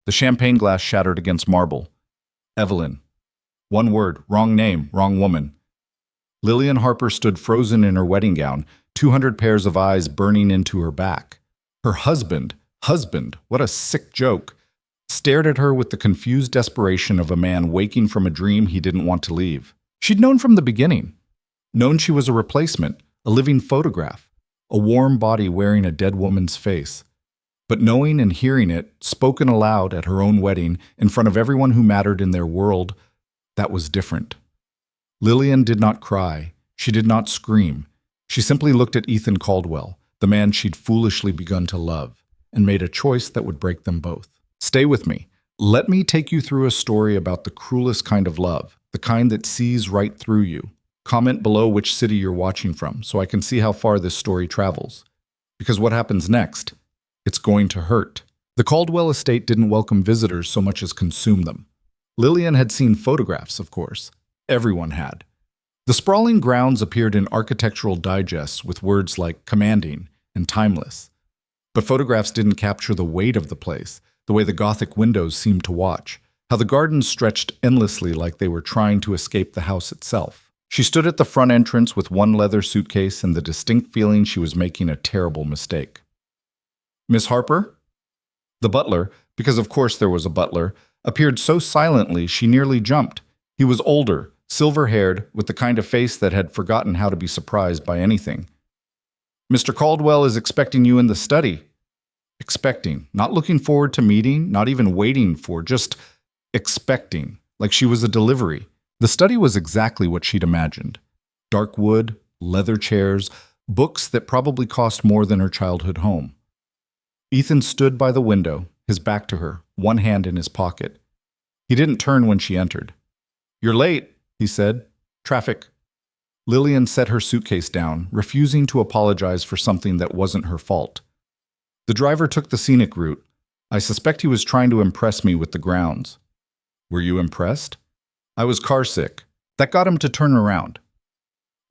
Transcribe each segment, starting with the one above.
The champagne glass shattered against marble. Evelyn. One word, wrong name, wrong woman. Lillian Harper stood frozen in her wedding gown, 200 pairs of eyes burning into her back. Her husband, what a sick joke, stared at her with the confused desperation of a man waking from a dream he didn't want to leave. She'd known from the beginning. Known she was a replacement, a living photograph, a warm body wearing a dead woman's face. But knowing and hearing it, spoken aloud at her own wedding, in front of everyone who mattered in their world, that was different. Lillian did not cry. She did not scream. She simply looked at Ethan Caldwell, the man she'd foolishly begun to love, and made a choice that would break them both. Stay with me. Let me take you through a story about the cruelest kind of love, the kind that sees right through you. Comment below which city you're watching from so I can see how far this story travels. Because what happens next? It's going to hurt. The Caldwell estate didn't welcome visitors so much as consume them. Lillian had seen photographs, of course. Everyone had. The sprawling grounds appeared in architectural digests with words like commanding and timeless. But photographs didn't capture the weight of the place, the way the Gothic windows seemed to watch, how the gardens stretched endlessly like they were trying to escape the house itself. She stood at the front entrance with one leather suitcase and the distinct feeling she was making a terrible mistake. Miss Harper? The butler, because of course there was a butler, appeared so silently she nearly jumped. He was older, silver-haired, with the kind of face that had forgotten how to be surprised by anything. Mr. Caldwell is expecting you in the study. Expecting, not looking forward to meeting, not even waiting for, just expecting, like she was a delivery. The study was exactly what she'd imagined. Dark wood, leather chairs, books that probably cost more than her childhood home. Ethan stood by the window, his back to her, one hand in his pocket. He didn't turn when she entered. "You're late," he said. "Traffic." Lillian set her suitcase down, refusing to apologize for something that wasn't her fault. The driver took the scenic route. I suspect he was trying to impress me with the grounds. Were you impressed? I was carsick. That got him to turn around.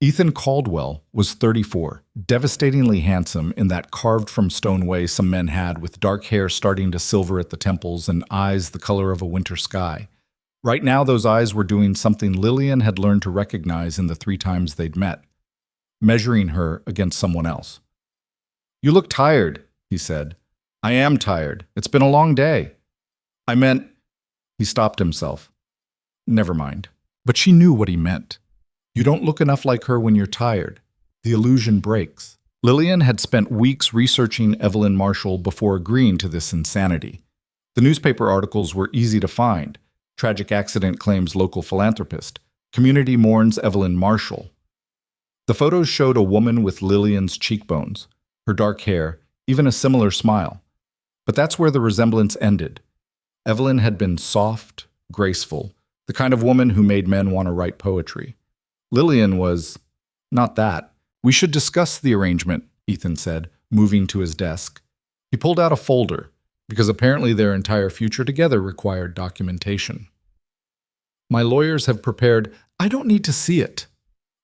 Ethan Caldwell was 34, devastatingly handsome in that carved-from-stone way some men had, with dark hair starting to silver at the temples and eyes the color of a winter sky. Right now those eyes were doing something Lillian had learned to recognize in the 3 times they'd met, measuring her against someone else. "You look tired," he said. "I am tired. It's been a long day." "I meant—" He stopped himself. Never mind. But she knew what he meant. You don't look enough like her when you're tired. The illusion breaks. Lillian had spent weeks researching Evelyn Marshall before agreeing to this insanity. The newspaper articles were easy to find. Tragic accident claims local philanthropist. Community mourns Evelyn Marshall. The photos showed a woman with Lillian's cheekbones, her dark hair, even a similar smile. But that's where the resemblance ended. Evelyn had been soft, graceful, the kind of woman who made men want to write poetry. Lillian was not that. "We should discuss the arrangement," Ethan said, moving to his desk. He pulled out a folder, because apparently their entire future together required documentation. "My lawyers have prepared—" "I don't need to see it."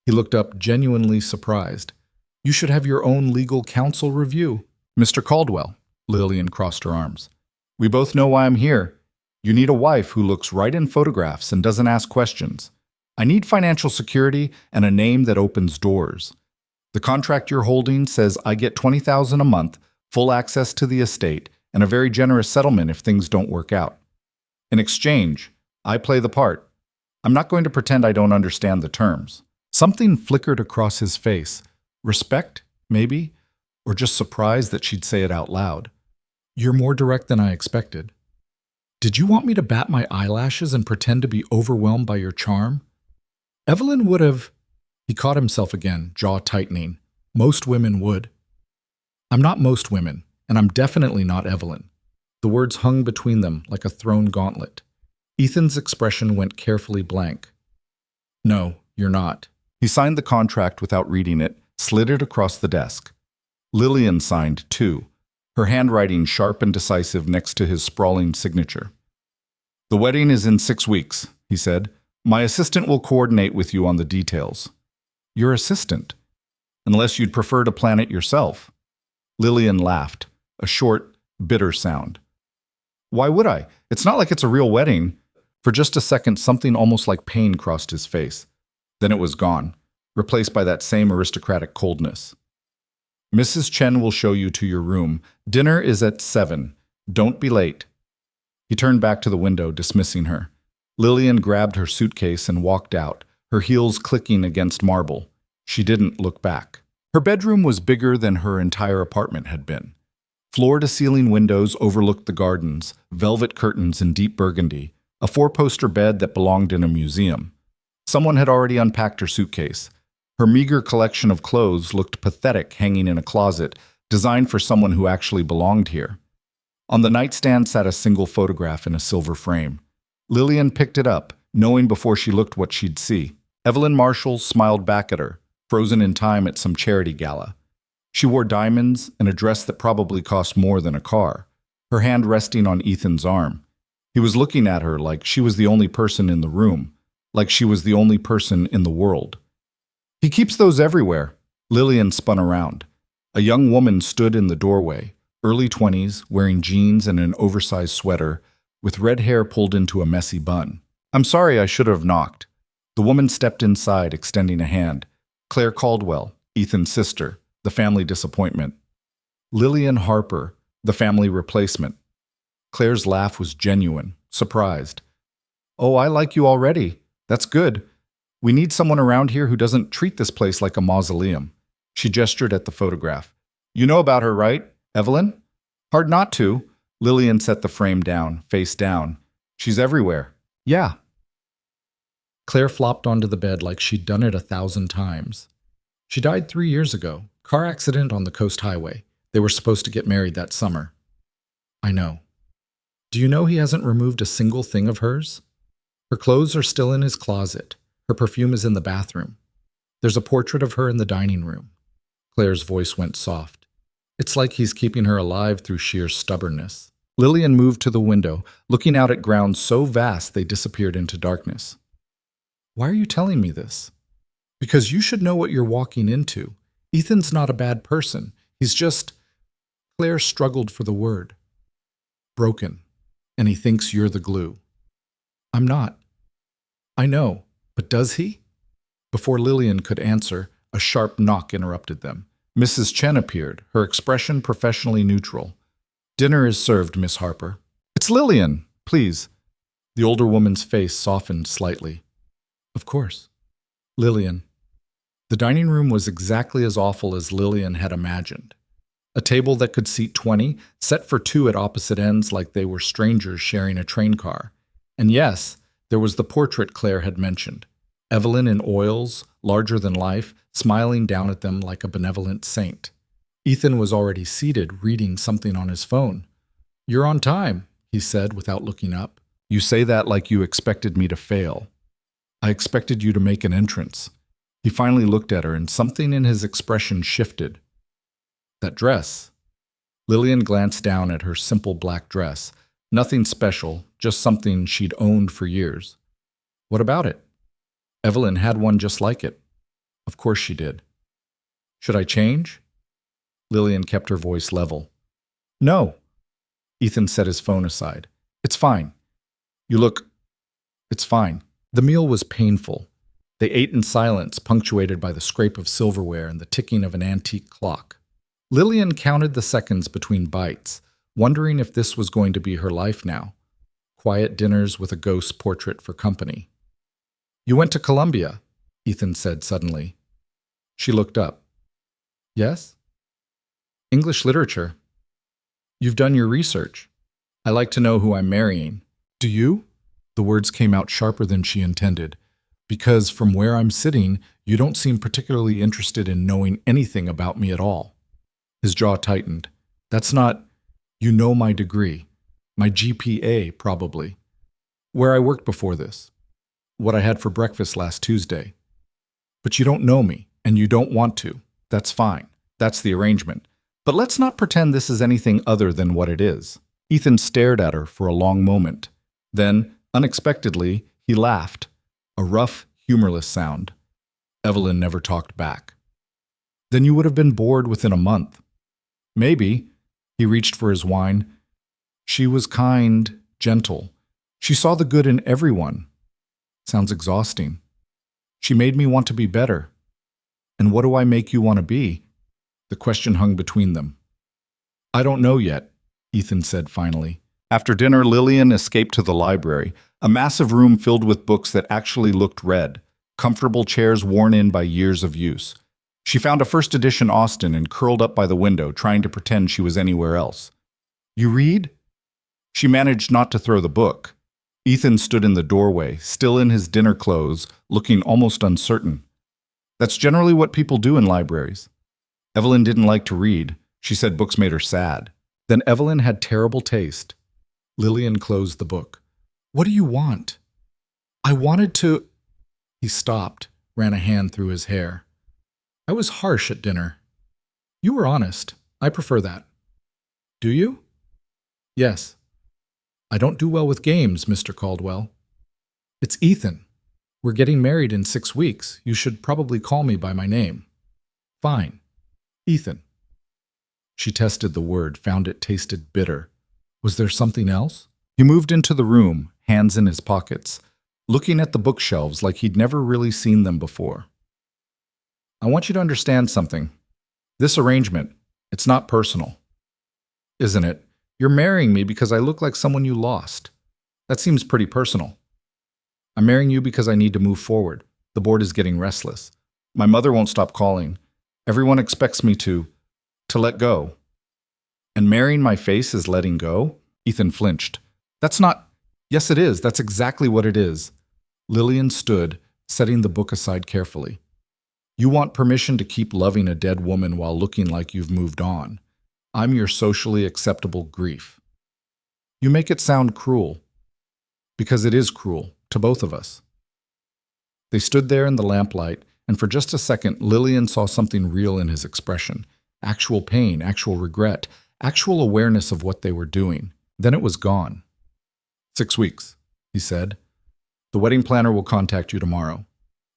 He looked up, genuinely surprised. "You should have your own legal counsel review." "Mr. Caldwell," Lillian crossed her arms. "We both know why I'm here. You need a wife who looks right in photographs and doesn't ask questions. I need financial security and a name that opens doors. The contract you're holding says I get $20,000 a month, full access to the estate, and a very generous settlement if things don't work out. In exchange, I play the part. I'm not going to pretend I don't understand the terms." Something flickered across his face. Respect, maybe, or just surprise that she'd say it out loud. "You're more direct than I expected. Did you want me to bat my eyelashes and pretend to be overwhelmed by your charm?" Evelyn would have... He caught himself again, jaw tightening. Most women would. "I'm not most women, and I'm definitely not Evelyn." The words hung between them like a thrown gauntlet. Ethan's expression went carefully blank. "No, you're not." He signed the contract without reading it, slid it across the desk. Lillian signed, too, her handwriting sharp and decisive next to his sprawling signature. "The wedding is in 6 weeks," he said. "My assistant will coordinate with you on the details." "Your assistant? Unless you'd prefer to plan it yourself." Lillian laughed, a short, bitter sound. Why would I? It's not like it's a real wedding. For just a second, something almost like pain crossed his face. Then it was gone, replaced by that same aristocratic coldness. Mrs. Chen will show you to your room. Dinner is at 7. Don't be late. He turned back to the window, dismissing her. Lillian grabbed her suitcase and walked out, her heels clicking against marble. She didn't look back. Her bedroom was bigger than her entire apartment had been. Floor-to-ceiling windows overlooked the gardens, velvet curtains in deep burgundy, a 4-poster bed that belonged in a museum. Someone had already unpacked her suitcase. Her meager collection of clothes looked pathetic hanging in a closet, designed for someone who actually belonged here. On the nightstand sat a single photograph in a silver frame. Lillian picked it up, knowing before she looked what she'd see. Evelyn Marshall smiled back at her, frozen in time at some charity gala. She wore diamonds and a dress that probably cost more than a car, her hand resting on Ethan's arm. He was looking at her like she was the only person in the room, like she was the only person in the world. He keeps those everywhere. Lillian spun around. A young woman stood in the doorway, early 20s, wearing jeans and an oversized sweater, with red hair pulled into a messy bun. I'm sorry, I should have knocked. The woman stepped inside, extending a hand. Claire Caldwell, Ethan's sister, the family disappointment. Lillian Harper, the family replacement. Claire's laugh was genuine, surprised. Oh, I like you already. That's good. We need someone around here who doesn't treat this place like a mausoleum. She gestured at the photograph. You know about her, right, Evelyn? Hard not to. Lillian set the frame down, face down. She's everywhere. Yeah. Claire flopped onto the bed like she'd done it 1,000 times. She died 3 years ago. Car accident on the Coast Highway. They were supposed to get married that summer. I know. Do you know he hasn't removed a single thing of hers? Her clothes are still in his closet. Her perfume is in the bathroom. There's a portrait of her in the dining room. Claire's voice went soft. It's like he's keeping her alive through sheer stubbornness. Lillian moved to the window, looking out at grounds so vast they disappeared into darkness. Why are you telling me this? Because you should know what you're walking into. Ethan's not a bad person. He's just... Claire struggled for the word. Broken. And he thinks you're the glue. I'm not. I know, but does he? Before Lillian could answer, a sharp knock interrupted them. Mrs. Chen appeared, her expression professionally neutral. Dinner is served, Miss Harper. It's Lillian, please. The older woman's face softened slightly. Of course. Lillian. The dining room was exactly as awful as Lillian had imagined. A table that could seat 20, set for 2 at opposite ends like they were strangers sharing a train car. And yes, there was the portrait Claire had mentioned. Evelyn in oils, larger than life, smiling down at them like a benevolent saint. Ethan was already seated, reading something on his phone. You're on time, he said without looking up. You say that like you expected me to fail. I expected you to make an entrance. He finally looked at her, and something in his expression shifted. That dress. Lillian glanced down at her simple black dress. Nothing special, just something she'd owned for years. What about it? Evelyn had one just like it. Of course she did. Should I change? Lillian kept her voice level. No. Ethan set his phone aside. It's fine. You look... It's fine. The meal was painful. They ate in silence, punctuated by the scrape of silverware and the ticking of an antique clock. Lillian counted the seconds between bites, wondering if this was going to be her life now. Quiet dinners with a ghost portrait for company. You went to Columbia, Ethan said suddenly. She looked up. Yes? English literature. You've done your research. I like to know who I'm marrying. Do you? The words came out sharper than she intended. Because from where I'm sitting, you don't seem particularly interested in knowing anything about me at all. His jaw tightened. That's not... You know my degree. My GPA, probably. Where I worked before this. What I had for breakfast last Tuesday. But you don't know me, and you don't want to. That's fine. That's the arrangement. But let's not pretend this is anything other than what it is. Ethan stared at her for a long moment. Then, unexpectedly, he laughed. A rough, humorless sound. Evelyn never talked back. Then you would have been bored within a month. Maybe. He reached for his wine. She was kind, gentle. She saw the good in everyone. Sounds exhausting. She made me want to be better. And what do I make you want to be? The question hung between them. I don't know yet, Ethan said finally. After dinner, Lillian escaped to the library, a massive room filled with books that actually looked read, comfortable chairs worn in by years of use. She found a first edition Austen and curled up by the window, trying to pretend she was anywhere else. You read? She managed not to throw the book. Ethan stood in the doorway, still in his dinner clothes, looking almost uncertain. That's generally what people do in libraries. Evelyn didn't like to read. She said books made her sad. Then Evelyn had terrible taste. Lillian closed the book. What do you want? I wanted to... He stopped, ran a hand through his hair. I was harsh at dinner. You were honest. I prefer that. Do you? Yes. I don't do well with games, Mr. Caldwell. It's Ethan. We're getting married in 6 weeks. You should probably call me by my name. Fine. Ethan. She tested the word, found it tasted bitter. Was there something else? He moved into the room, hands in his pockets, looking at the bookshelves like he'd never really seen them before. I want you to understand something. This arrangement, it's not personal. Isn't it? You're marrying me because I look like someone you lost. That seems pretty personal. I'm marrying you because I need to move forward. The board is getting restless. My mother won't stop calling. Everyone expects me to let go. And marrying my face is letting go? Ethan flinched. That's not... Yes, it is. That's exactly what it is. Lillian stood, setting the book aside carefully. You want permission to keep loving a dead woman while looking like you've moved on. I'm your socially acceptable grief. You make it sound cruel. Because it is cruel, to both of us. They stood there in the lamplight, and for just a second, Lillian saw something real in his expression. Actual pain, actual regret, actual awareness of what they were doing. Then it was gone. 6 weeks, he said. The wedding planner will contact you tomorrow.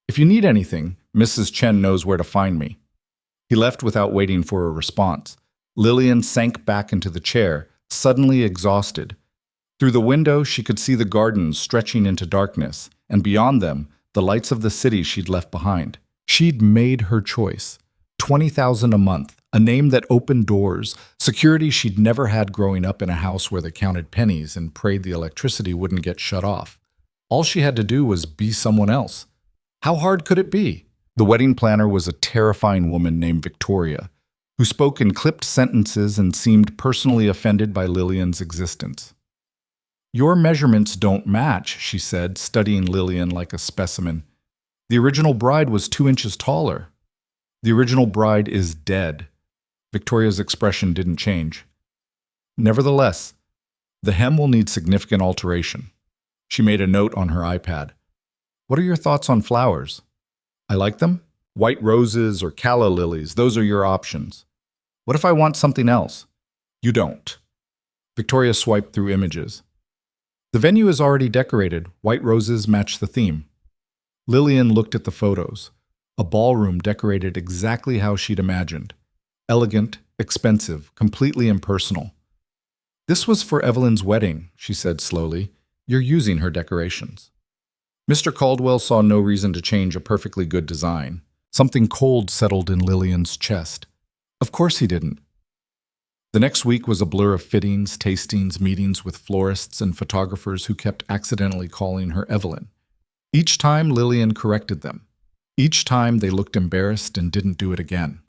If you need anything, Mrs. Chen knows where to find me. He left without waiting for a response. Lillian sank back into the chair, suddenly exhausted. Through the window, she could see the gardens stretching into darkness, and beyond them, the lights of the city she'd left behind. She'd made her choice. $20,000 a month, a name that opened doors, security she'd never had growing up in a house where they counted pennies and prayed the electricity wouldn't get shut off. All she had to do was be someone else. How hard could it be? The wedding planner was a terrifying woman named Victoria, who spoke in clipped sentences and seemed personally offended by Lillian's existence. Your measurements don't match, she said, studying Lillian like a specimen. The original bride was 2 inches taller. The original bride is dead. Victoria's expression didn't change. Nevertheless, the hem will need significant alteration. She made a note on her iPad. What are your thoughts on flowers? I like them. White roses or calla lilies, those are your options. What if I want something else? You don't. Victoria swiped through images. The venue is already decorated. White roses match the theme. Lillian looked at the photos. A ballroom decorated exactly how she'd imagined. Elegant, expensive, completely impersonal. This was for Evelyn's wedding, she said slowly. You're using her decorations. Mr. Caldwell saw no reason to change a perfectly good design. Something cold settled in Lillian's chest. Of course he didn't. The next week was a blur of fittings, tastings, meetings with florists and photographers who kept accidentally calling her Evelyn. Each time Lillian corrected them. Each time they looked embarrassed and didn't do it again.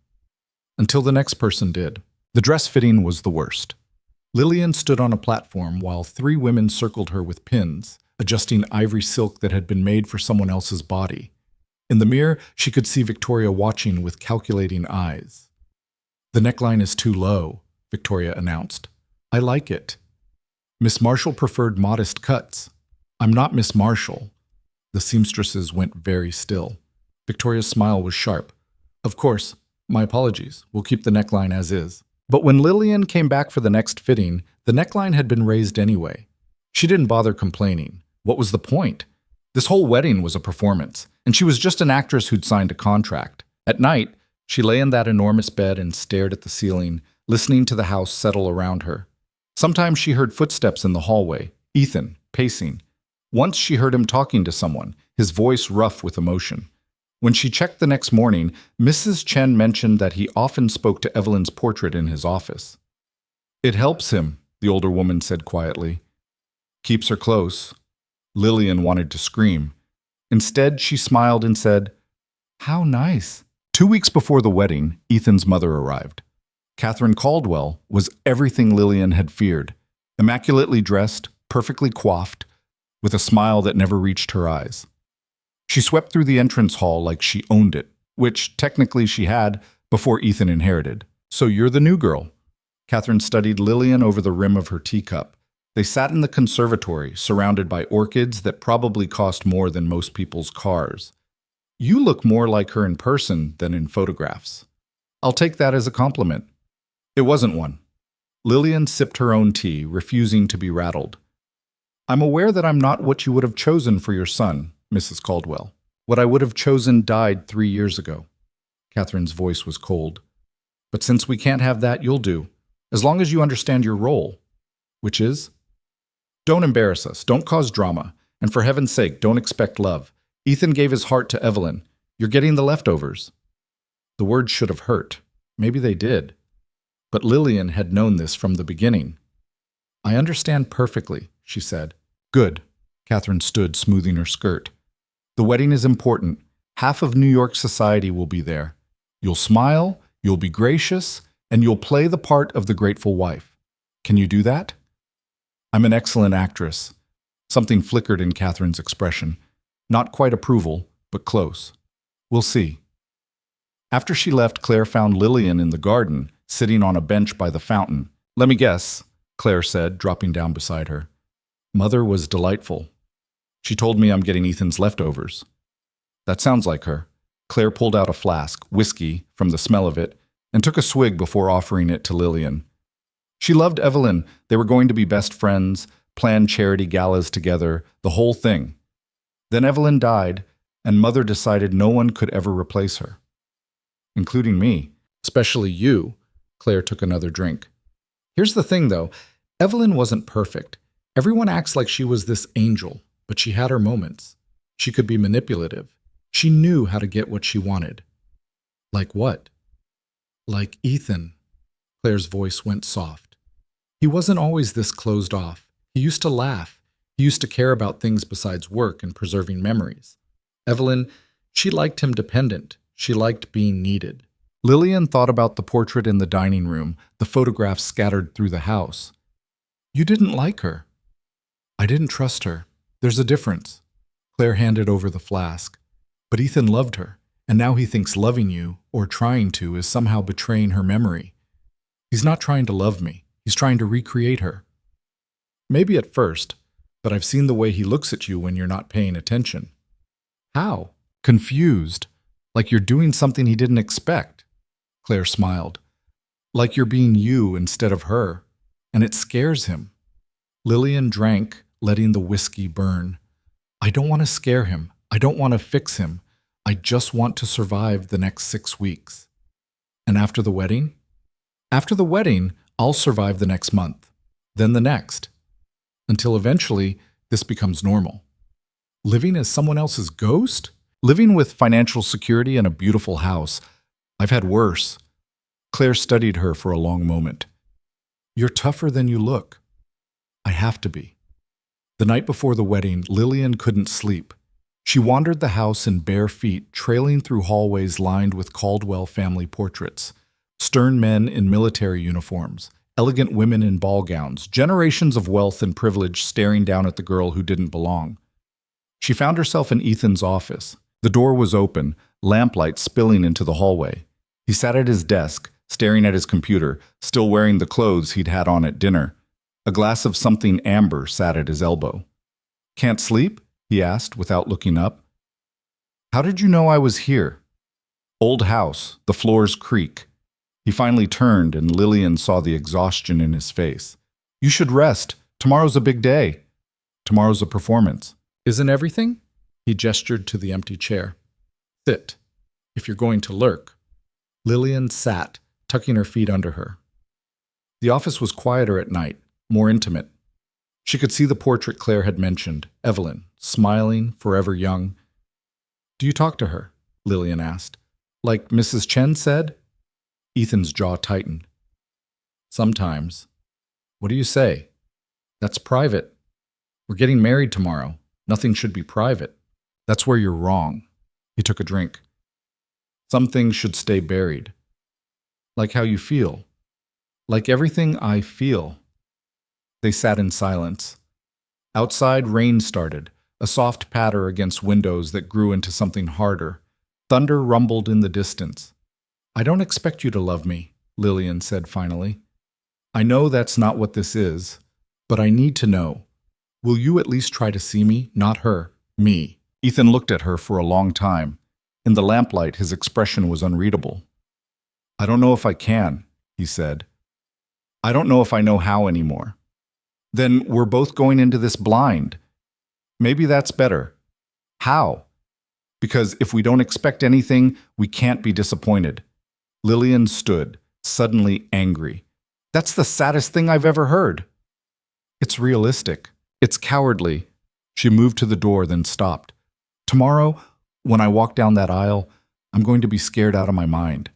Until the next person did. The dress fitting was the worst. Lillian stood on a platform while 3 women circled her with pins, adjusting ivory silk that had been made for someone else's body. In the mirror, she could see Victoria watching with calculating eyes. The neckline is too low, Victoria announced. I like it. Miss Marshall preferred modest cuts. I'm not Miss Marshall. The seamstresses went very still. Victoria's smile was sharp. Of course, my apologies. We'll keep the neckline as is. But when Lillian came back for the next fitting, the neckline had been raised anyway. She didn't bother complaining. What was the point? This whole wedding was a performance, and she was just an actress who'd signed a contract. At night, she lay in that enormous bed and stared at the ceiling, listening to the house settle around her. Sometimes she heard footsteps in the hallway, Ethan, pacing. Once she heard him talking to someone, his voice rough with emotion. When she checked the next morning, Mrs. Chen mentioned that he often spoke to Evelyn's portrait in his office. It helps him, the older woman said quietly. Keeps her close. Lillian wanted to scream. Instead, she smiled and said, "How nice." 2 weeks before the wedding, Ethan's mother arrived. Catherine Caldwell was everything Lillian had feared. Immaculately dressed, perfectly coiffed, with a smile that never reached her eyes. She swept through the entrance hall like she owned it, which technically she had before Ethan inherited. "So you're the new girl." Catherine studied Lillian over the rim of her teacup. They sat in the conservatory, surrounded by orchids that probably cost more than most people's cars. "You look more like her in person than in photographs." "I'll take that as a compliment." It wasn't one. Lillian sipped her own tea, refusing to be rattled. "I'm aware that I'm not what you would have chosen for your son, Mrs. Caldwell. What I would have chosen died 3 years ago." Catherine's voice was cold. "But since we can't have that, you'll do. As long as you understand your role." "Which is?" "Don't embarrass us. Don't cause drama. And for heaven's sake, don't expect love. Ethan gave his heart to Evelyn. You're getting the leftovers." The words should have hurt. Maybe they did. But Lillian had known this from the beginning. "I understand perfectly," she said. "Good." Catherine stood, smoothing her skirt. "The wedding is important. Half of New York society will be there. You'll smile, you'll be gracious, and you'll play the part of the grateful wife. Can you do that?" "I'm an excellent actress." Something flickered in Catherine's expression. Not quite approval, but close. "We'll see." After she left, Claire found Lillian in the garden, sitting on a bench by the fountain. "Let me guess," Claire said, dropping down beside her. "Mother was delightful. She told me I'm getting Ethan's leftovers." "That sounds like her." Claire pulled out a flask, whiskey, from the smell of it, and took a swig before offering it to Lillian. She loved Evelyn. They were going to be best friends, plan charity galas together, the whole thing. Then Evelyn died, and Mother decided no one could ever replace her. Including me. Especially you. Claire took another drink. "Here's the thing, though. Evelyn wasn't perfect. Everyone acts like she was this angel, but she had her moments. She could be manipulative. She knew how to get what she wanted." "Like what?" "Like Ethan." Claire's voice went soft. "He wasn't always this closed off. He used to laugh. He used to care about things besides work and preserving memories. Evelyn, she liked him dependent. She liked being needed." Lillian thought about the portrait in the dining room, the photographs scattered through the house. "You didn't like her." "I didn't trust her. There's a difference." Claire handed over the flask. "But Ethan loved her, and now he thinks loving you, or trying to, is somehow betraying her memory. He's not trying to love me. He's trying to recreate her." "Maybe at first, but I've seen the way he looks at you when you're not paying attention." "How?" "Confused. Like you're doing something he didn't expect." Claire smiled. "Like you're being you instead of her. And it scares him." Lillian drank, letting the whiskey burn. "I don't want to scare him. I don't want to fix him. I just want to survive the next 6 weeks." "And after the wedding?" "After the wedding, I'll survive the next month. Then the next. Until eventually, this becomes normal." "Living as someone else's ghost?" "Living with financial security and a beautiful house. I've had worse." Claire studied her for a long moment. "You're tougher than you look." "I have to be." The night before the wedding, Lillian couldn't sleep. She wandered the house in bare feet, trailing through hallways lined with Caldwell family portraits. Stern men in military uniforms, elegant women in ball gowns, generations of wealth and privilege staring down at the girl who didn't belong. She found herself in Ethan's office. The door was open, lamplight spilling into the hallway. He sat at his desk, staring at his computer, still wearing the clothes he'd had on at dinner. A glass of something amber sat at his elbow. "Can't sleep?" he asked without looking up. "How did you know I was here?" "Old house, the floors creak." He finally turned, and Lillian saw the exhaustion in his face. "You should rest. Tomorrow's a big day." "Tomorrow's a performance." "Isn't everything?" He gestured to the empty chair. "Sit, if you're going to lurk." Lillian sat, tucking her feet under her. The office was quieter at night. more intimate. She could see the portrait Claire had mentioned, Evelyn, smiling, forever young. "Do you talk to her?" Lillian asked. "Like Mrs. Chen said?" Ethan's jaw tightened. "Sometimes." "What do you say?" "That's private. We're getting married tomorrow. Nothing should be private." "That's where you're wrong." He took a drink. "Some things should stay buried." "Like how you feel." "Like everything I feel." They sat in silence. Outside, rain started, a soft patter against windows that grew into something harder. Thunder rumbled in the distance. "I don't expect you to love me," Lillian said finally. "I know that's not what this is, but I need to know. Will you at least try to see me, not her, me?" Ethan looked at her for a long time. In the lamplight, his expression was unreadable. "I don't know if I can," he said. "I don't know if I know how anymore." "Then we're both going into this blind. Maybe that's better." "How?" "Because if we don't expect anything, we can't be disappointed." Lillian stood, suddenly angry. "That's the saddest thing I've ever heard." "It's realistic. It's cowardly." She moved to the door, then stopped. "Tomorrow, when I walk down that aisle, I'm going to be scared out of my mind.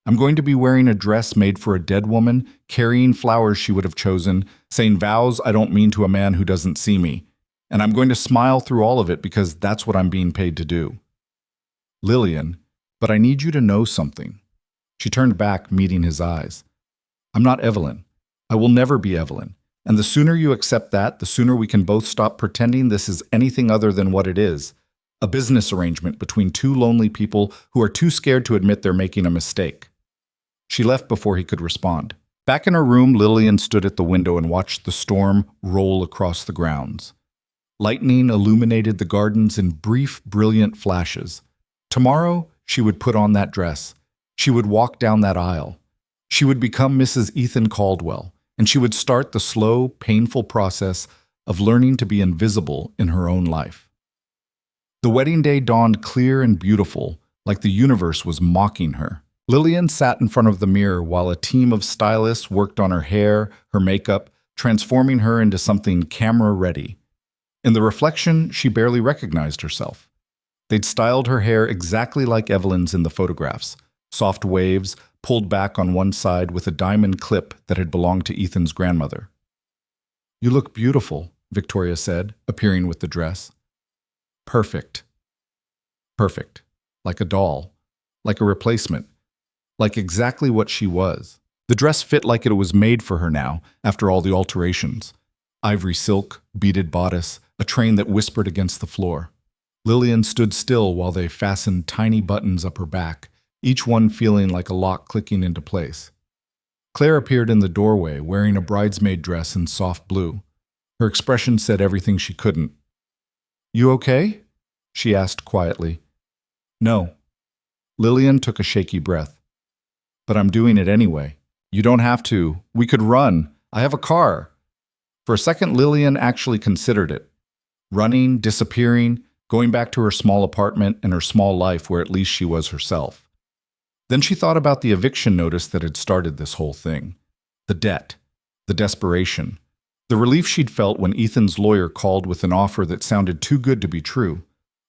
I'm going to be wearing a dress made for a dead woman, carrying flowers she would have chosen, saying vows I don't mean to a man who doesn't see me. And I'm going to smile through all of it because that's what I'm being paid to do." "Lillian, but I need you to know something." She turned back, meeting his eyes. "I'm not Evelyn. I will never be Evelyn. And the sooner you accept that, the sooner we can both stop pretending this is anything other than what it is. A business arrangement between two lonely people who are too scared to admit they're making a mistake." She left before he could respond. Back in her room, Lillian stood at the window and watched the storm roll across the grounds. Lightning illuminated the gardens in brief, brilliant flashes. Tomorrow, she would put on that dress. She would walk down that aisle. She would become Mrs. Ethan Caldwell, and she would start the slow, painful process of learning to be invisible in her own life. The wedding day dawned clear and beautiful, like the universe was mocking her. Lillian sat in front of the mirror while a team of stylists worked on her hair, her makeup, transforming her into something camera-ready. In the reflection, she barely recognized herself. They'd styled her hair exactly like Evelyn's in the photographs, soft waves, pulled back on one side with a diamond clip that had belonged to Ethan's grandmother. "You look beautiful," Victoria said, appearing with the dress. "Perfect." Perfect. Like a doll. Like a replacement. Like exactly what she was. The dress fit like it was made for her now, after all the alterations. Ivory silk, beaded bodice, a train that whispered against the floor. Lillian stood still while they fastened tiny buttons up her back, each one feeling like a lock clicking into place. Claire appeared in the doorway, wearing a bridesmaid dress in soft blue. Her expression said everything she couldn't. "You okay?" she asked quietly. "No." Lillian took a shaky breath. "But I'm doing it anyway." "You don't have to. We could run. I have a car." For a second, Lillian actually considered it. Running, disappearing, going back to her small apartment and her small life where at least she was herself. Then she thought about the eviction notice that had started this whole thing. The debt. The desperation. The relief she'd felt when Ethan's lawyer called with an offer that sounded too good to be true.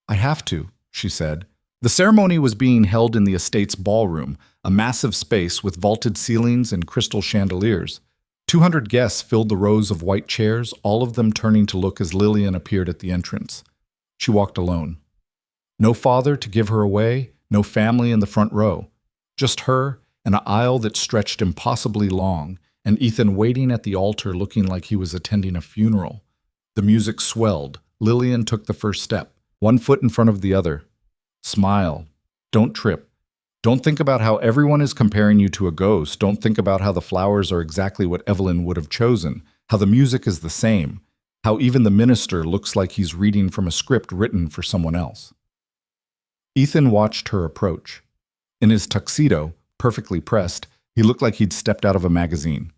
"I have to," she said. The ceremony was being held in the estate's ballroom, a massive space with vaulted ceilings and crystal chandeliers. 200 guests filled the rows of white chairs, all of them turning to look as Lillian appeared at the entrance. She walked alone. No father to give her away, no family in the front row. Just her, and an aisle that stretched impossibly long, and Ethan waiting at the altar looking like he was attending a funeral. The music swelled. Lillian took the first step, one foot in front of the other. Smile. Don't trip. Don't think about how everyone is comparing you to a ghost. Don't think about how the flowers are exactly what Evelyn would have chosen, how the music is the same, how even the minister looks like he's reading from a script written for someone else. Ethan watched her approach. In his tuxedo, perfectly pressed, he looked like he'd stepped out of a magazine.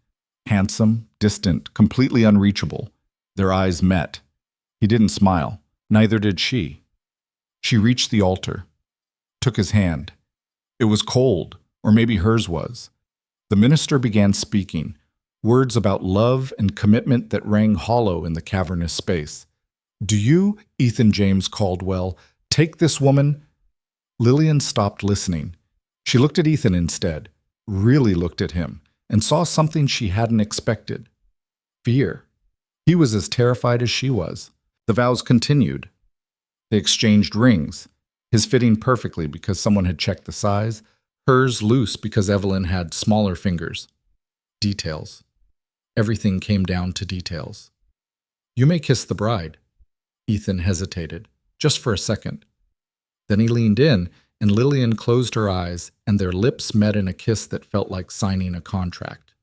Handsome, distant, completely unreachable. Their eyes met. He didn't smile. Neither did she. She reached the altar, took his hand. It was cold, or maybe hers was. The minister began speaking, words about love and commitment that rang hollow in the cavernous space. "Do you, Ethan James Caldwell, take this woman?" Lillian stopped listening. She looked at Ethan instead, really looked at him, and saw something she hadn't expected. Fear. He was as terrified as she was. The vows continued. They exchanged rings, his fitting perfectly because someone had checked the size, hers loose because Evelyn had smaller fingers. Details. Everything came down to details. "You may kiss the bride." Ethan hesitated, just for a second. Then he leaned in, and Lillian closed her eyes, and their lips met in a kiss that felt like signing a contract.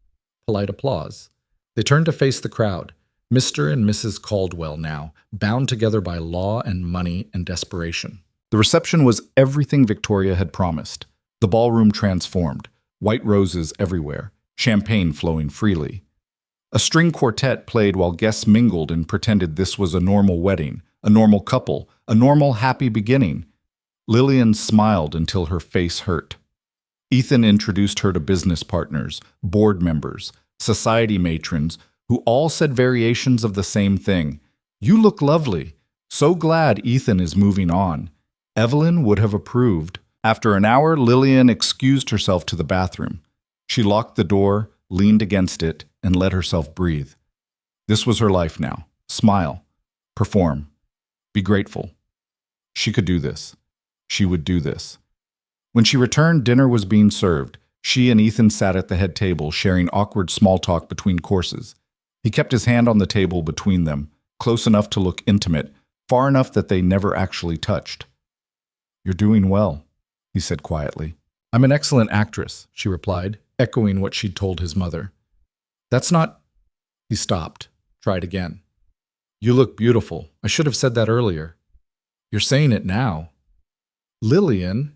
Polite applause. They turned to face the crowd, Mr. and Mrs. Caldwell now, bound together by law and money and desperation. The reception was everything Victoria had promised. The ballroom transformed, white roses everywhere, champagne flowing freely. A string quartet played while guests mingled and pretended this was a normal wedding, a normal couple, a normal happy beginning. Lillian smiled until her face hurt. Ethan introduced her to business partners, board members, society matrons, who all said variations of the same thing. "You look lovely. So glad Ethan is moving on." Evelyn would have approved. After an hour, Lillian excused herself to the bathroom. She locked the door, leaned against it, and let herself breathe. This was her life now. Smile. Perform. Be grateful. She could do this. She would do this. When she returned, dinner was being served. She and Ethan sat at the head table, sharing awkward small talk between courses. He kept his hand on the table between them, close enough to look intimate, far enough that they never actually touched. "You're doing well," he said quietly. "I'm an excellent actress," she replied, echoing what she'd told his mother. "That's not—" He stopped, tried again. "You look beautiful. I should have said that earlier." "You're saying it now." "Lillian,"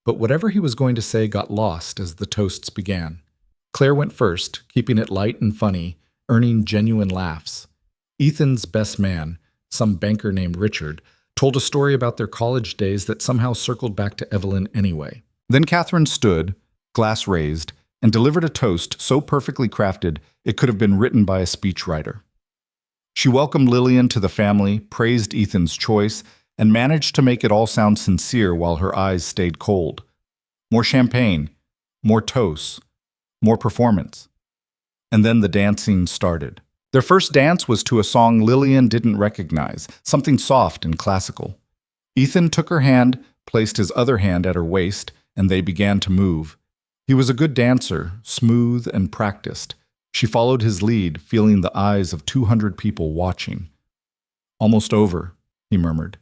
but whatever he was going to say got lost as the toasts began. Claire went first, keeping it light and funny, earning genuine laughs. Ethan's best man, some banker named Richard, told a story about their college days that somehow circled back to Evelyn anyway. Then Catherine stood, glass raised, and delivered a toast so perfectly crafted it could have been written by a speechwriter. She welcomed Lillian to the family, praised Ethan's choice, and managed to make it all sound sincere while her eyes stayed cold. More champagne, more toasts, more performance. And then the dancing started. Their first dance was to a song Lillian didn't recognize, something soft and classical. Ethan took her hand, placed his other hand at her waist, and they began to move. He was a good dancer, smooth and practiced. She followed his lead, feeling the eyes of 200 people watching. "Almost over," he murmured.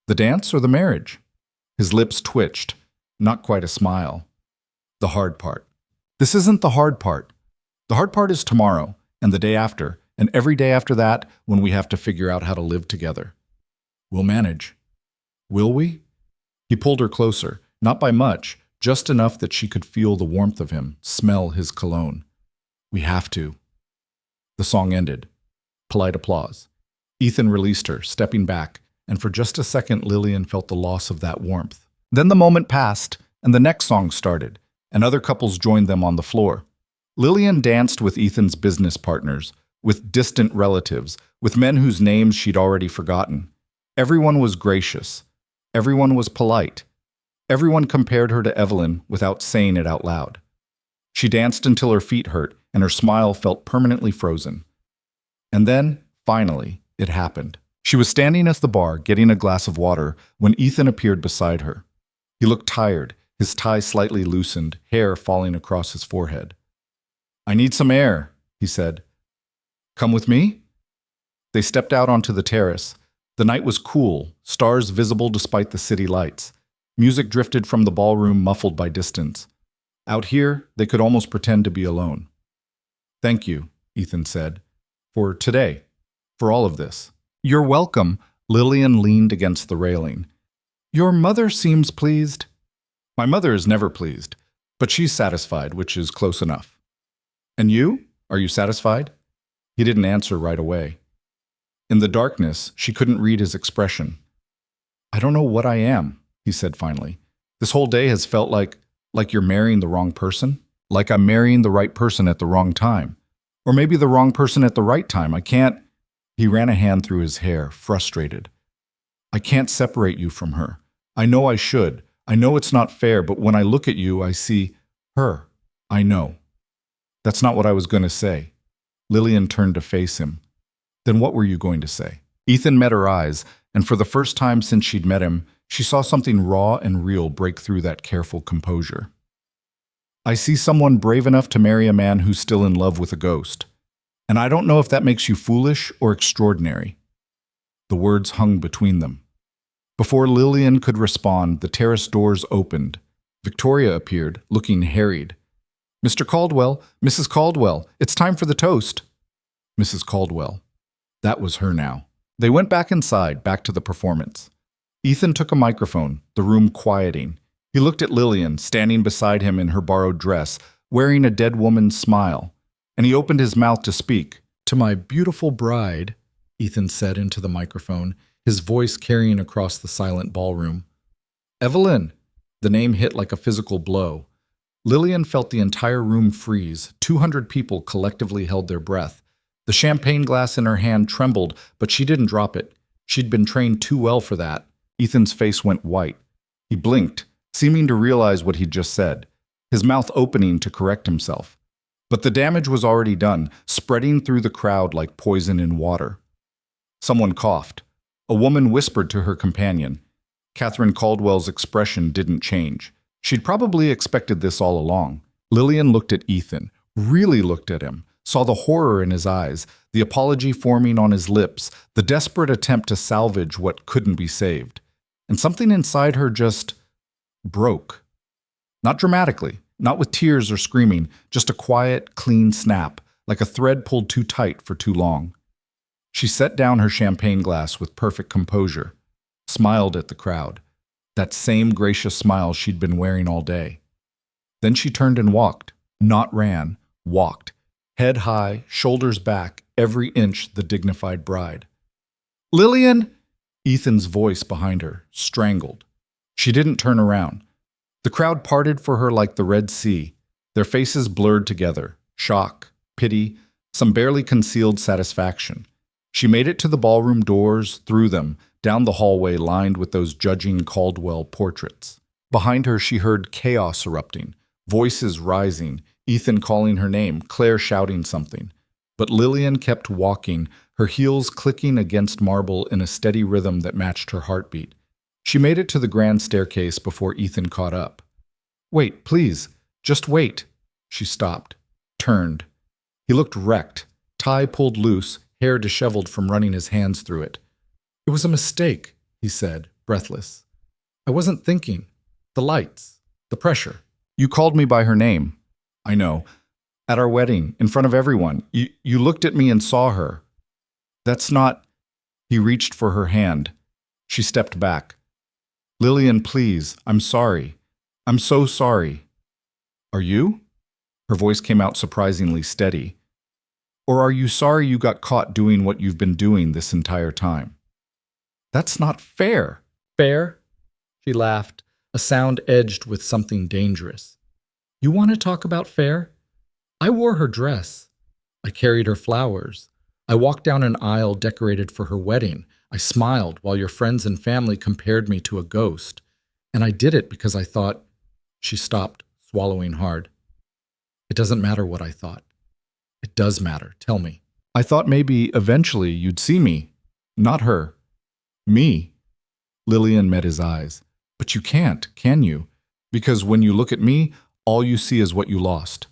"The dance or the marriage?" His lips twitched, not quite a smile. "The hard part." "This isn't the hard part. The hard part is tomorrow, and the day after, and every day after that when we have to figure out how to live together. We'll manage." "Will we?" He pulled her closer, not by much, just enough that she could feel the warmth of him, smell his cologne. "We have to." The song ended. Polite applause. Ethan released her, stepping back, and for just a second Lillian felt the loss of that warmth. Then the moment passed, and the next song started, and other couples joined them on the floor. Lillian danced with Ethan's business partners, with distant relatives, with men whose names she'd already forgotten. Everyone was gracious. Everyone was polite. Everyone compared her to Evelyn without saying it out loud. She danced until her feet hurt, and her smile felt permanently frozen. And then, finally, it happened. She was standing at the bar, getting a glass of water, when Ethan appeared beside her. He looked tired, his tie slightly loosened, hair falling across his forehead. "I need some air," he said. "Come with me?" They stepped out onto the terrace. The night was cool, stars visible despite the city lights. Music drifted from the ballroom, muffled by distance. Out here, they could almost pretend to be alone. "Thank you," Ethan said, "for today, for all of this." "You're welcome." Lillian leaned against the railing. "Your mother seems pleased." "My mother is never pleased, but she's satisfied, which is close enough." "And you? Are you satisfied?" He didn't answer right away. In the darkness, she couldn't read his expression. "I don't know what I am," he said finally. "This whole day has felt like you're marrying the wrong person, like I'm marrying the right person at the wrong time. Or maybe the wrong person at the right time. I can't. He ran a hand through his hair, frustrated. I can't separate you from her. I know I should. I know it's not fair, but when I look at you, I see her. I know. That's not what I was going to say. Lillian turned to face him. Then what were you going to say? Ethan met her eyes, and for the first time since she'd met him, she saw something raw and real break through that careful composure. I see someone brave enough to marry a man who's still in love with a ghost. And I don't know if that makes you foolish or extraordinary. The words hung between them. Before Lillian could respond, the terrace doors opened. Victoria appeared, looking harried. Mr. Caldwell, Mrs. Caldwell, it's time for the toast. Mrs. Caldwell. That was her now. They went back inside, back to the performance. Ethan took a microphone, the room quieting. He looked at Lillian, standing beside him in her borrowed dress, wearing a dead woman's smile, and he opened his mouth to speak. To my beautiful bride, Ethan said into the microphone, his voice carrying across the silent ballroom. Evelyn! The name hit like a physical blow. Lillian felt the entire room freeze. 200 people collectively held their breath. The champagne glass in her hand trembled, but she didn't drop it. She'd been trained too well for that. Ethan's face went white. He blinked, seeming to realize what he'd just said, his mouth opening to correct himself. But the damage was already done, spreading through the crowd like poison in water. Someone coughed. A woman whispered to her companion. Catherine Caldwell's expression didn't change. She'd probably expected this all along. Lillian looked at Ethan, really looked at him, saw the horror in his eyes, the apology forming on his lips, the desperate attempt to salvage what couldn't be saved. And something inside her just broke. Not dramatically, not with tears or screaming, just a quiet, clean snap, like a thread pulled too tight for too long. She set down her champagne glass with perfect composure, smiled at the crowd, that same gracious smile she'd been wearing all day. Then she turned and walked, not ran, walked, head high, shoulders back, every inch the dignified bride. Lillian! Ethan's voice behind her, strangled. She didn't turn around. The crowd parted for her like the Red Sea, their faces blurred together, shock, pity, some barely concealed satisfaction. She made it to the ballroom doors, through them, down the hallway lined with those judging Caldwell portraits. Behind her she heard chaos erupting, voices rising, Ethan calling her name, Claire shouting something. But Lillian kept walking, her heels clicking against marble in a steady rhythm that matched her heartbeat. She made it to the grand staircase before Ethan caught up. Wait, please, just wait. She stopped, turned. He looked wrecked, tie pulled loose, hair disheveled from running his hands through it. It was a mistake, he said, breathless. I wasn't thinking. The lights, the pressure. You called me by her name. I know. At our wedding, in front of everyone. You looked at me and saw her. That's not... He reached for her hand. She stepped back. Lillian, please, I'm sorry. I'm so sorry. Are you? Her voice came out surprisingly steady. Or are you sorry you got caught doing what you've been doing this entire time? That's not fair. Fair? She laughed, a sound edged with something dangerous. You want to talk about fair? I wore her dress. I carried her flowers. I walked down an aisle decorated for her wedding. I smiled while your friends and family compared me to a ghost. And I did it because I thought... She stopped, swallowing hard. It doesn't matter what I thought. It does matter. Tell me. I thought maybe eventually you'd see me. Not her. Me. Lillian met his eyes. But you can't, can you? Because when you look at me, all you see is what you lost.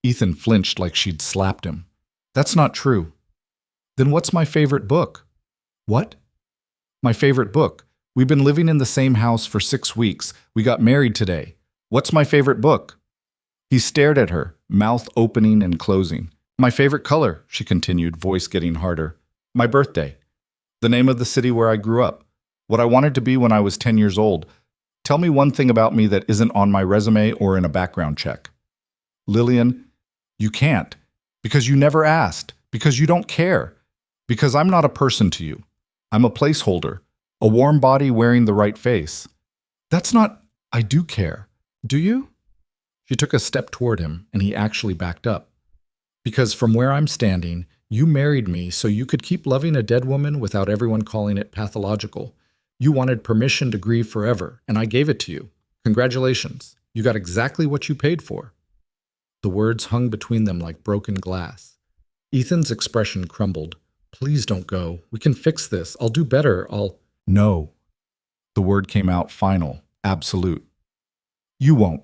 Ethan flinched like she'd slapped him. That's not true. Then what's my favorite book? What? My favorite book. We've been living in the same house for 6 weeks. We got married today. What's my favorite book? He stared at her, mouth opening and closing. My favorite color, she continued, voice getting harder. My birthday. The name of the city where I grew up. What I wanted to be when I was 10 years old. Tell me one thing about me that isn't on my resume or in a background check. Lillian, you can't. Because you never asked. Because you don't care. Because I'm not a person to you. I'm a placeholder. A warm body wearing the right face. That's not... I do care. Do you? She took a step toward him, and he actually backed up. Because from where I'm standing, you married me so you could keep loving a dead woman without everyone calling it pathological. You wanted permission to grieve forever, and I gave it to you. Congratulations. You got exactly what you paid for. The words hung between them like broken glass. Ethan's expression crumbled. Please don't go. We can fix this. I'll do better. No. The word came out final, absolute. You won't.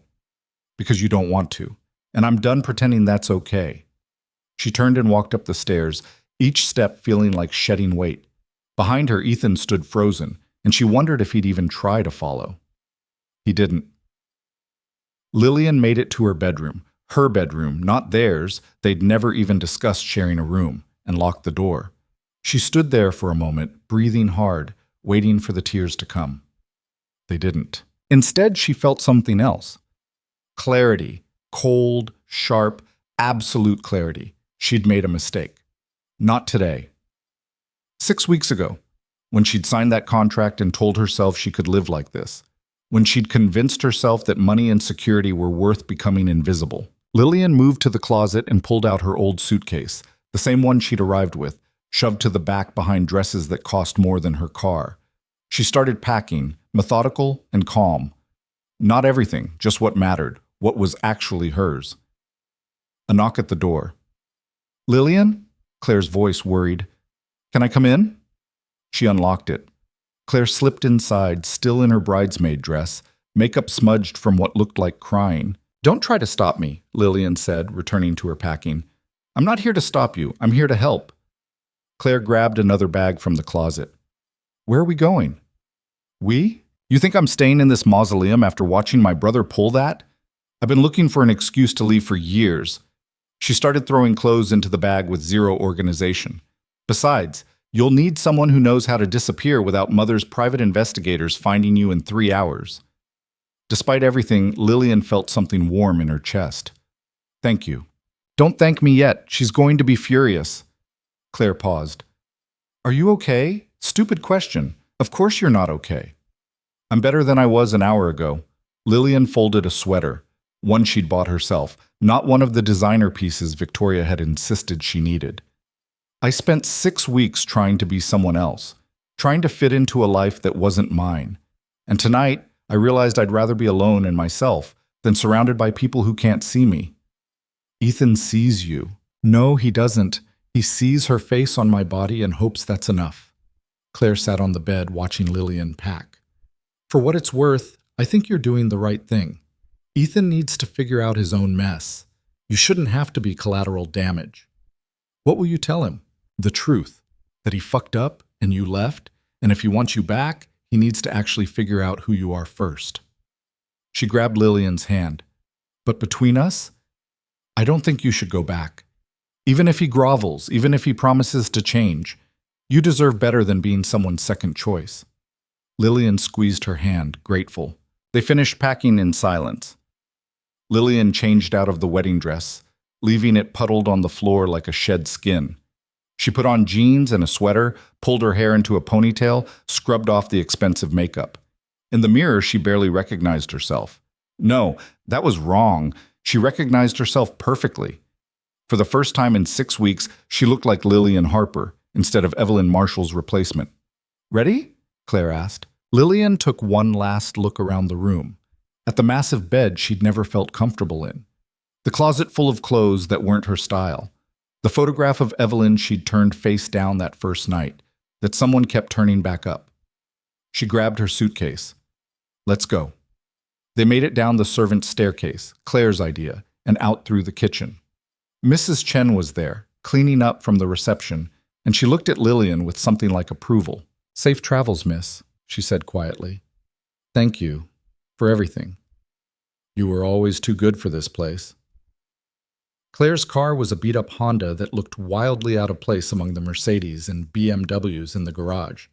Because you don't want to. And I'm done pretending that's okay. She turned and walked up the stairs, each step feeling like shedding weight. Behind her, Ethan stood frozen, and she wondered if he'd even try to follow. He didn't. Lillian made it to her bedroom, not theirs. They'd never even discussed sharing a room, and locked the door. She stood there for a moment, breathing hard, waiting for the tears to come. They didn't. Instead, she felt something else. Clarity. Cold, sharp, absolute clarity. She'd made a mistake. Not today. 6 weeks ago, when she'd signed that contract and told herself she could live like this. When she'd convinced herself that money and security were worth becoming invisible. Lillian moved to the closet and pulled out her old suitcase, the same one she'd arrived with, shoved to the back behind dresses that cost more than her car. She started packing, methodical and calm. Not everything, just what mattered, what was actually hers. A knock at the door. Lillian? Claire's voice worried. Can I come in? She unlocked it. Claire slipped inside, still in her bridesmaid dress, makeup smudged from what looked like crying. Don't try to stop me, Lillian said, returning to her packing. I'm not here to stop you. I'm here to help. Claire grabbed another bag from the closet. Where are we going? We? You think I'm staying in this mausoleum after watching my brother pull that? I've been looking for an excuse to leave for years. She started throwing clothes into the bag with zero organization. Besides, you'll need someone who knows how to disappear without Mother's private investigators finding you in 3 hours. Despite everything, Lillian felt something warm in her chest. Thank you. Don't thank me yet. She's going to be furious. Claire paused. Are you okay? Stupid question. Of course you're not okay. I'm better than I was an hour ago. Lillian folded a sweater, one she'd bought herself, not one of the designer pieces Victoria had insisted she needed. I spent 6 weeks trying to be someone else, trying to fit into a life that wasn't mine. And tonight, I realized I'd rather be alone in myself than surrounded by people who can't see me. Ethan sees you. No, he doesn't. He sees her face on my body and hopes that's enough. Claire sat on the bed watching Lillian pack. For what it's worth, I think you're doing the right thing. Ethan needs to figure out his own mess. You shouldn't have to be collateral damage. What will you tell him? The truth. That he fucked up and you left, and if he wants you back, he needs to actually figure out who you are first. She grabbed Lillian's hand. But between us, I don't think you should go back. Even if he grovels, even if he promises to change, you deserve better than being someone's second choice. Lillian squeezed her hand, grateful. They finished packing in silence. Lillian changed out of the wedding dress, leaving it puddled on the floor like a shed skin. She put on jeans and a sweater, pulled her hair into a ponytail, scrubbed off the expensive makeup. In the mirror, she barely recognized herself. No, that was wrong. She recognized herself perfectly. For the first time in 6 weeks, she looked like Lillian Harper instead of Evelyn Marshall's replacement. Ready? Claire asked. Lillian took one last look around the room, at the massive bed she'd never felt comfortable in, the closet full of clothes that weren't her style, the photograph of Evelyn she'd turned face down that first night, that someone kept turning back up. She grabbed her suitcase. Let's go. They made it down the servants' staircase, Claire's idea, and out through the kitchen. Mrs. Chen was there, cleaning up from the reception, and she looked at Lillian with something like approval. Safe travels, miss, she said quietly. Thank you for everything. You were always too good for this place. Claire's car was a beat-up Honda that looked wildly out of place among the Mercedes and BMWs in the garage.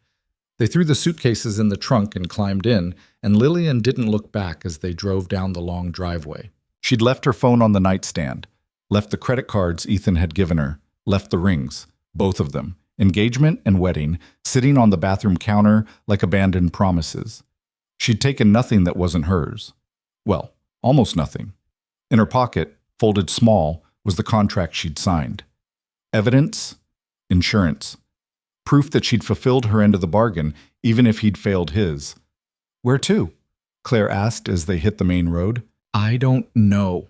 They threw the suitcases in the trunk and climbed in, and Lillian didn't look back as they drove down the long driveway. She'd left her phone on the nightstand, left the credit cards Ethan had given her, left the rings, both of them, engagement and wedding, sitting on the bathroom counter like abandoned promises. She'd taken nothing that wasn't hers. Well, almost nothing. In her pocket, folded small, was the contract she'd signed. Evidence? Insurance. Proof that she'd fulfilled her end of the bargain, even if he'd failed his. Where to? Claire asked as they hit the main road. I don't know.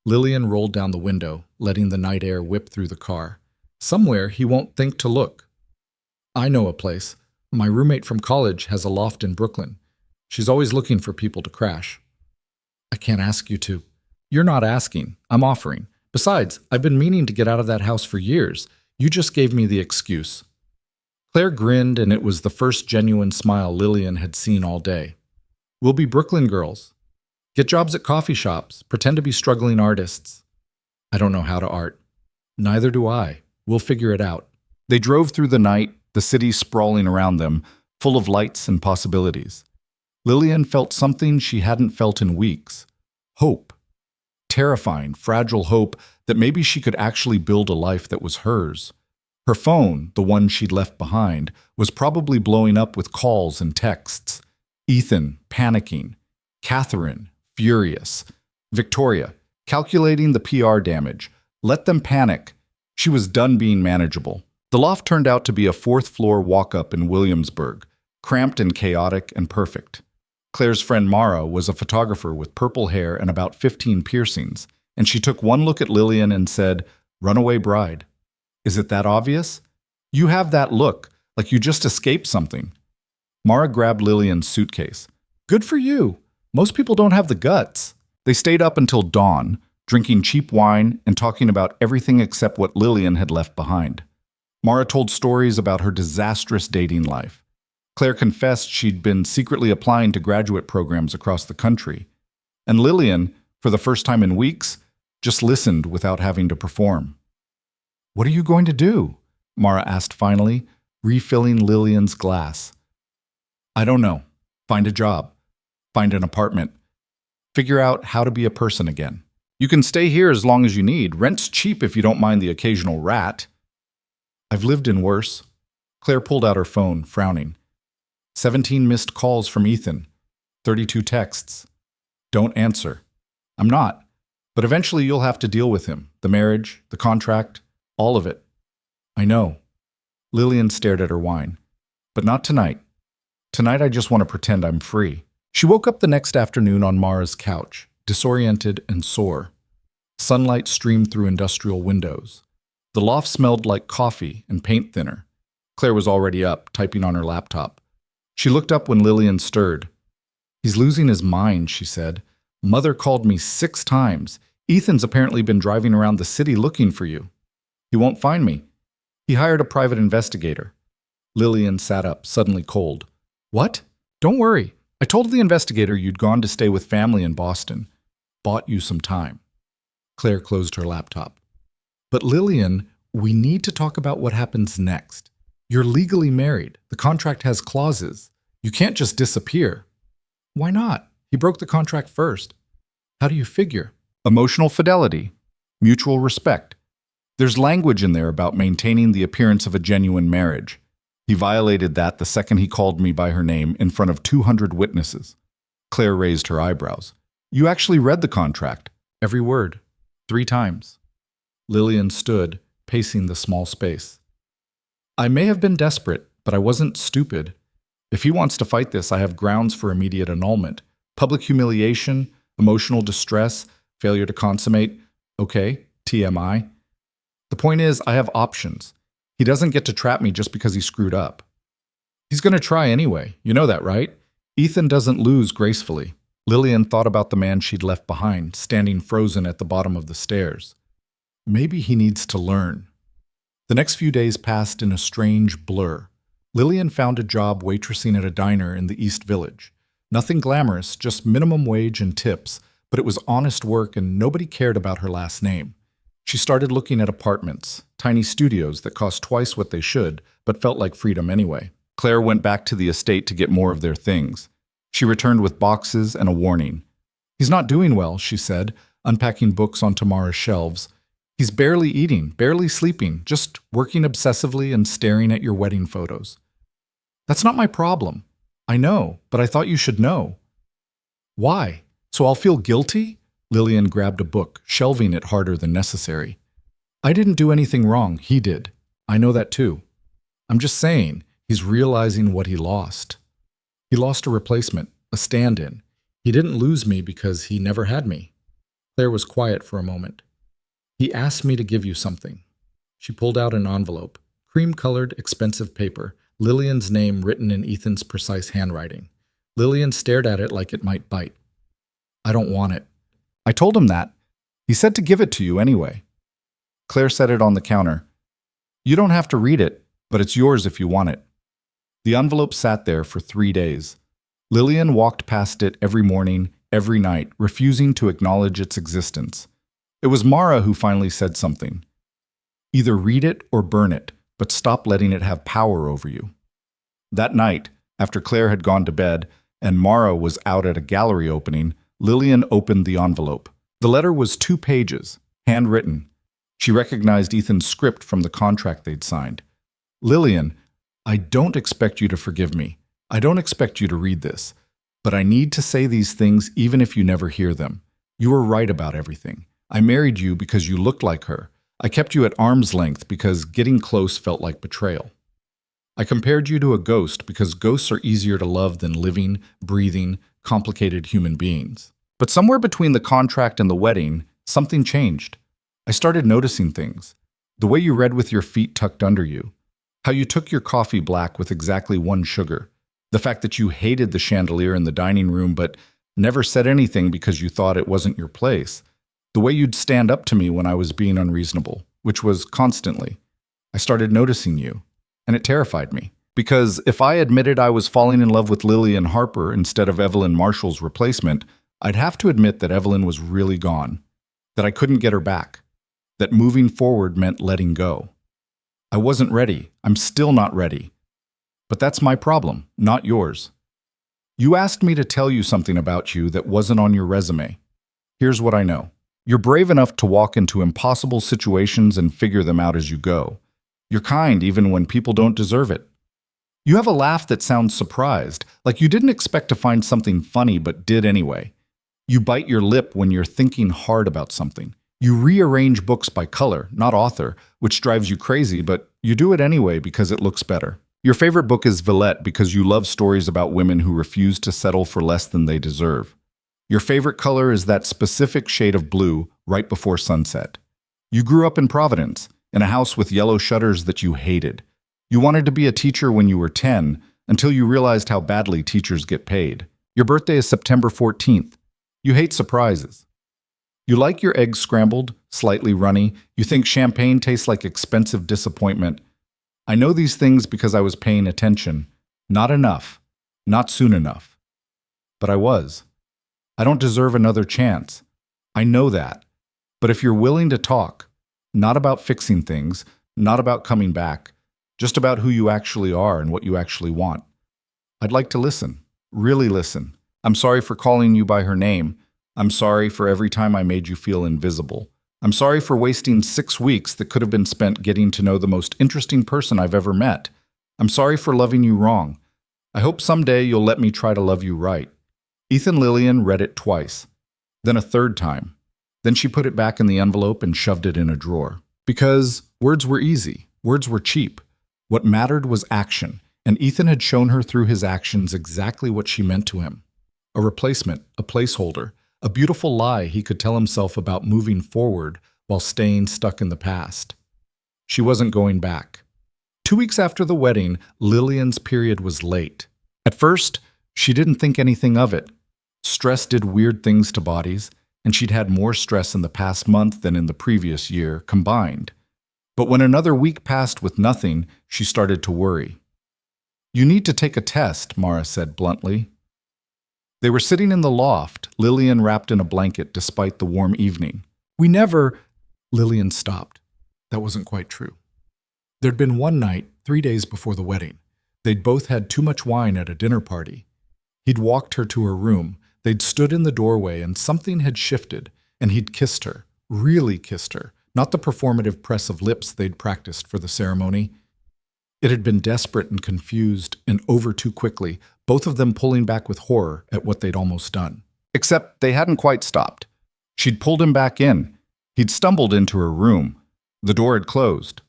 Lillian rolled down the window, letting the night air whip through the car. Somewhere he won't think to look. I know a place. My roommate from college has a loft in Brooklyn. She's always looking for people to crash. I can't ask you to. You're not asking. I'm offering. Besides, I've been meaning to get out of that house for years. You just gave me the excuse. Claire grinned, and it was the first genuine smile Lillian had seen all day. We'll be Brooklyn girls. Get jobs at coffee shops. Pretend to be struggling artists. I don't know how to art. Neither do I. We'll figure it out. They drove through the night, the city sprawling around them, full of lights and possibilities. Lillian felt something she hadn't felt in weeks. Hope. Terrifying, fragile hope that maybe she could actually build a life that was hers. Her phone, the one she'd left behind, was probably blowing up with calls and texts. Ethan, panicking. Catherine, furious. Victoria, calculating the PR damage. Let them panic. She was done being manageable. The loft turned out to be a fourth-floor walk-up in Williamsburg, cramped and chaotic and perfect. Claire's friend Mara was a photographer with purple hair and about 15 piercings, and she took one look at Lillian and said, "Runaway bride." Is it that obvious? You have that look, like you just escaped something. Mara grabbed Lillian's suitcase. Good for you. Most people don't have the guts. They stayed up until dawn, drinking cheap wine and talking about everything except what Lillian had left behind. Mara told stories about her disastrous dating life. Claire confessed she'd been secretly applying to graduate programs across the country. And Lillian, for the first time in weeks, just listened without having to perform. What are you going to do? Mara asked finally, refilling Lillian's glass. I don't know. Find a job. Find an apartment. Figure out how to be a person again. You can stay here as long as you need. Rent's cheap if you don't mind the occasional rat. I've lived in worse. Claire pulled out her phone, frowning. 17 missed calls from Ethan. 32 texts. Don't answer. I'm not. But eventually you'll have to deal with him. The marriage, the contract, all of it. I know. Lillian stared at her wine. But not tonight. Tonight I just want to pretend I'm free. She woke up the next afternoon on Mara's couch, disoriented and sore. Sunlight streamed through industrial windows. The loft smelled like coffee and paint thinner. Claire was already up, typing on her laptop. She looked up when Lillian stirred. He's losing his mind, she said. Mother called me 6 times. Ethan's apparently been driving around the city looking for you. He won't find me. He hired a private investigator. Lillian sat up, suddenly cold. What? Don't worry. I told the investigator you'd gone to stay with family in Boston. Bought you some time. Claire closed her laptop. But Lillian, we need to talk about what happens next. You're legally married. The contract has clauses. You can't just disappear. Why not? He broke the contract first. How do you figure? Emotional fidelity. Mutual respect. There's language in there about maintaining the appearance of a genuine marriage. He violated that the second he called me by her name in front of 200 witnesses. Claire raised her eyebrows. You actually read the contract. Every word. 3 times. Lillian stood, pacing the small space. I may have been desperate, but I wasn't stupid. If he wants to fight this, I have grounds for immediate annulment. Public humiliation, emotional distress, failure to consummate. Okay, TMI. The point is, I have options. He doesn't get to trap me just because he screwed up. He's going to try anyway. You know that, right? Ethan doesn't lose gracefully. Lillian thought about the man she'd left behind, standing frozen at the bottom of the stairs. Maybe he needs to learn. The next few days passed in a strange blur. Lillian found a job waitressing at a diner in the East Village. Nothing glamorous, just minimum wage and tips, but it was honest work and nobody cared about her last name. She started looking at apartments, tiny studios that cost twice what they should, but felt like freedom anyway. Claire went back to the estate to get more of their things. She returned with boxes and a warning. He's not doing well, she said, unpacking books onto Mara's shelves. He's barely eating, barely sleeping, just working obsessively and staring at your wedding photos. That's not my problem. I know, but I thought you should know. Why? So I'll feel guilty? Lillian grabbed a book, shelving it harder than necessary. I didn't do anything wrong, he did. I know that too. I'm just saying, he's realizing what he lost. He lost a replacement, a stand-in. He didn't lose me because he never had me. Claire was quiet for a moment. He asked me to give you something. She pulled out an envelope, cream-colored, expensive paper, Lillian's name written in Ethan's precise handwriting. Lillian stared at it like it might bite. I don't want it. I told him that. He said to give it to you anyway. Claire set it on the counter. You don't have to read it, but it's yours if you want it. The envelope sat there for 3 days. Lillian walked past it every morning, every night, refusing to acknowledge its existence. It was Mara who finally said something. Either read it or burn it, but stop letting it have power over you. That night, after Claire had gone to bed and Mara was out at a gallery opening, Lillian opened the envelope. The letter was 2 pages, handwritten. She recognized Ethan's script from the contract they'd signed. Lillian, I don't expect you to forgive me. I don't expect you to read this. But I need to say these things even if you never hear them. You were right about everything. I married you because you looked like her. I kept you at arm's length because getting close felt like betrayal. I compared you to a ghost because ghosts are easier to love than living, breathing, complicated human beings. But somewhere between the contract and the wedding, something changed. I started noticing things. The way you read with your feet tucked under you. How you took your coffee black with exactly 1 sugar. The fact that you hated the chandelier in the dining room but never said anything because you thought it wasn't your place. The way you'd stand up to me when I was being unreasonable, which was constantly. I started noticing you, and it terrified me. Because if I admitted I was falling in love with Lillian Harper instead of Evelyn Marshall's replacement, I'd have to admit that Evelyn was really gone, that I couldn't get her back, that moving forward meant letting go. I wasn't ready. I'm still not ready. But that's my problem, not yours. You asked me to tell you something about you that wasn't on your resume. Here's what I know. You're brave enough to walk into impossible situations and figure them out as you go. You're kind even when people don't deserve it. You have a laugh that sounds surprised, like you didn't expect to find something funny but did anyway. You bite your lip when you're thinking hard about something. You rearrange books by color, not author, which drives you crazy, but you do it anyway because it looks better. Your favorite book is Villette because you love stories about women who refuse to settle for less than they deserve. Your favorite color is that specific shade of blue right before sunset. You grew up in Providence, in a house with yellow shutters that you hated. You wanted to be a teacher when you were 10, until you realized how badly teachers get paid. Your birthday is September 14th. You hate surprises. You like your eggs scrambled, slightly runny. You think champagne tastes like expensive disappointment. I know these things because I was paying attention. Not enough. Not soon enough. But I was. I don't deserve another chance. I know that. But if you're willing to talk, not about fixing things, not about coming back, just about who you actually are and what you actually want, I'd like to listen. Really listen. I'm sorry for calling you by her name. I'm sorry for every time I made you feel invisible. I'm sorry for wasting 6 weeks that could have been spent getting to know the most interesting person I've ever met. I'm sorry for loving you wrong. I hope someday you'll let me try to love you right. Ethan Lillian read it twice, then a third time. Then she put it back in the envelope and shoved it in a drawer. Because words were easy. Words were cheap. What mattered was action, and Ethan had shown her through his actions exactly what she meant to him. A replacement, a placeholder, a beautiful lie he could tell himself about moving forward while staying stuck in the past. She wasn't going back. 2 weeks after the wedding, Lillian's period was late. At first, she didn't think anything of it. Stress did weird things to bodies, and she'd had more stress in the past month than in the previous year combined. But when another week passed with nothing, she started to worry. You need to take a test, Mara said bluntly. They were sitting in the loft, Lillian wrapped in a blanket despite the warm evening. Lillian stopped. That wasn't quite true. There'd been one night, 3 days before the wedding. They'd both had too much wine at a dinner party. He'd walked her to her room. They'd stood in the doorway and something had shifted, and he'd kissed her, really kissed her, not the performative press of lips they'd practiced for the ceremony. It had been desperate and confused and over too quickly, both of them pulling back with horror at what they'd almost done. Except they hadn't quite stopped. She'd pulled him back in. He'd stumbled into her room. The door had closed.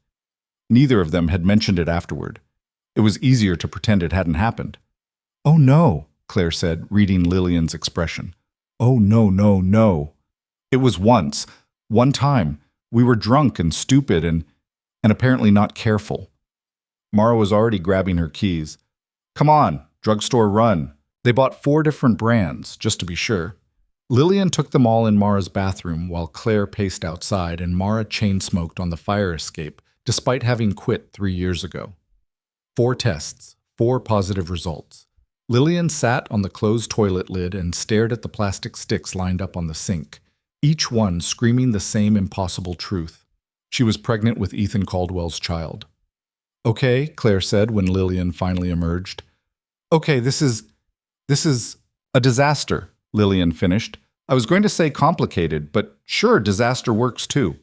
Neither of them had mentioned it afterward. It was easier to pretend it hadn't happened. "Oh no," Claire said, reading Lillian's expression. "Oh no, no, no. It was once. One time. We were drunk and stupid and apparently not careful." Mara was already grabbing her keys. "Come on, drugstore run." They bought 4 different brands, just to be sure. Lillian took them all in Mara's bathroom while Claire paced outside and Mara chain-smoked on the fire escape, despite having quit 3 years ago. 4 tests, 4 positive results. Lillian sat on the closed toilet lid and stared at the plastic sticks lined up on the sink, each one screaming the same impossible truth. She was pregnant with Ethan Caldwell's child. "Okay," Claire said when Lillian finally emerged. "Okay, this is a disaster," Lillian finished. "I was going to say complicated, but sure, disaster works too."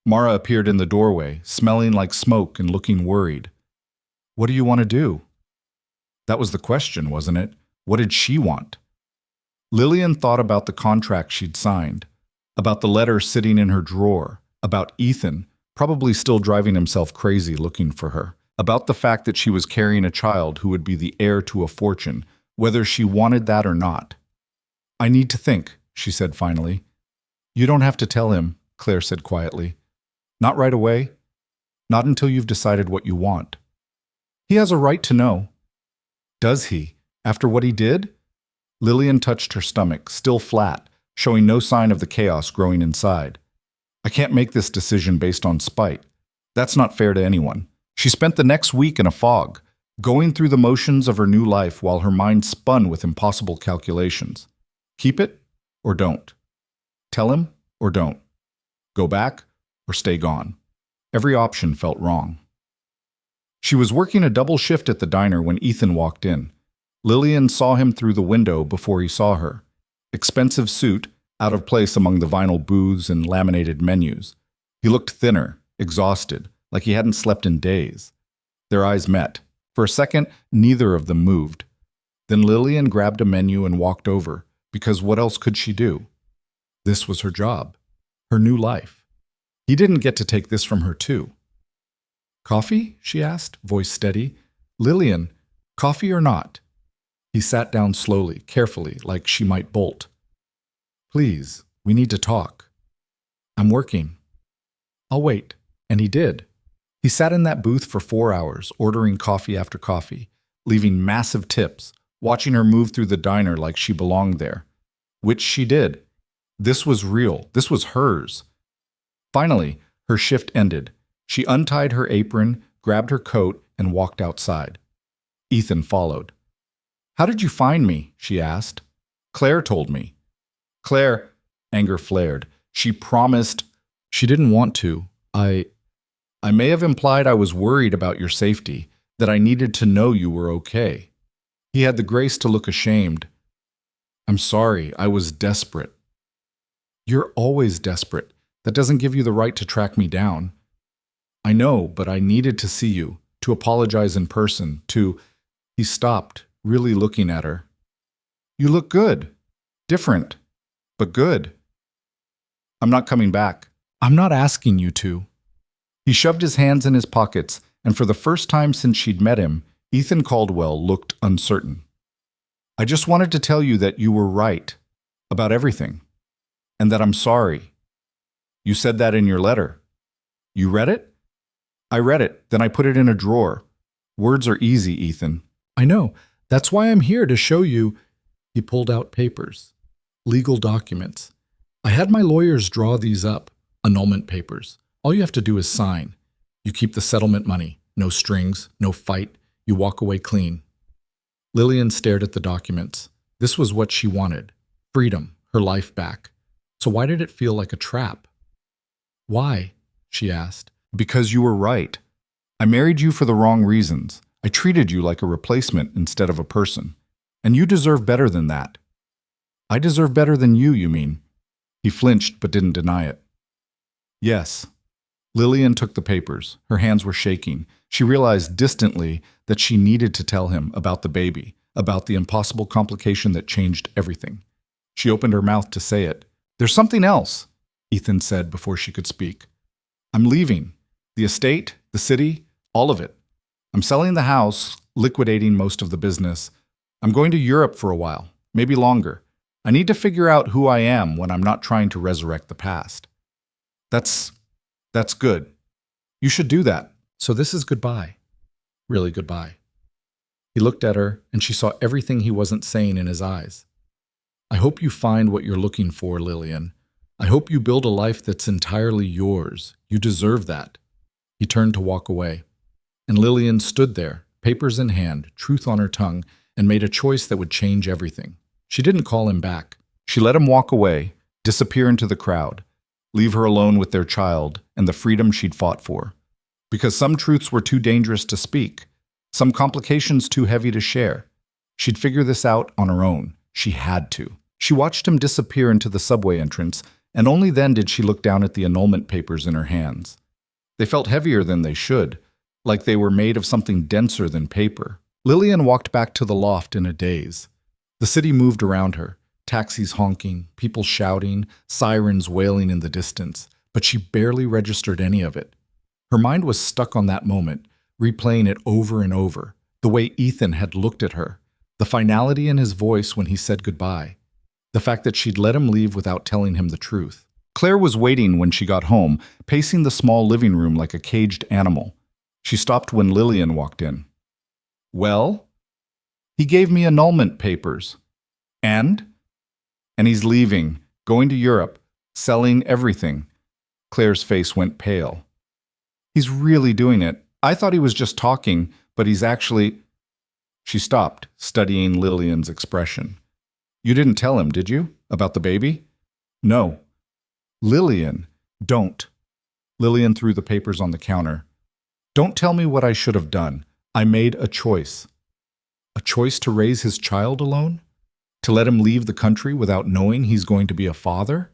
Mara appeared in the doorway, smelling like smoke and looking worried. "What do you want to do?" That was the question, wasn't it? What did she want? Lillian thought about the contract she'd signed, about the letter sitting in her drawer, about Ethan, probably still driving himself crazy looking for her, about the fact that she was carrying a child who would be the heir to a fortune, whether she wanted that or not. "I need to think," she said finally. "You don't have to tell him," Claire said quietly. "Not right away. Not until you've decided what you want. He has a right to know." "Does he? After what he did?" Lillian touched her stomach, still flat, showing no sign of the chaos growing inside. "I can't make this decision based on spite. That's not fair to anyone." She spent the next week in a fog, going through the motions of her new life while her mind spun with impossible calculations. Keep it or don't? Tell him or don't? Go back or stay gone? Every option felt wrong. She was working a double shift at the diner when Ethan walked in. Lillian saw him through the window before he saw her. Expensive suit, out of place among the vinyl booths and laminated menus. He looked thinner, exhausted, like he hadn't slept in days. Their eyes met. For a second, neither of them moved. Then Lillian grabbed a menu and walked over, because what else could she do? This was her job, her new life. He didn't get to take this from her too. "Coffee?" she asked, voice steady. "Lillian, coffee or not?" He sat down slowly, carefully, like she might bolt. "Please, we need to talk." "I'm working." "I'll wait." And he did. He sat in that booth for 4 hours, ordering coffee after coffee, leaving massive tips, watching her move through the diner like she belonged there. Which she did. This was real. This was hers. Finally, her shift ended. She untied her apron, grabbed her coat, and walked outside. Ethan followed. "How did you find me?" she asked. "Claire told me." "Claire," anger flared. "She promised." "She didn't want to. I may have implied I was worried about your safety, that I needed to know you were okay." He had the grace to look ashamed. "I'm sorry, I was desperate." "You're always desperate. That doesn't give you the right to track me down." "I know, but I needed to see you, to apologize in person, to—" He stopped, really looking at her. "You look good. Different, but good." "I'm not coming back." "I'm not asking you to." He shoved his hands in his pockets, and for the first time since she'd met him, Ethan Caldwell looked uncertain. "I just wanted to tell you that you were right, about everything, and that I'm sorry. You said that in your letter. You read it?" "I read it, then I put it in a drawer. Words are easy, Ethan." "I know. That's why I'm here, to show you." He pulled out papers. Legal documents. "I had my lawyers draw these up. Annulment papers. All you have to do is sign. You keep the settlement money. No strings, no fight. You walk away clean." Lillian stared at the documents. This was what she wanted. Freedom, her life back. So why did it feel like a trap? "Why?" she asked. "Because you were right. I married you for the wrong reasons. I treated you like a replacement instead of a person. And you deserve better than that." "I deserve better than you mean?" He flinched but didn't deny it. "Yes." Lillian took the papers. Her hands were shaking. She realized distantly that she needed to tell him about the baby, about the impossible complication that changed everything. She opened her mouth to say it, There's something else, Ethan said before she could speak. I'm leaving. The estate, the city, all of it. I'm selling the house, liquidating most of the business. I'm going to Europe for a while, maybe longer. I need to figure out who I am when I'm not trying to resurrect the past. That's good. You should do that. So this is goodbye. Really goodbye. He looked at her, and she saw everything he wasn't saying in his eyes. I hope you find what you're looking for, Lillian. I hope you build a life that's entirely yours. You deserve that. He turned to walk away. And Lillian stood there, papers in hand, truth on her tongue, and made a choice that would change everything. She didn't call him back. She let him walk away, disappear into the crowd, leave her alone with their child and the freedom she'd fought for. Because some truths were too dangerous to speak, some complications too heavy to share. She'd figure this out on her own. She had to. She watched him disappear into the subway entrance, and only then did she look down at the annulment papers in her hands. They felt heavier than they should, like they were made of something denser than paper. Lillian walked back to the loft in a daze. The city moved around her, taxis honking, people shouting, sirens wailing in the distance, but she barely registered any of it. Her mind was stuck on that moment, replaying it over and over, the way Ethan had looked at her, the finality in his voice when he said goodbye, the fact that she'd let him leave without telling him the truth. Claire was waiting when she got home, pacing the small living room like a caged animal. She stopped when Lillian walked in. Well? He gave me annulment papers. And? And he's leaving, going to Europe, selling everything. Claire's face went pale. He's really doing it. I thought he was just talking, but he's actually... She stopped, studying Lillian's expression. You didn't tell him, did you? About the baby? No. Lillian, don't. Lillian threw the papers on the counter. Don't tell me what I should have done. I made a choice. A choice to raise his child alone? To let him leave the country without knowing he's going to be a father?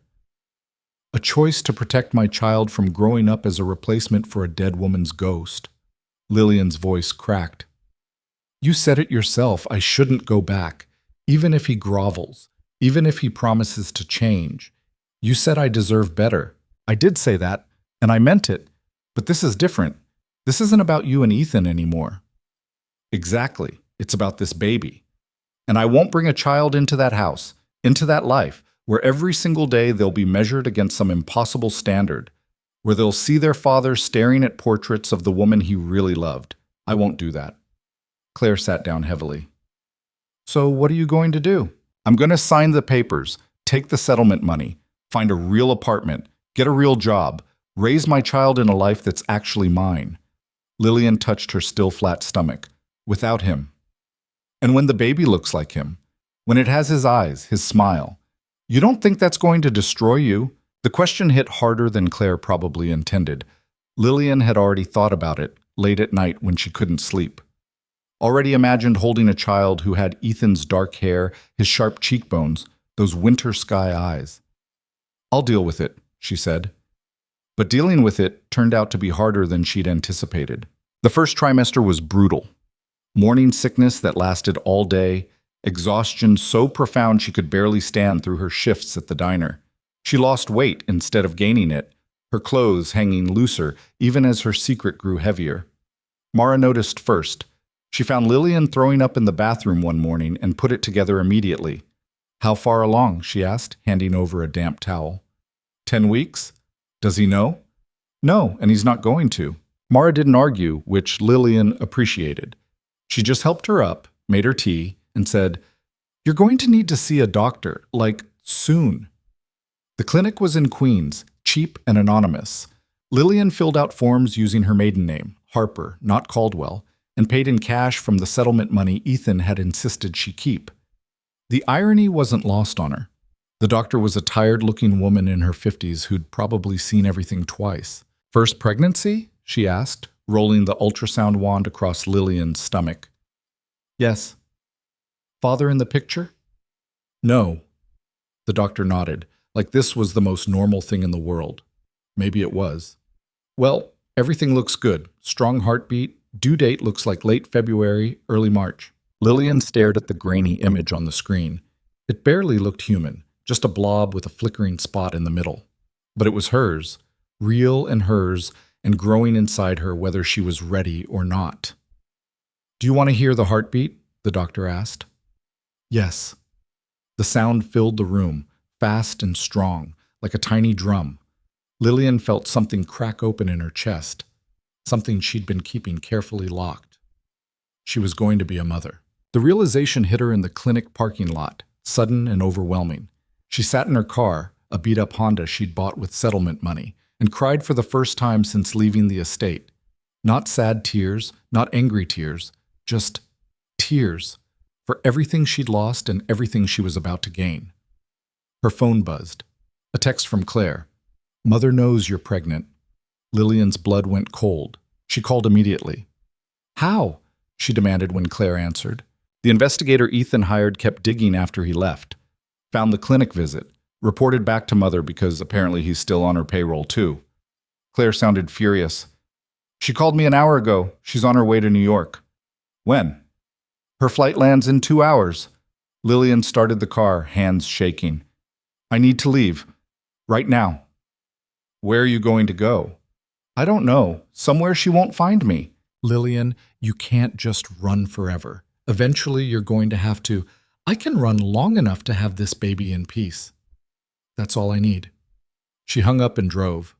A choice to protect my child from growing up as a replacement for a dead woman's ghost. Lillian's voice cracked. You said it yourself, I shouldn't go back, even if he grovels, even if he promises to change. You said I deserve better. I did say that, and I meant it. But this is different. This isn't about you and Ethan anymore. Exactly. It's about this baby. And I won't bring a child into that house, into that life, where every single day they'll be measured against some impossible standard, where they'll see their father staring at portraits of the woman he really loved. I won't do that. Claire sat down heavily. So what are you going to do? I'm going to sign the papers, take the settlement money, find a real apartment, get a real job, raise my child in a life that's actually mine. Lillian touched her still flat stomach. Without him. And when the baby looks like him, when it has his eyes, his smile, you don't think that's going to destroy you? The question hit harder than Claire probably intended. Lillian had already thought about it late at night when she couldn't sleep. Already imagined holding a child who had Ethan's dark hair, his sharp cheekbones, those winter sky eyes. I'll deal with it, she said. But dealing with it turned out to be harder than she'd anticipated. The first trimester was brutal. Morning sickness that lasted all day, exhaustion so profound she could barely stand through her shifts at the diner. She lost weight instead of gaining it, her clothes hanging looser even as her secret grew heavier. Mara noticed first. She found Lillian throwing up in the bathroom one morning and put it together immediately. How far along? She asked, handing over a damp towel. 10 weeks? Does he know? No, and he's not going to. Mara didn't argue, which Lillian appreciated. She just helped her up, made her tea, and said, You're going to need to see a doctor, like, soon. The clinic was in Queens, cheap and anonymous. Lillian filled out forms using her maiden name, Harper, not Caldwell, and paid in cash from the settlement money Ethan had insisted she keep. The irony wasn't lost on her. The doctor was a tired-looking woman in her 50s who'd probably seen everything twice. First pregnancy? She asked, rolling the ultrasound wand across Lillian's stomach. Yes. Father in the picture? No. The doctor nodded, like this was the most normal thing in the world. Maybe it was. Well, everything looks good. Strong heartbeat. Due date looks like late February, early March. Lillian stared at the grainy image on the screen. It barely looked human, just a blob with a flickering spot in the middle. But it was hers, real and hers, and growing inside her whether she was ready or not. "Do you want to hear the heartbeat?" the doctor asked. "Yes." The sound filled the room, fast and strong, like a tiny drum. Lillian felt something crack open in her chest, something she'd been keeping carefully locked. She was going to be a mother. The realization hit her in the clinic parking lot, sudden and overwhelming. She sat in her car, a beat-up Honda she'd bought with settlement money, and cried for the first time since leaving the estate. Not sad tears, not angry tears, just tears for everything she'd lost and everything she was about to gain. Her phone buzzed. A text from Claire. "Mother knows you're pregnant." Lillian's blood went cold. She called immediately. "How?" she demanded when Claire answered. The investigator Ethan hired kept digging after he left. Found the clinic visit. Reported back to Mother because apparently he's still on her payroll too. Claire sounded furious. "She called me an hour ago. She's on her way to New York." "When?" "Her flight lands in 2 hours." Lillian started the car, hands shaking. "I need to leave. Right now." "Where are you going to go?" "I don't know. Somewhere she won't find me." "Lillian, you can't just run forever. Eventually you're going to have to. I can run long enough to have this baby in peace. That's all I need." She hung up and drove.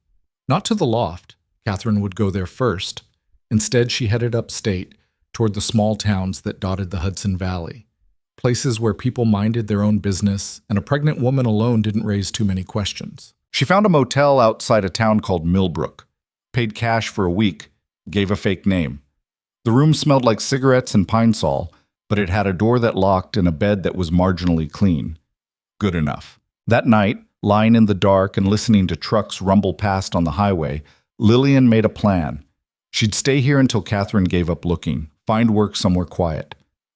Not to the loft. Catherine would go there first. Instead, she headed upstate, toward the small towns that dotted the Hudson Valley. Places where people minded their own business, and a pregnant woman alone didn't raise too many questions. She found a motel outside a town called Millbrook. Paid cash for a week. Gave a fake name. The room smelled like cigarettes and pine sol, but it had a door that locked and a bed that was marginally clean. Good enough. That night, lying in the dark and listening to trucks rumble past on the highway, Lillian made a plan. She'd stay here until Catherine gave up looking, find work somewhere quiet,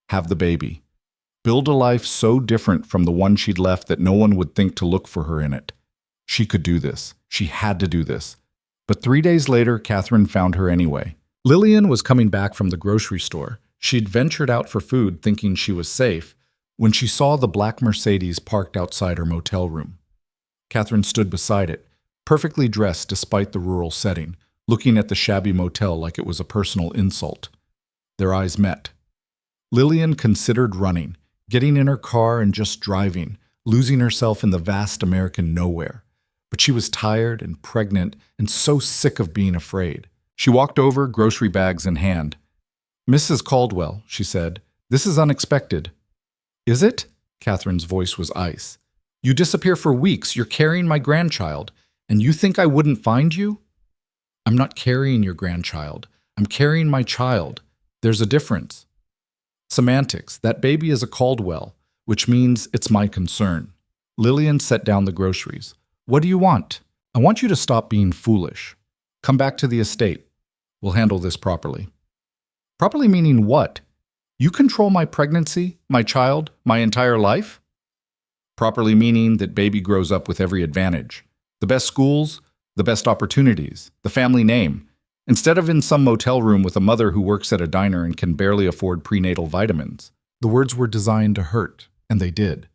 have the baby. Build a life so different from the one she'd left that no one would think to look for her in it. She could do this. She had to do this. But 3 days later, Catherine found her anyway. Lillian was coming back from the grocery store. She'd ventured out for food thinking she was safe when she saw the black Mercedes parked outside her motel room. Catherine stood beside it, perfectly dressed despite the rural setting, looking at the shabby motel like it was a personal insult. Their eyes met. Lillian considered running, getting in her car and just driving, losing herself in the vast American nowhere. But she was tired and pregnant and so sick of being afraid. She walked over, grocery bags in hand. "Mrs. Caldwell," she said, "this is unexpected." "Is it?" Catherine's voice was ice. "You disappear for weeks. You're carrying my grandchild. And you think I wouldn't find you?" "I'm not carrying your grandchild. I'm carrying my child. There's a difference." "Semantics. That baby is a Caldwell, which means it's my concern." Lillian set down the groceries. "What do you want?" "I want you to stop being foolish. Come back to the estate. We'll handle this properly." "Properly meaning what? You control my pregnancy, my child, my entire life?" "Properly meaning that baby grows up with every advantage. The best schools, the best opportunities, the family name, instead of in some motel room with a mother who works at a diner and can barely afford prenatal vitamins." The words were designed to hurt, and they did.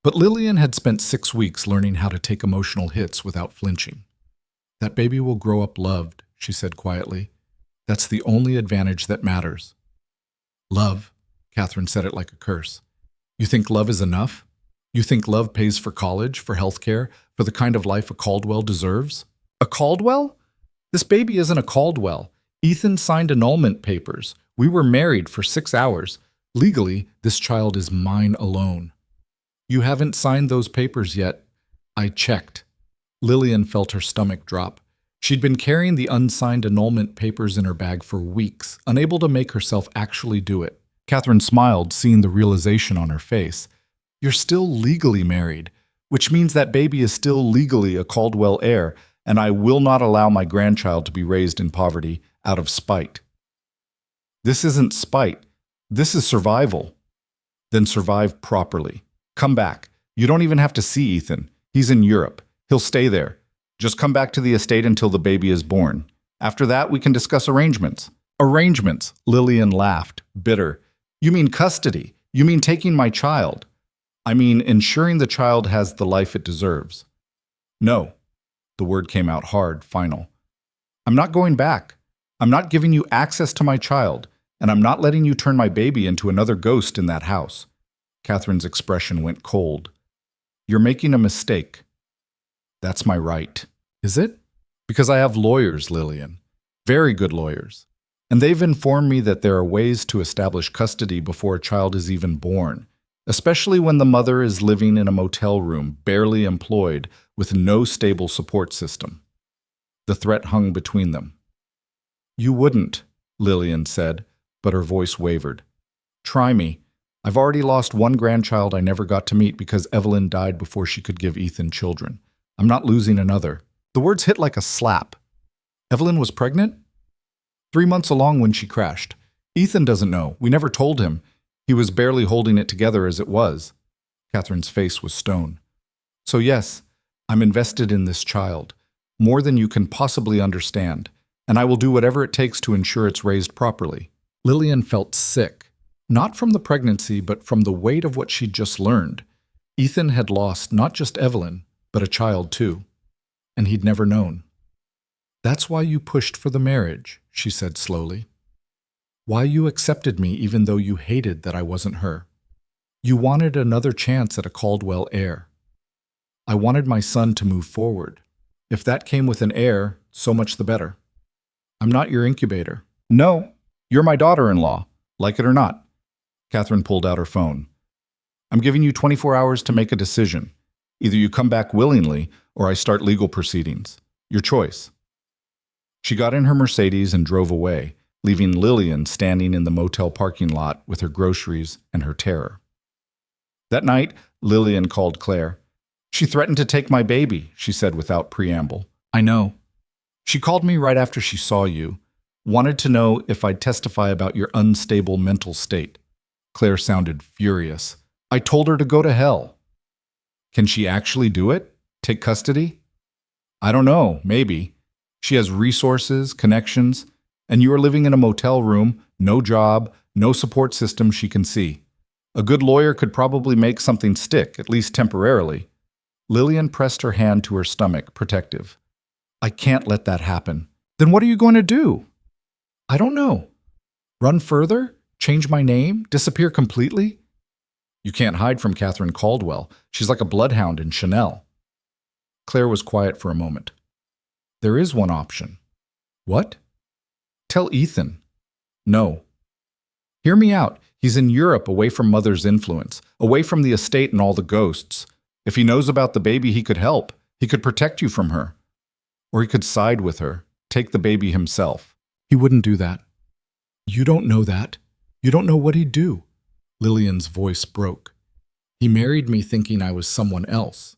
But Lillian had spent 6 weeks learning how to take emotional hits without flinching. "That baby will grow up loved," she said quietly. "That's the only advantage that matters." "Love," Catherine said it like a curse. "You think love is enough? You think love pays for college, for healthcare, for the kind of life a Caldwell deserves?" "A Caldwell? This baby isn't a Caldwell. Ethan signed annulment papers. We were married for 6 hours. Legally, this child is mine alone." "You haven't signed those papers yet." "I checked." Lillian felt her stomach drop. She'd been carrying the unsigned annulment papers in her bag for weeks, unable to make herself actually do it. Catherine smiled, seeing the realization on her face. "You're still legally married, which means that baby is still legally a Caldwell heir, and I will not allow my grandchild to be raised in poverty out of spite." "This isn't spite. This is survival." "Then survive properly. Come back. You don't even have to see Ethan. He's in Europe. He'll stay there. Just come back to the estate until the baby is born. After that, we can discuss arrangements." "Arrangements," Lillian laughed, bitter. "You mean custody. You mean taking my child." I mean, ensuring the child has the life it deserves. No. The word came out hard, final. I'm not going back. I'm not giving you access to my child, and I'm not letting you turn my baby into another ghost in that house. Catherine's expression went cold. You're making a mistake. That's my right. Is it? Because I have lawyers, Lillian. Very good lawyers. And they've informed me that there are ways to establish custody before a child is even born, especially when the mother is living in a motel room, barely employed, with no stable support system. The threat hung between them. You wouldn't, Lillian said, but her voice wavered. Try me. I've already lost one grandchild I never got to meet because Evelyn died before she could give Ethan children. I'm not losing another. The words hit like a slap. Evelyn was pregnant? 3 months along when she crashed. Ethan doesn't know. We never told him. He was barely holding it together as it was. Catherine's face was stone. So yes, I'm invested in this child, more than you can possibly understand, and I will do whatever it takes to ensure it's raised properly. Lillian felt sick, not from the pregnancy, but from the weight of what she'd just learned. Ethan had lost not just Evelyn, but a child too, and he'd never known. That's why you pushed for the marriage, she said slowly. Why you accepted me even though you hated that I wasn't her. You wanted another chance at a Caldwell heir. I wanted my son to move forward. If that came with an heir, so much the better. I'm not your incubator. No, you're my daughter-in-law, like it or not. Catherine pulled out her phone. I'm giving you 24 hours to make a decision. Either you come back willingly or I start legal proceedings. Your choice. She got in her Mercedes and drove away, leaving Lillian standing in the motel parking lot with her groceries and her terror. That night, Lillian called Claire. She threatened to take my baby, she said without preamble. I know. She called me right after she saw you. Wanted to know if I'd testify about your unstable mental state. Claire sounded furious. I told her to go to hell. Can she actually do it? Take custody? I don't know, maybe. She has resources, connections, and you are living in a motel room, no job, no support system she can see. A good lawyer could probably make something stick, at least temporarily. Lillian pressed her hand to her stomach, protective. I can't let that happen. Then what are you going to do? I don't know. Run further? Change my name? Disappear completely? You can't hide from Catherine Caldwell. She's like a bloodhound in Chanel. Claire was quiet for a moment. There is one option. What? Tell Ethan. No. Hear me out. He's in Europe, away from Mother's influence, away from the estate and all the ghosts. If he knows about the baby, he could help. He could protect you from her. Or he could side with her, take the baby himself. He wouldn't do that. You don't know that. You don't know what he'd do. Lillian's voice broke. He married me thinking I was someone else.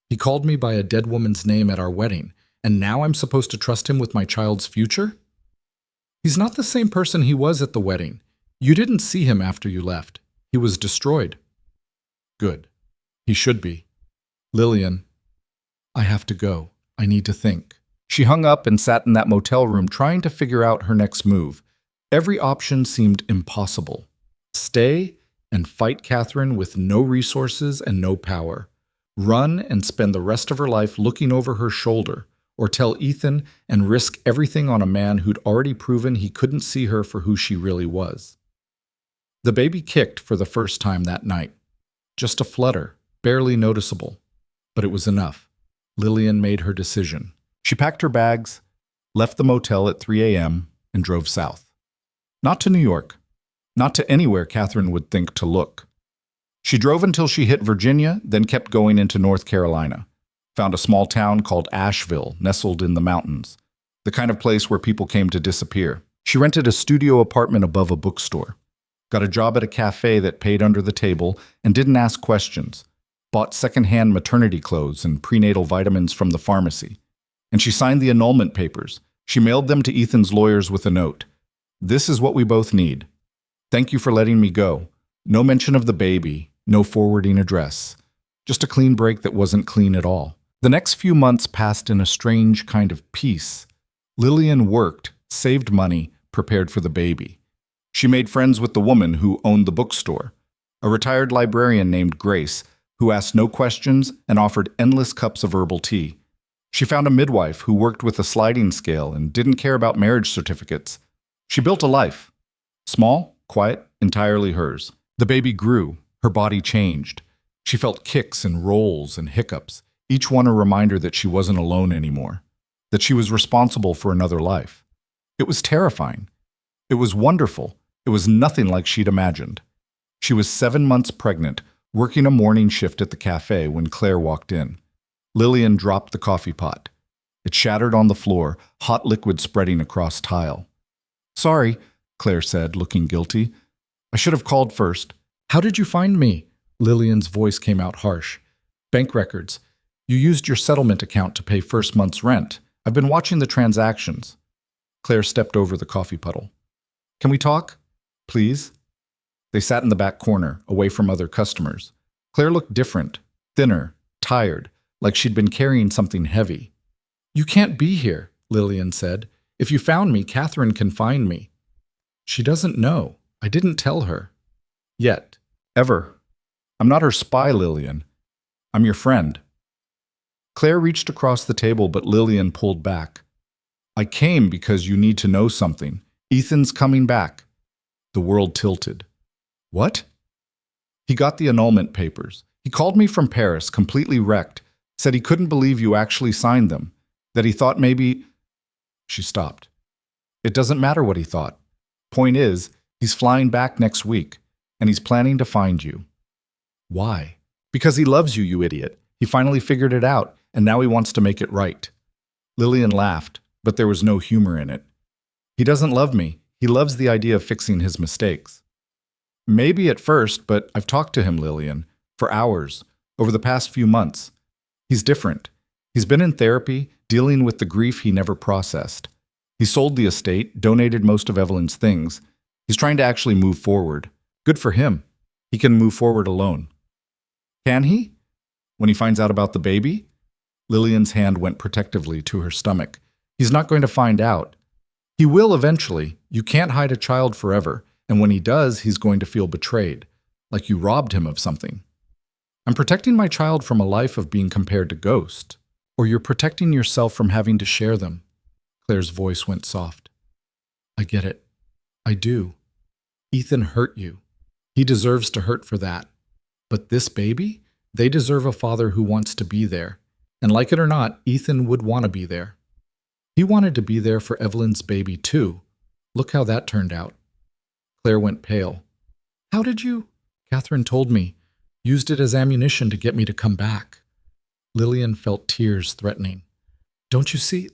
He called me by a dead woman's name at our wedding, and now I'm supposed to trust him with my child's future? He's not the same person he was at the wedding. You didn't see him after you left. He was destroyed. Good. He should be. Lillian, I have to go. I need to think. She hung up and sat in that motel room trying to figure out her next move. Every option seemed impossible. Stay and fight Catherine with no resources and no power. Run and spend the rest of her life looking over her shoulder, or tell Ethan and risk everything on a man who'd already proven he couldn't see her for who she really was. The baby kicked for the first time that night. Just a flutter, barely noticeable. But it was enough. Lillian made her decision. She packed her bags, left the motel at 3 a.m., and drove south. Not to New York. Not to anywhere Catherine would think to look. She drove until she hit Virginia, then kept going into North Carolina. Found a small town called Asheville, nestled in the mountains. The kind of place where people came to disappear. She rented a studio apartment above a bookstore. Got a job at a cafe that paid under the table and didn't ask questions. Bought secondhand maternity clothes and prenatal vitamins from the pharmacy. And she signed the annulment papers. She mailed them to Ethan's lawyers with a note. This is what we both need. Thank you for letting me go. No mention of the baby, no forwarding address. Just a clean break that wasn't clean at all. The next few months passed in a strange kind of peace. Lillian worked, saved money, prepared for the baby. She made friends with the woman who owned the bookstore. a retired librarian named Grace, who asked no questions and offered endless cups of herbal tea. She found a midwife who worked with a sliding scale and didn't care about marriage certificates. She built a life. Small, quiet, entirely hers. The baby grew. Her body changed. She felt kicks and rolls and hiccups, each one a reminder that she wasn't alone anymore, that she was responsible for another life. It was terrifying. It was wonderful. It was nothing like she'd imagined. She was 7 months pregnant, working a morning shift at the cafe when Claire walked in. Lillian dropped the coffee pot. It shattered on the floor, hot liquid spreading across tile. "Sorry," Claire said, looking guilty. "I should have called first." "How did you find me?" Lillian's voice came out harsh. "Bank records. You used your settlement account to pay first month's rent. I've been watching the transactions." Claire stepped over the coffee puddle. "Can we talk? Please?" They sat in the back corner, away from other customers. Claire looked different, thinner, tired, like she'd been carrying something heavy. "You can't be here," Lillian said. "If you found me, Catherine can find me." "She doesn't know. I didn't tell her. Yet. Ever. I'm not her spy, Lillian. I'm your friend." Claire reached across the table, but Lillian pulled back. "I came because you need to know something. Ethan's coming back." The world tilted. "What?" "He got the annulment papers. He called me from Paris, completely wrecked, said he couldn't believe you actually signed them, that he thought maybe—" She stopped. "It doesn't matter what he thought. Point is, he's flying back next week, and he's planning to find you." "Why?" "Because he loves you, you idiot. He finally figured it out, and now he wants to make it right." Lillian laughed, but there was no humor in it. "He doesn't love me. He loves the idea of fixing his mistakes." "Maybe at first, but I've talked to him, Lillian, for hours, over the past few months. He's different. He's been in therapy, dealing with the grief he never processed. He sold the estate, donated most of Evelyn's things. He's trying to actually move forward. Good for him. He can move forward alone." "Can he? When he finds out about the baby?" Lillian's hand went protectively to her stomach. "He's not going to find out. He will eventually. You can't hide a child forever, and when he does, he's going to feel betrayed, like you robbed him of something. I'm protecting my child from a life of being compared to ghosts, or you're protecting yourself from having to share them." Claire's voice went soft. "I get it. I do. Ethan hurt you. He deserves to hurt for that. But this baby? They deserve a father who wants to be there. And like it or not, Ethan would want to be there. He wanted to be there for Evelyn's baby too. Look how that turned out." Claire went pale. "How did you?" "Catherine told me. Used it as ammunition to get me to come back." Lillian felt tears threatening. "Don't you see?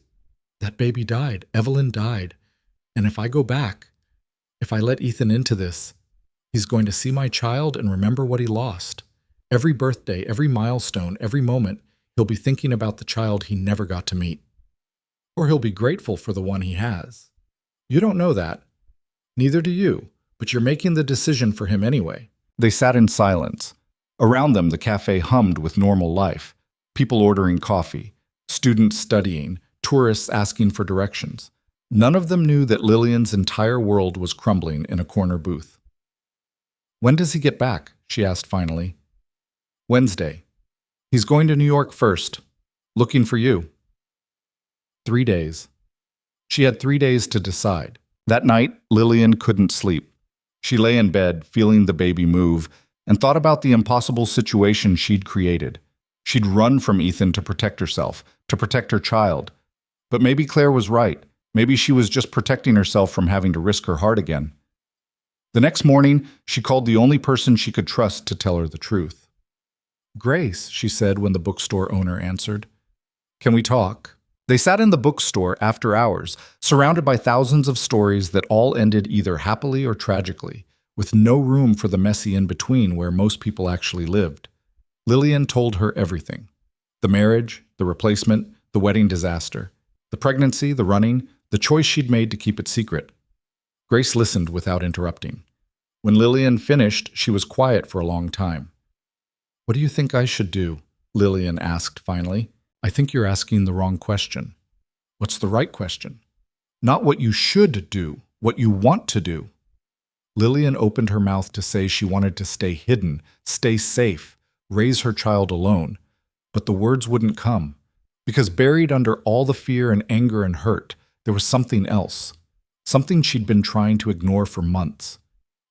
That baby died. Evelyn died. And if I go back, if I let Ethan into this, he's going to see my child and remember what he lost. Every birthday, every milestone, every moment, he'll be thinking about the child he never got to meet. Or he'll be grateful for the one he has. You don't know that. Neither do you, but you're making the decision for him anyway." They sat in silence. Around them, the cafe hummed with normal life. People ordering coffee, students studying, tourists asking for directions. None of them knew that Lillian's entire world was crumbling in a corner booth. "When does he get back?" she asked finally. "Wednesday. He's going to New York first. Looking for you." 3 days. She had 3 days to decide. That night, Lillian couldn't sleep. She lay in bed, feeling the baby move, and thought about the impossible situation she'd created. She'd run from Ethan to protect herself, to protect her child. But maybe Claire was right. Maybe she was just protecting herself from having to risk her heart again. The next morning, she called the only person she could trust to tell her the truth. "Grace," she said when the bookstore owner answered. "Can we talk?" They sat in the bookstore after hours, surrounded by thousands of stories that all ended either happily or tragically, with no room for the messy in-between where most people actually lived. Lillian told her everything. The marriage, the replacement, the wedding disaster, the pregnancy, the running, the choice she'd made to keep it secret. Grace listened without interrupting. When Lillian finished, she was quiet for a long time. "What do you think I should do?" Lillian asked finally. "I think you're asking the wrong question." "What's the right question?" "Not what you should do, what you want to do." Lillian opened her mouth to say she wanted to stay hidden, stay safe, raise her child alone. But the words wouldn't come, because buried under all the fear and anger and hurt, there was something else, something she'd been trying to ignore for months.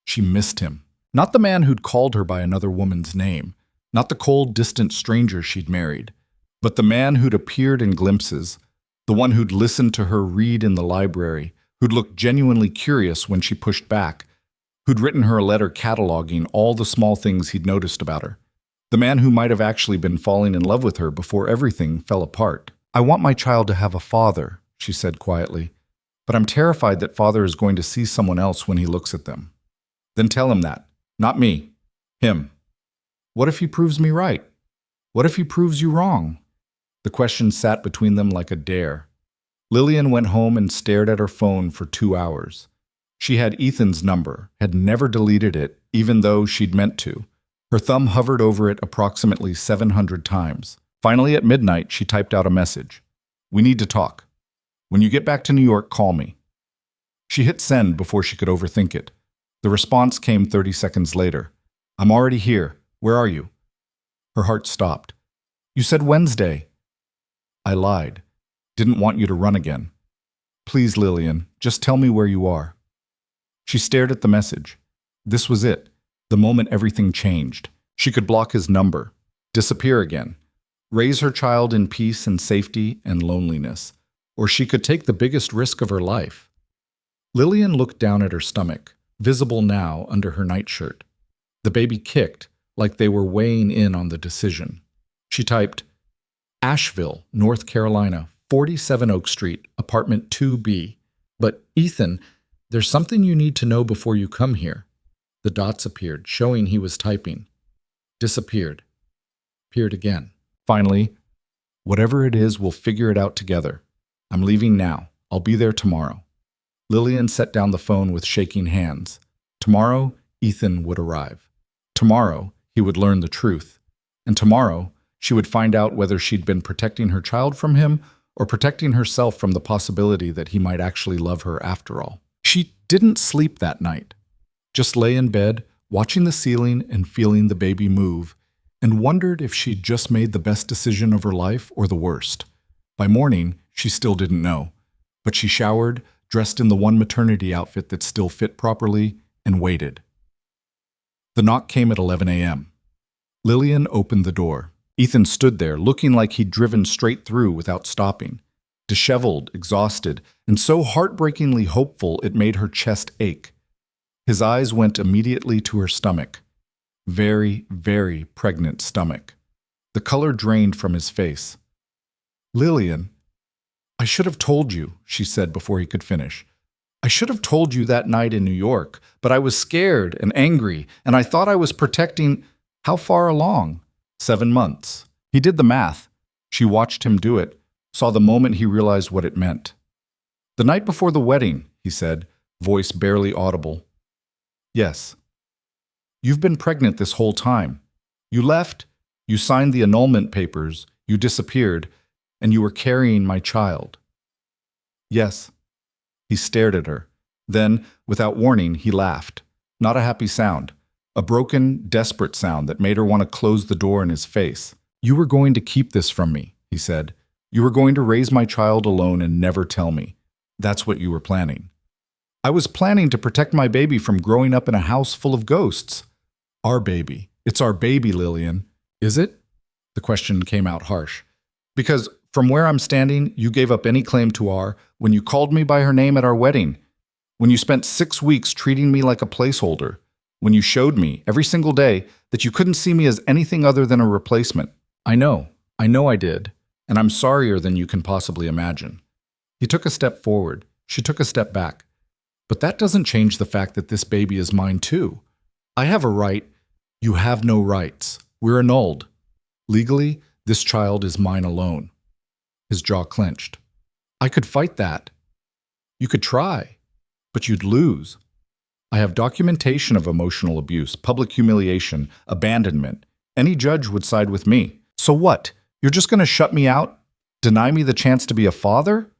She missed him. Not the man who'd called her by another woman's name, not the cold, distant stranger she'd married, but the man who'd appeared in glimpses, the one who'd listened to her read in the library, who'd looked genuinely curious when she pushed back, who'd written her a letter cataloging all the small things he'd noticed about her. The man who might have actually been falling in love with her before everything fell apart. "I want my child to have a father," she said quietly, "but I'm terrified that father is going to see someone else when he looks at them." "Then tell him that. Not me. Him." "What if he proves me right? What if he proves you wrong?" The question sat between them like a dare. Lillian went home and stared at her phone for 2 hours. She had Ethan's number, had never deleted it, even though she'd meant to. Her thumb hovered over it approximately 700 times. Finally, at midnight, she typed out a message. "We need to talk. When you get back to New York, call me." She hit send before she could overthink it. The response came 30 seconds later. "I'm already here. Where are you?" Her heart stopped. "You said Wednesday." "I lied. Didn't want you to run again. Please, Lillian, just tell me where you are." She stared at the message. This was it. The moment everything changed. She could block his number, disappear again, raise her child in peace and safety and loneliness, or she could take the biggest risk of her life. Lillian looked down at her stomach, visible now under her nightshirt. The baby kicked, like they were weighing in on the decision. She typed, "Asheville, North Carolina, 47 Oak Street, apartment 2B. But, Ethan, there's something you need to know before you come here." The dots appeared, showing he was typing. Disappeared. Appeared again. Finally, "Whatever it is, we'll figure it out together. I'm leaving now. I'll be there tomorrow." Lillian set down the phone with shaking hands. Tomorrow, Ethan would arrive. Tomorrow, he would learn the truth. And tomorrow, she would find out whether she'd been protecting her child from him or protecting herself from the possibility that he might actually love her after all. She didn't sleep that night. Just lay in bed, watching the ceiling and feeling the baby move, and wondered if she'd just made the best decision of her life or the worst. By morning, she still didn't know, but she showered, dressed in the one maternity outfit that still fit properly, and waited. The knock came at 11 a.m. Lillian opened the door. Ethan stood there, looking like he'd driven straight through without stopping, disheveled, exhausted, and so heartbreakingly hopeful it made her chest ache. His eyes went immediately to her stomach. Very, very pregnant stomach. The color drained from his face. "Lillian, I should have told you," she said before he could finish. "I should have told you that night in New York, but I was scared and angry, and I thought I was protecting—" "How far along?" 7 months. He did the math. She watched him do it, saw the moment he realized what it meant. "The night before the wedding," he said, voice barely audible. "Yes." "You've been pregnant this whole time. You left, you signed the annulment papers, you disappeared, and you were carrying my child." "Yes." He stared at her. Then, without warning, he laughed. Not a happy sound. A broken, desperate sound that made her want to close the door in his face. "You were going to keep this from me," he said. "You were going to raise my child alone and never tell me. That's what you were planning." "I was planning to protect my baby from growing up in a house full of ghosts." "Our baby. It's our baby, Lillian." "Is it?" The question came out harsh. "Because from where I'm standing, you gave up any claim to our, when you called me by her name at our wedding, when you spent 6 weeks treating me like a placeholder, when you showed me, every single day, that you couldn't see me as anything other than a replacement." I know I did, and I'm sorrier than you can possibly imagine." He took a step forward. She took a step back. "But that doesn't change the fact that this baby is mine too. I have a right." "You have no rights. We're annulled. Legally, this child is mine alone." His jaw clenched. "I could fight that." "You could try, but you'd lose. I have documentation of emotional abuse, public humiliation, abandonment. Any judge would side with me. So what? You're just going to shut me out? Deny me the chance to be a father?"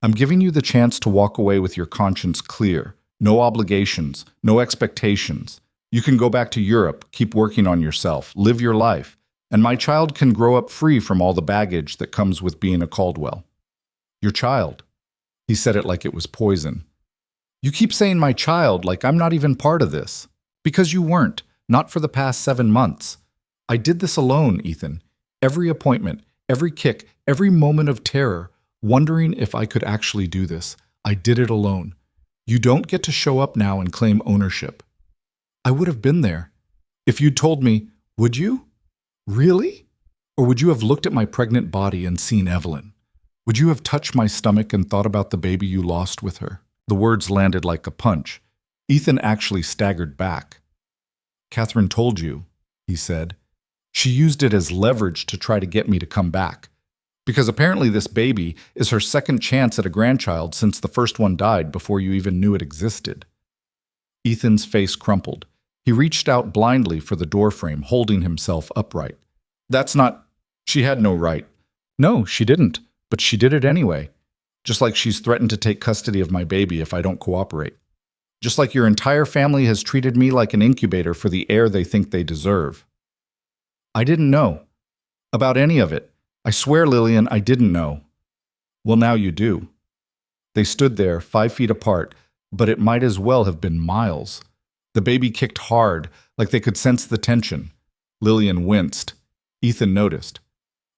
"I'm giving you the chance to walk away with your conscience clear, No obligations, no expectations. You can go back to Europe, keep working on yourself, live your life, and my child can grow up free from all the baggage that comes with being a Caldwell. Your child. He said it like it was poison. You keep saying my child like I'm not even part of this. Because you weren't, not for the past 7 months. I did this alone, Ethan. Every appointment, every kick, every moment of terror, wondering if I could actually do this. I did it alone. You don't get to show up now and claim ownership. I would have been there. If you'd told me, would you? Really? Or would you have looked at my pregnant body and seen Evelyn? Would you have touched my stomach and thought about the baby you lost with her? The words landed like a punch. Ethan actually staggered back. Catherine told you, he said. She used it as leverage to try to get me to come back. Because apparently this baby is her second chance at a grandchild since the first one died before you even knew it existed. Ethan's face crumpled. He reached out blindly for the doorframe, holding himself upright. That's not... She had no right. No, she didn't, but she did it anyway. Just like she's threatened to take custody of my baby if I don't cooperate. Just like your entire family has treated me like an incubator for the heir they think they deserve. I didn't know about any of it. I swear, Lillian, I didn't know. Well, now you do. They stood there, 5 feet apart, but it might as well have been miles. The baby kicked hard, like they could sense the tension. Lillian winced. Ethan noticed.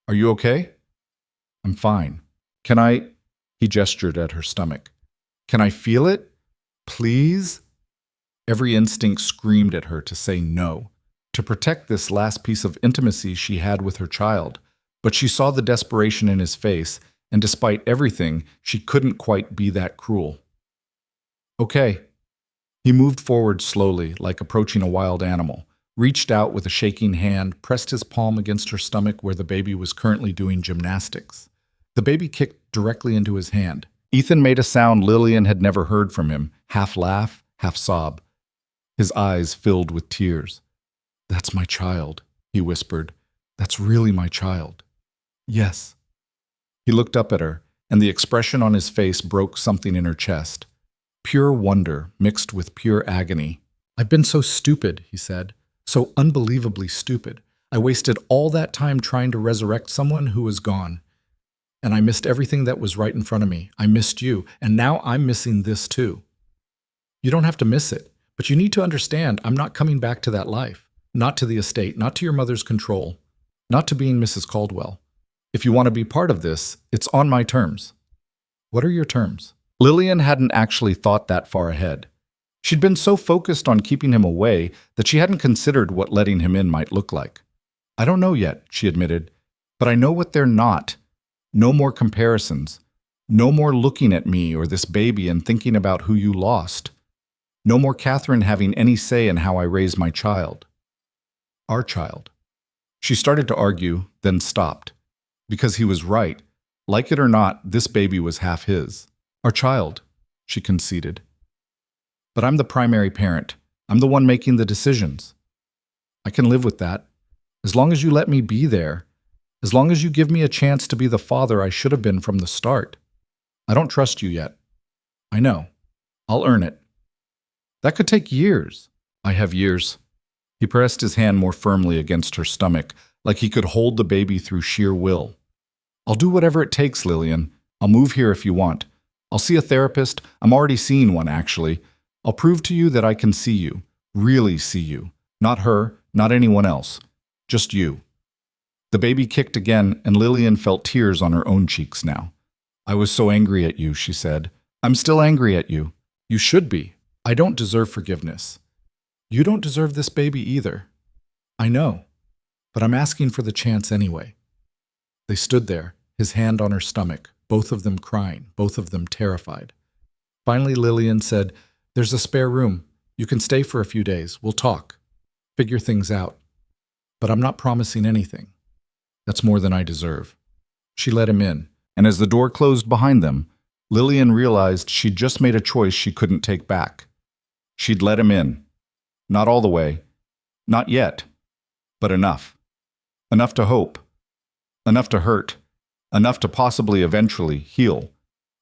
Are you okay? I'm fine. Can I... He gestured at her stomach. Can I feel it? Please? Every instinct screamed at her to say no, to protect this last piece of intimacy she had with her child. But she saw the desperation in his face, and despite everything, she couldn't quite be that cruel. Okay. He moved forward slowly, like approaching a wild animal, reached out with a shaking hand, pressed his palm against her stomach where the baby was currently doing gymnastics. The baby kicked directly into his hand. Ethan made a sound Lillian had never heard from him, half laugh, half sob. His eyes filled with tears. That's my child, he whispered. That's really my child. Yes. He looked up at her, and the expression on his face broke something in her chest. Pure wonder mixed with pure agony. I've been so stupid, he said. So unbelievably stupid. I wasted all that time trying to resurrect someone who was gone. And I missed everything that was right in front of me. I missed you, and now I'm missing this too. You don't have to miss it, but you need to understand I'm not coming back to that life. Not to the estate, not to your mother's control, not to being Mrs. Caldwell. If you want to be part of this, it's on my terms. What are your terms? Lillian hadn't actually thought that far ahead. She'd been so focused on keeping him away that she hadn't considered what letting him in might look like. I don't know yet, she admitted, but I know what they're not. No more comparisons. No more looking at me or this baby and thinking about who you lost. No more Catherine having any say in how I raise my child. Our child. She started to argue, then stopped. Because he was right. Like it or not, this baby was half his. Our child, she conceded. But I'm the primary parent. I'm the one making the decisions. I can live with that. As long as you let me be there. As long as you give me a chance to be the father I should have been from the start. I don't trust you yet. I know. I'll earn it. That could take years. I have years. He pressed his hand more firmly against her stomach, like he could hold the baby through sheer will. I'll do whatever it takes, Lillian. I'll move here if you want. I'll see a therapist. I'm already seeing one, actually. I'll prove to you that I can see you. Really see you. Not her, not anyone else. Just you. The baby kicked again, and Lillian felt tears on her own cheeks now. I was so angry at you, she said. I'm still angry at you. You should be. I don't deserve forgiveness. You don't deserve this baby either. I know, but I'm asking for the chance anyway. They stood there, his hand on her stomach, both of them crying, both of them terrified. Finally, Lillian said, There's a spare room. You can stay for a few days. We'll talk. Figure things out. But I'm not promising anything. That's more than I deserve. She let him in, and as the door closed behind them, Lillian realized she'd just made a choice she couldn't take back. She'd let him in. Not all the way. Not yet. But enough. Enough to hope. Enough to hurt. Enough to possibly eventually heal.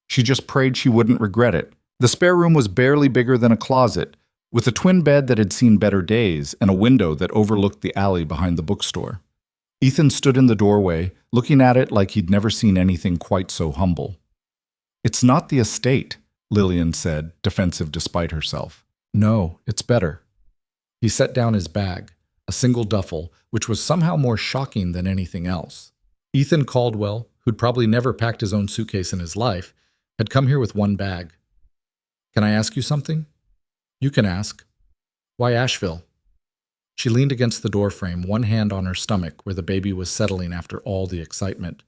She just prayed she wouldn't regret it. The spare room was barely bigger than a closet, with a twin bed that had seen better days and a window that overlooked the alley behind the bookstore. Ethan stood in the doorway, looking at it like he'd never seen anything quite so humble. "It's not the estate," Lillian said, defensive despite herself. "No, it's better." He set down his bag, a single duffel, which was somehow more shocking than anything else. Ethan Caldwell, who'd probably never packed his own suitcase in his life, had come here with one bag. "Can I ask you something?" "You can ask." "Why Asheville?" She leaned against the doorframe, one hand on her stomach where the baby was settling after all the excitement.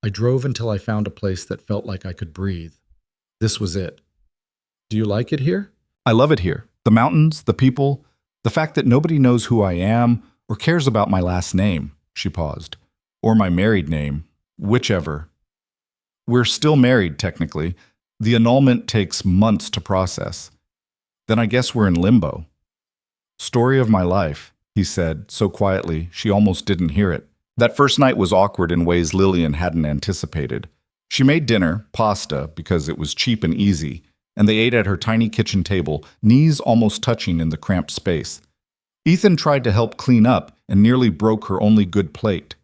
"I drove until I found a place that felt like I could breathe. This was it." "Do you like it here?" "I love it here. The mountains, the people, the fact that nobody knows who I am or cares about my last name," she paused. "Or my married name, whichever. We're still married, technically. The annulment takes months to process. Then I guess we're in limbo." "Story of my life," he said, so quietly she almost didn't hear it. That first night was awkward in ways Lillian hadn't anticipated. She made dinner, pasta, because it was cheap and easy, and they ate at her tiny kitchen table, knees almost touching in the cramped space. Ethan tried to help clean up and nearly broke her only good plate.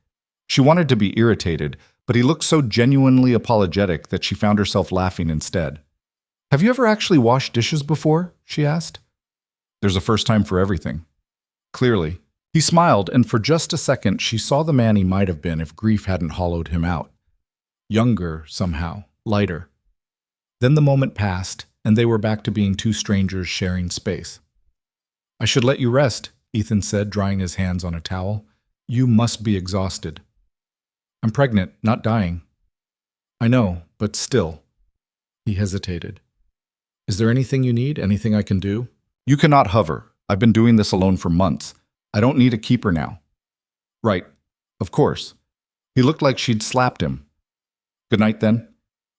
She wanted to be irritated, but he looked so genuinely apologetic that she found herself laughing instead. "Have you ever actually washed dishes before?" she asked. "There's a first time for everything." Clearly. He smiled, and for just a second she saw the man he might have been if grief hadn't hollowed him out. Younger, somehow, lighter. Then the moment passed, and they were back to being two strangers sharing space. "I should let you rest," Ethan said, drying his hands on a towel. "You must be exhausted." "I'm pregnant, not dying." "I know, but still." He hesitated. "Is there anything you need? Anything I can do?" "You cannot hover. I've been doing this alone for months. I don't need a keeper now." "Right. Of course." He looked like she'd slapped him. "Good night, then."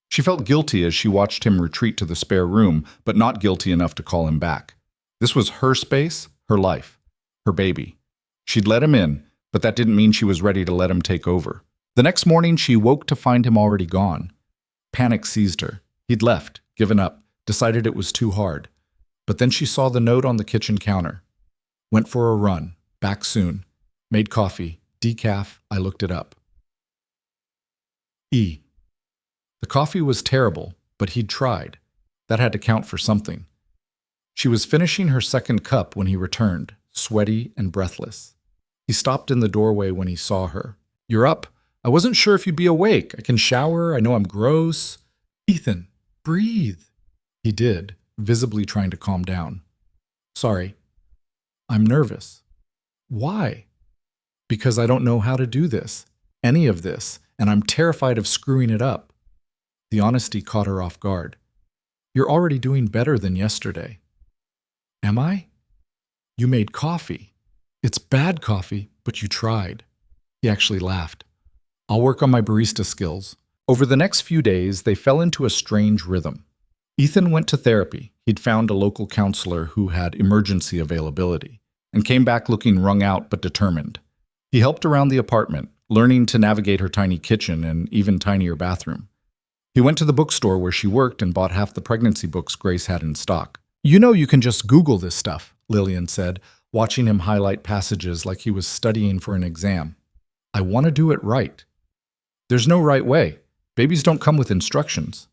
She felt guilty as she watched him retreat to the spare room, but not guilty enough to call him back. This was her space, her life, her baby. She'd let him in, but that didn't mean she was ready to let him take over. The next morning, she woke to find him already gone. Panic seized her. He'd left, given up, decided it was too hard. But then she saw the note on the kitchen counter. "Went for a run. Back soon. Made coffee. Decaf. I looked it up." E. The coffee was terrible, but he'd tried. That had to count for something. She was finishing her second cup when he returned, sweaty and breathless. He stopped in the doorway when he saw her. "You're up. I wasn't sure if you'd be awake. I can shower. I know I'm gross." "Ethan, breathe." He did, visibly trying to calm down. "Sorry. I'm nervous." "Why?" "Because I don't know how to do this, any of this, and I'm terrified of screwing it up." The honesty caught her off guard. "You're already doing better than yesterday." "Am I?" "You made coffee. It's bad coffee, but you tried." He actually laughed. "I'll work on my barista skills." Over the next few days, they fell into a strange rhythm. Ethan went to therapy. He'd found a local counselor who had emergency availability, and came back looking wrung out but determined. He helped around the apartment, learning to navigate her tiny kitchen and even tinier bathroom. He went to the bookstore where she worked and bought half the pregnancy books Grace had in stock. "You know you can just Google this stuff," Lillian said, watching him highlight passages like he was studying for an exam. "I want to do it right." "There's no right way. Babies don't come with instructions."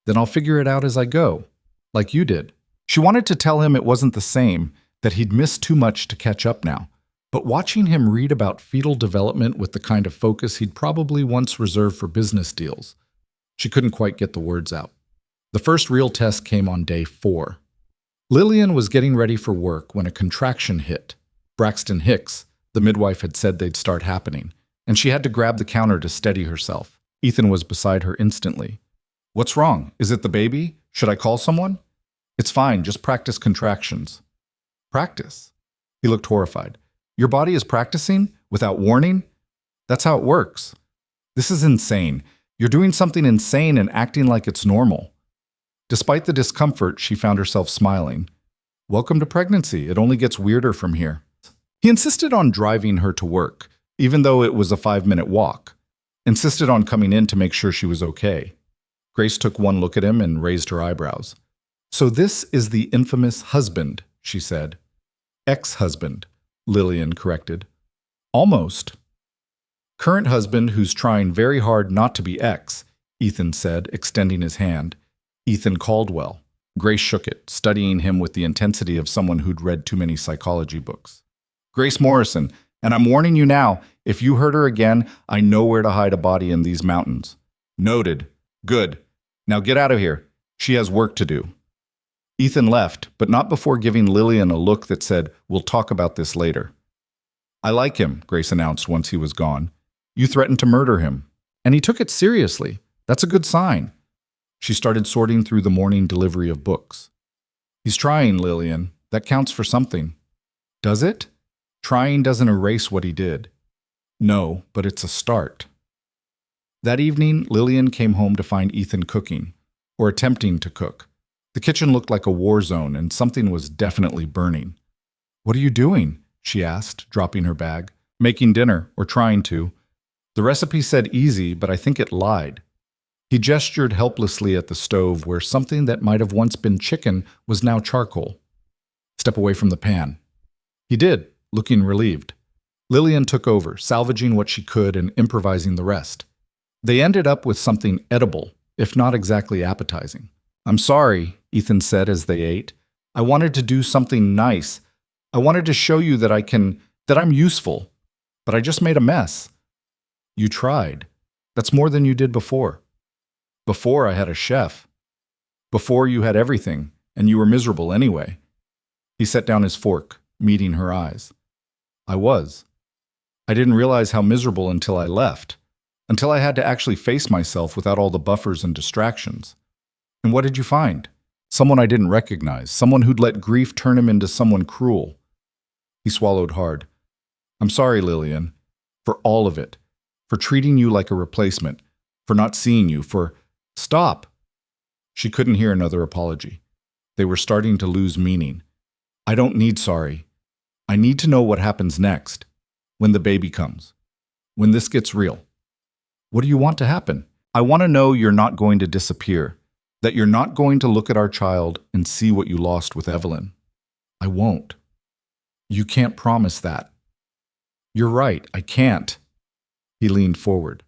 "Then I'll figure it out as I go, like you did." She wanted to tell him it wasn't the same, that he'd missed too much to catch up now. But watching him read about fetal development with the kind of focus he'd probably once reserved for business deals, she couldn't quite get the words out. The first real test came on day 4. Lillian was getting ready for work when a contraction hit. Braxton Hicks, the midwife, had said they'd start happening, and she had to grab the counter to steady herself. Ethan was beside her instantly. "What's wrong? Is it the baby? Should I call someone?" "It's fine, just practice contractions." "Practice?" He looked horrified. "Your body is practicing? Without warning? That's how it works." "This is insane. You're doing something insane and acting like it's normal." Despite the discomfort, she found herself smiling. "Welcome to pregnancy. It only gets weirder from here." He insisted on driving her to work, even though it was a 5-minute walk. Insisted on coming in to make sure she was okay. Grace took one look at him and raised her eyebrows. So this is the infamous husband, she said. Ex-husband, Lillian corrected. Almost. Current husband who's trying very hard not to be ex, Ethan said, extending his hand. Ethan Caldwell. Grace shook it, studying him with the intensity of someone who'd read too many psychology books. Grace Morrison, and I'm warning you now, if you hurt her again, I know where to hide a body in these mountains. Noted. Good. Now get out of here. She has work to do. Ethan left, but not before giving Lillian a look that said, we'll talk about this later. I like him, Grace announced once he was gone. You threatened to murder him. And he took it seriously. That's a good sign. She started sorting through the morning delivery of books. He's trying, Lillian. That counts for something. Does it? Trying doesn't erase what he did. No, but it's a start. That evening, Lillian came home to find Ethan cooking, or attempting to cook. The kitchen looked like a war zone, and something was definitely burning. What are you doing? She asked, dropping her bag. Making dinner, or trying to. The recipe said easy, but I think it lied. He gestured helplessly at the stove where something that might have once been chicken was now charcoal. Step away from the pan. He did, looking relieved. Lillian took over, salvaging what she could and improvising the rest. They ended up with something edible, if not exactly appetizing. I'm sorry, Ethan said as they ate. I wanted to do something nice. I wanted to show you that I'm useful. But I just made a mess. You tried. That's more than you did before. Before I had a chef. Before you had everything, and you were miserable anyway. He set down his fork, meeting her eyes. I was. I didn't realize how miserable until I left. Until I had to actually face myself without all the buffers and distractions. And what did you find? Someone I didn't recognize, someone who'd let grief turn him into someone cruel. He swallowed hard. I'm sorry, Lillian, for all of it, for treating you like a replacement, for not seeing you, for... Stop! She couldn't hear another apology. They were starting to lose meaning. I don't need sorry. I need to know what happens next, when the baby comes, when this gets real. What do you want to happen? I want to know you're not going to disappear, that you're not going to look at our child and see what you lost with Evelyn. I won't. You can't promise that. You're right, I can't. He leaned forward.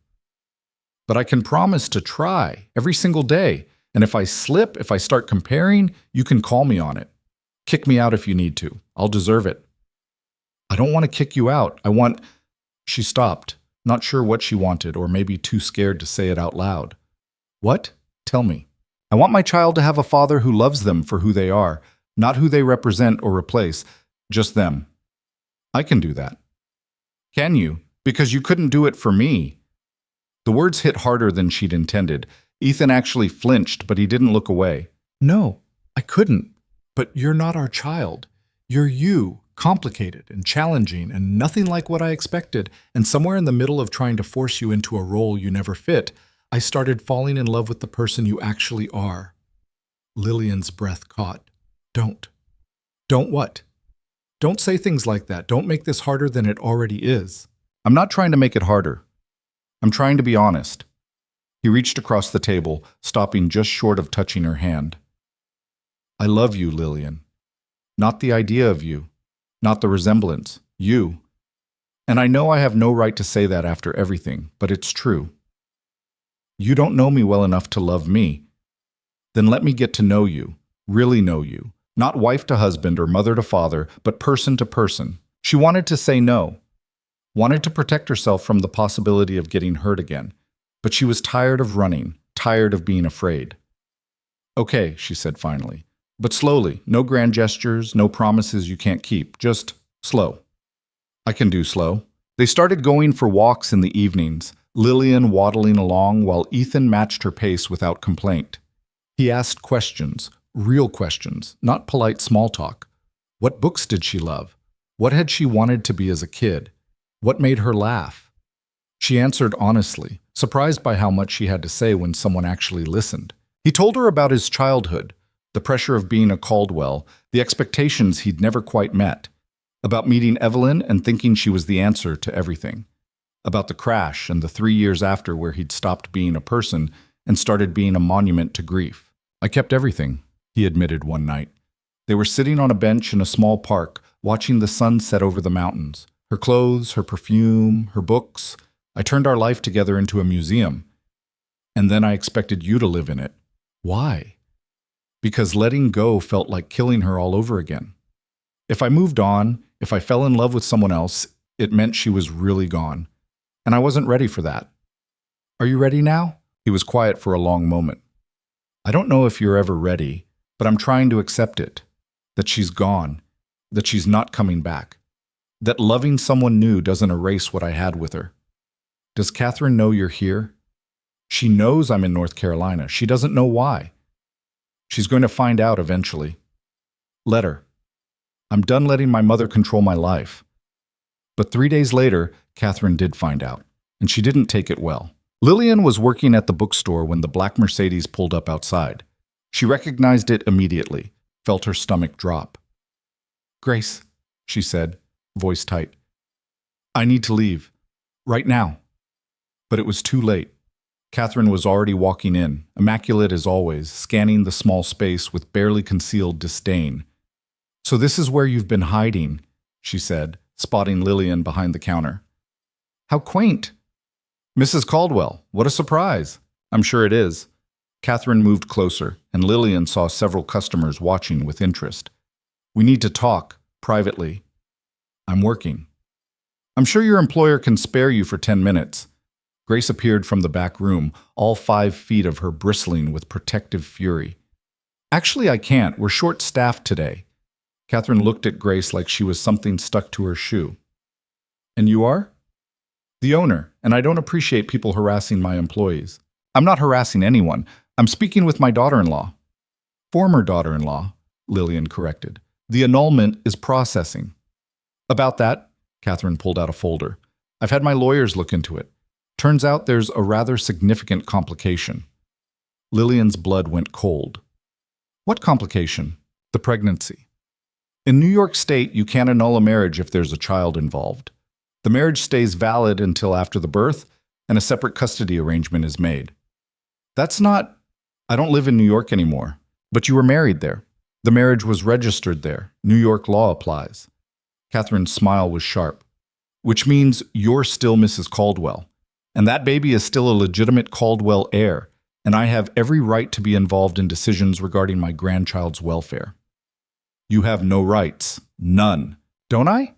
But I can promise to try every single day, and if I slip, if I start comparing, you can call me on it. Kick me out if you need to. I'll deserve it. I don't want to kick you out. I want... She stopped, not sure what she wanted, or maybe too scared to say it out loud. What? Tell me. I want my child to have a father who loves them for who they are, not who they represent or replace, just them. I can do that. Can you? Because you couldn't do it for me. The words hit harder than she'd intended. Ethan actually flinched, but he didn't look away. No, I couldn't. But you're not our child. You're you, complicated and challenging and nothing like what I expected. And somewhere in the middle of trying to force you into a role you never fit, I started falling in love with the person you actually are. Lillian's breath caught. Don't. Don't what? Don't say things like that. Don't make this harder than it already is. I'm not trying to make it harder. I'm trying to be honest. He reached across the table, stopping just short of touching her hand. I love you, Lillian. Not the idea of you. Not the resemblance. You. And I know I have no right to say that after everything, but it's true. You don't know me well enough to love me. Then let me get to know you, really know you. Not wife to husband or mother to father, but person to person. She wanted to say no. Wanted to protect herself from the possibility of getting hurt again. But she was tired of running, tired of being afraid. Okay, she said finally. But slowly, no grand gestures, no promises you can't keep, just slow. I can do slow. They started going for walks in the evenings, Lillian waddling along while Ethan matched her pace without complaint. He asked questions, real questions, not polite small talk. What books did she love? What had she wanted to be as a kid? What made her laugh? She answered honestly, surprised by how much she had to say when someone actually listened. He told her about his childhood, the pressure of being a Caldwell, the expectations he'd never quite met, about meeting Evelyn and thinking she was the answer to everything, about the crash and the 3 years after where he'd stopped being a person and started being a monument to grief. I kept everything. he admitted one night. They were sitting on a bench in a small park, watching the sun set over the mountains. Her clothes, her perfume, her books. I turned our life together into a museum. And then I expected you to live in it. Why? Because letting go felt like killing her all over again. If I moved on, if I fell in love with someone else, it meant she was really gone. And I wasn't ready for that. Are you ready now? He was quiet for a long moment. I don't know if you're ever ready, but I'm trying to accept it. That she's gone. That she's not coming back. That loving someone new doesn't erase what I had with her. Does Catherine know you're here? She knows I'm in North Carolina. She doesn't know why. She's going to find out eventually. Let her. I'm done letting my mother control my life. But 3 days later, Catherine did find out, and she didn't take it well. Lillian was working at the bookstore when the black Mercedes pulled up outside. She recognized it immediately, felt her stomach drop. "Grace," she said, voice tight. "I need to leave. Right now." But it was too late. Catherine was already walking in, immaculate as always, scanning the small space with barely concealed disdain. "So this is where you've been hiding," she said, spotting Lillian behind the counter. "How quaint." "Mrs. Caldwell, what a surprise." "I'm sure it is." Catherine moved closer, and Lillian saw several customers watching with interest. "We need to talk, privately." "I'm working." "I'm sure your employer can spare you for 10 minutes. Grace appeared from the back room, all 5 feet of her bristling with protective fury. "Actually, I can't. We're short-staffed today." Catherine looked at Grace like she was something stuck to her shoe. "And you are?" "The owner, and I don't appreciate people harassing my employees." "I'm not harassing anyone. I'm speaking with my daughter-in-law." "Former daughter-in-law," Lillian corrected. "The annulment is processing." "About that," Catherine pulled out a folder. "I've had my lawyers look into it. Turns out there's a rather significant complication." Lillian's blood went cold. "What complication?" "The pregnancy. In New York State, you can't annul a marriage if there's a child involved. The marriage stays valid until after the birth, and a separate custody arrangement is made." "That's not—" "I don't live in New York anymore. But you were married there. The marriage was registered there. New York law applies." Catherine's smile was sharp. "Which means you're still Mrs. Caldwell. And that baby is still a legitimate Caldwell heir, and I have every right to be involved in decisions regarding my grandchild's welfare." "You have no rights. None." "Don't I?"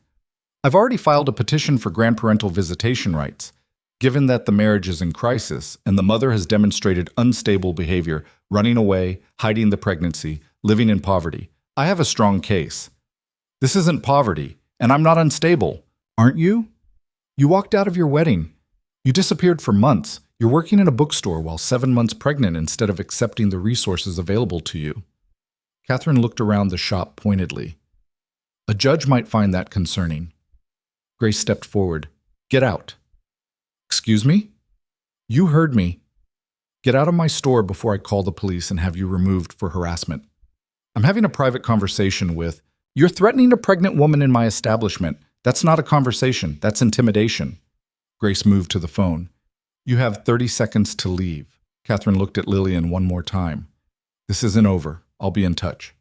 "I've already filed a petition for grandparental visitation rights. Given that the marriage is in crisis, and the mother has demonstrated unstable behavior, running away, hiding the pregnancy, living in poverty, I have a strong case." "This isn't poverty, and I'm not unstable." "Aren't you? You walked out of your wedding. You disappeared for months. You're working in a bookstore while 7 months pregnant instead of accepting the resources available to you." Catherine looked around the shop pointedly. "A judge might find that concerning." Grace stepped forward. "Get out." "Excuse me?" "You heard me. Get out of my store before I call the police and have you removed for harassment. I'm having a private conversation with—" "You're threatening a pregnant woman in my establishment. That's not a conversation. That's intimidation." Grace moved to the phone. "You have 30 seconds to leave." Catherine looked at Lillian one more time. "This isn't over. I'll be in touch."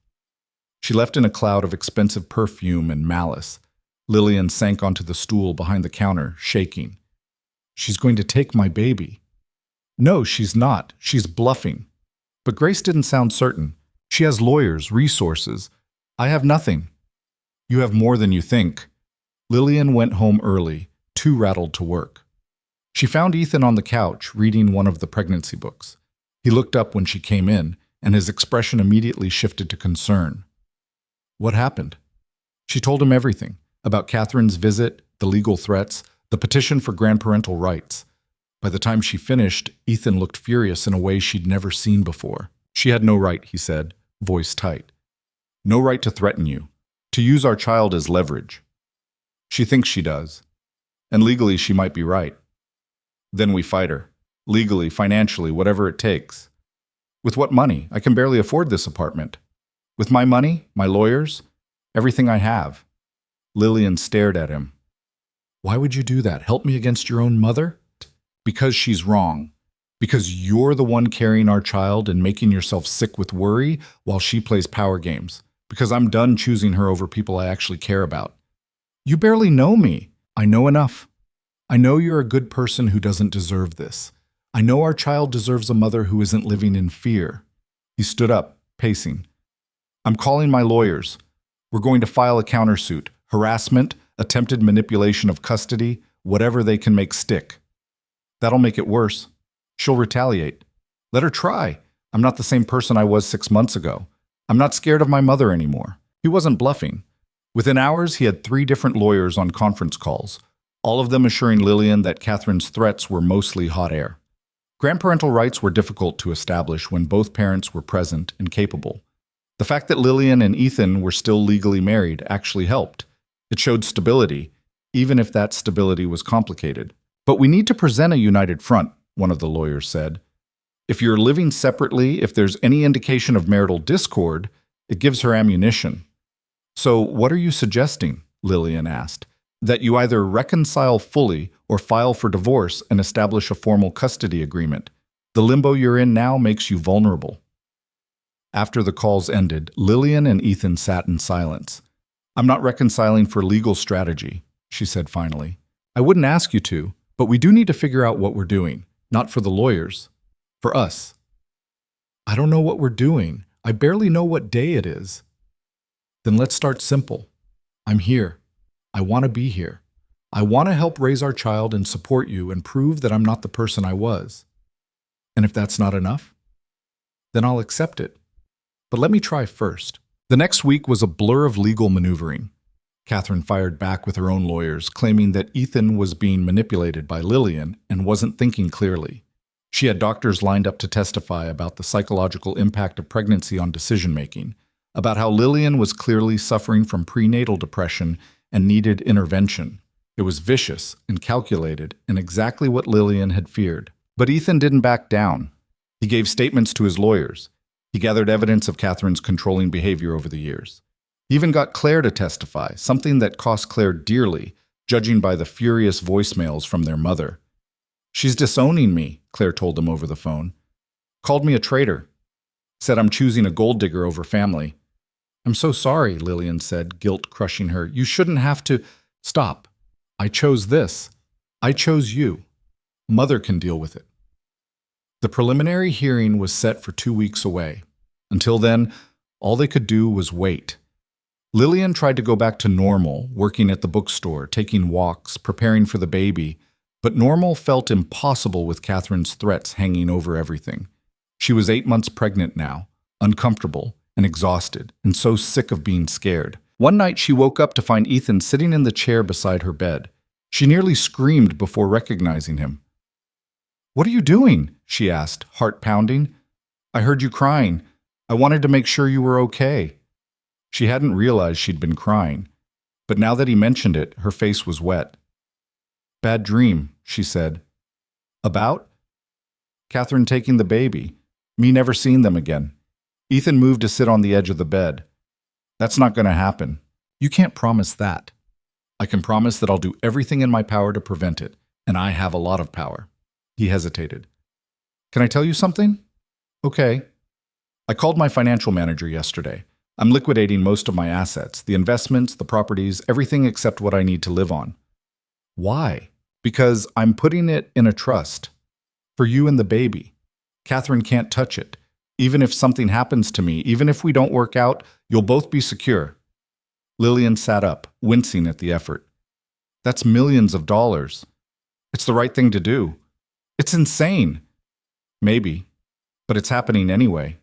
She left in a cloud of expensive perfume and malice. Lillian sank onto the stool behind the counter, shaking. "She's going to take my baby." "No, she's not. She's bluffing." But Grace didn't sound certain. "She has lawyers, resources. I have nothing." "You have more than you think." Lillian went home early, too rattled to work. She found Ethan on the couch, reading one of the pregnancy books. He looked up when she came in, and his expression immediately shifted to concern. "What happened?" She told him everything, about Catherine's visit, the legal threats, the petition for grandparental rights. By the time she finished, Ethan looked furious in a way she'd never seen before. "She had no right," he said, voice tight. "No right to threaten you, to use our child as leverage. She thinks she does. And legally, she might be right. Then we fight her. Legally, financially, whatever it takes. With what money? I can barely afford this apartment. With my money, my lawyers, everything I have." Lillian stared at him. "Why would you do that? Help me against your own mother?" "Because she's wrong. Because you're the one carrying our child and making yourself sick with worry while she plays power games. Because I'm done choosing her over people I actually care about. You barely know me. I know enough. I know you're a good person who doesn't deserve this. I know our child deserves a mother who isn't living in fear. He stood up, pacing. I'm calling my lawyers. We're going to file a countersuit. Harassment, attempted manipulation of custody, whatever they can make stick. That'll make it worse. She'll retaliate. Let her try. I'm not the same person I was 6 months ago. I'm not scared of my mother anymore. He wasn't bluffing. Within hours, he had 3 different lawyers on conference calls, all of them assuring Lillian that Catherine's threats were mostly hot air. Grandparental rights were difficult to establish when both parents were present and capable. The fact that Lillian and Ethan were still legally married actually helped. It showed stability, even if that stability was complicated. But we need to present a united front, one of the lawyers said. If you're living separately, if there's any indication of marital discord, it gives her ammunition. So what are you suggesting? Lillian asked. That you either reconcile fully or file for divorce and establish a formal custody agreement. The limbo you're in now makes you vulnerable. After the calls ended, Lillian and Ethan sat in silence. I'm not reconciling for legal strategy, she said finally. I wouldn't ask you to, but we do need to figure out what we're doing. Not for the lawyers. For us. I don't know what we're doing. I barely know what day it is. Then let's start simple. I'm here. I want to be here. I want to help raise our child and support you and prove that I'm not the person I was. And if that's not enough, then I'll accept it. But let me try first. The next week was a blur of legal maneuvering. Catherine fired back with her own lawyers, claiming that Ethan was being manipulated by Lillian and wasn't thinking clearly. She had doctors lined up to testify about the psychological impact of pregnancy on decision-making, about how Lillian was clearly suffering from prenatal depression and needed intervention. It was vicious and calculated and exactly what Lillian had feared. But Ethan didn't back down. He gave statements to his lawyers. He gathered evidence of Catherine's controlling behavior over the years. He even got Claire to testify, something that cost Claire dearly, judging by the furious voicemails from their mother. She's disowning me, Claire told him over the phone. Called me a traitor. Said I'm choosing a gold digger over family. I'm so sorry, Lillian said, guilt crushing her. You shouldn't have to. Stop. I chose this. I chose you. Mother can deal with it. The preliminary hearing was set for 2 weeks away. Until then, all they could do was wait. Lillian tried to go back to normal, working at the bookstore, taking walks, preparing for the baby, but normal felt impossible with Catherine's threats hanging over everything. She was 8 months pregnant now, uncomfortable and exhausted, and so sick of being scared. One night she woke up to find Ethan sitting in the chair beside her bed. She nearly screamed before recognizing him. "What are you doing?" she asked, heart pounding. "I heard you crying. I wanted to make sure you were okay." She hadn't realized she'd been crying, but now that he mentioned it, her face was wet. "Bad dream," she said. "About?" "Catherine taking the baby. Me never seeing them again." Ethan moved to sit on the edge of the bed. "That's not going to happen." "You can't promise that." "I can promise that I'll do everything in my power to prevent it, and I have a lot of power." He hesitated. "Can I tell you something?" "Okay." "I called my financial manager yesterday. I'm liquidating most of my assets, the investments, the properties, everything except what I need to live on." "Why?" "Because I'm putting it in a trust. For you and the baby. Catherine can't touch it. Even if something happens to me, even if we don't work out, you'll both be secure." Lillian sat up, wincing at the effort. "That's millions of dollars. It's the right thing to do. It's insane." "Maybe, but it's happening anyway."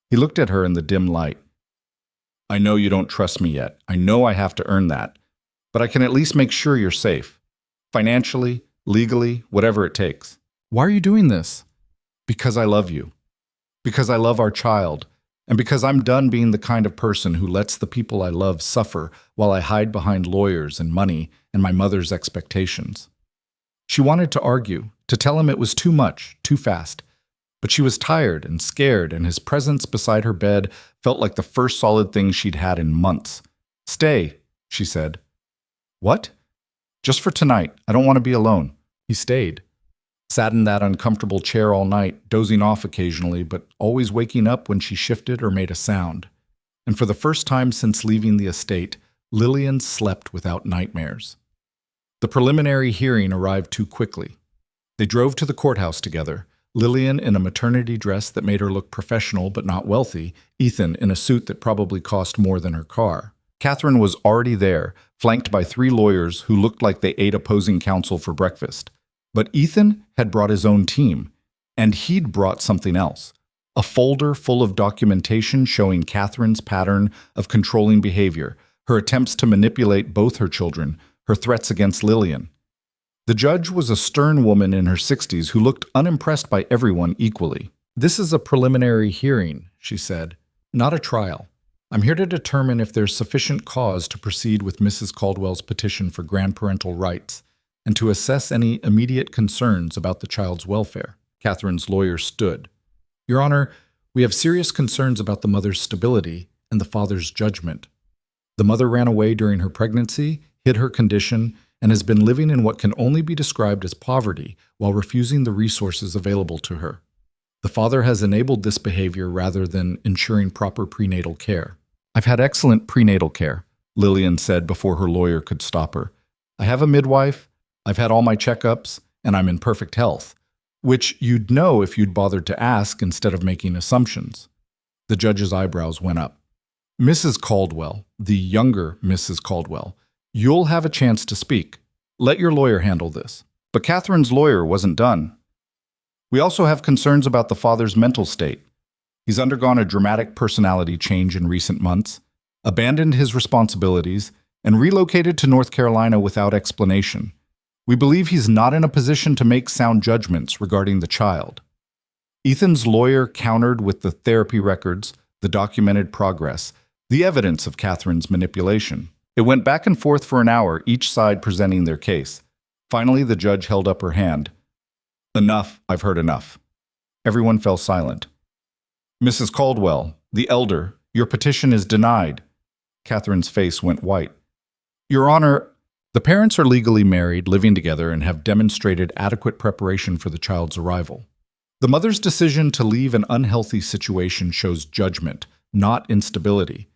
He looked at her in the dim light. "I know you don't trust me yet. I know I have to earn that. But I can at least make sure you're safe. Financially, legally, whatever it takes." "Why are you doing this?" "Because I love you. Because I love our child. And because I'm done being the kind of person who lets the people I love suffer while I hide behind lawyers and money and my mother's expectations." She wanted to argue, to tell him it was too much, too fast. But she was tired and scared, and his presence beside her bed felt like the first solid thing she'd had in months. "Stay," she said. "What?" "Just for tonight. I don't want to be alone." He stayed. Sat in that uncomfortable chair all night, dozing off occasionally, but always waking up when she shifted or made a sound. And for the first time since leaving the estate, Lillian slept without nightmares. The preliminary hearing arrived too quickly. They drove to the courthouse together, Lillian in a maternity dress that made her look professional but not wealthy, Ethan in a suit that probably cost more than her car. Catherine was already there, flanked by 3 lawyers who looked like they ate opposing counsel for breakfast. But Ethan had brought his own team, and he'd brought something else. A folder full of documentation showing Catherine's pattern of controlling behavior, her attempts to manipulate both her children, her threats against Lillian. The judge was a stern woman in her 60s who looked unimpressed by everyone equally. "This is a preliminary hearing," she said, "not a trial. I'm here to determine if there's sufficient cause to proceed with Mrs. Caldwell's petition for grandparental rights and to assess any immediate concerns about the child's welfare." Catherine's lawyer stood. "Your Honor, we have serious concerns about the mother's stability and the father's judgment. The mother ran away during her pregnancy, hid her condition, and has been living in what can only be described as poverty while refusing the resources available to her. The father has enabled this behavior rather than ensuring proper prenatal care." "I've had excellent prenatal care," Lillian said before her lawyer could stop her. "I have a midwife, I've had all my checkups, and I'm in perfect health, which you'd know if you'd bothered to ask instead of making assumptions." The judge's eyebrows went up. "Mrs. Caldwell, the younger Mrs. Caldwell, you'll have a chance to speak. Let your lawyer handle this." But Catherine's lawyer wasn't done. "We also have concerns about the father's mental state. He's undergone a dramatic personality change in recent months, abandoned his responsibilities, and relocated to North Carolina without explanation. We believe he's not in a position to make sound judgments regarding the child." Ethan's lawyer countered with the therapy records, the documented progress, the evidence of Catherine's manipulation. It went back and forth for an hour, each side presenting their case. Finally, the judge held up her hand. "Enough, I've heard enough." Everyone fell silent. "Mrs. Caldwell, the elder, your petition is denied." Catherine's face went white. "Your Honor, the parents are legally married, living together, and have demonstrated adequate preparation for the child's arrival. The mother's decision to leave an unhealthy situation shows judgment, not instability.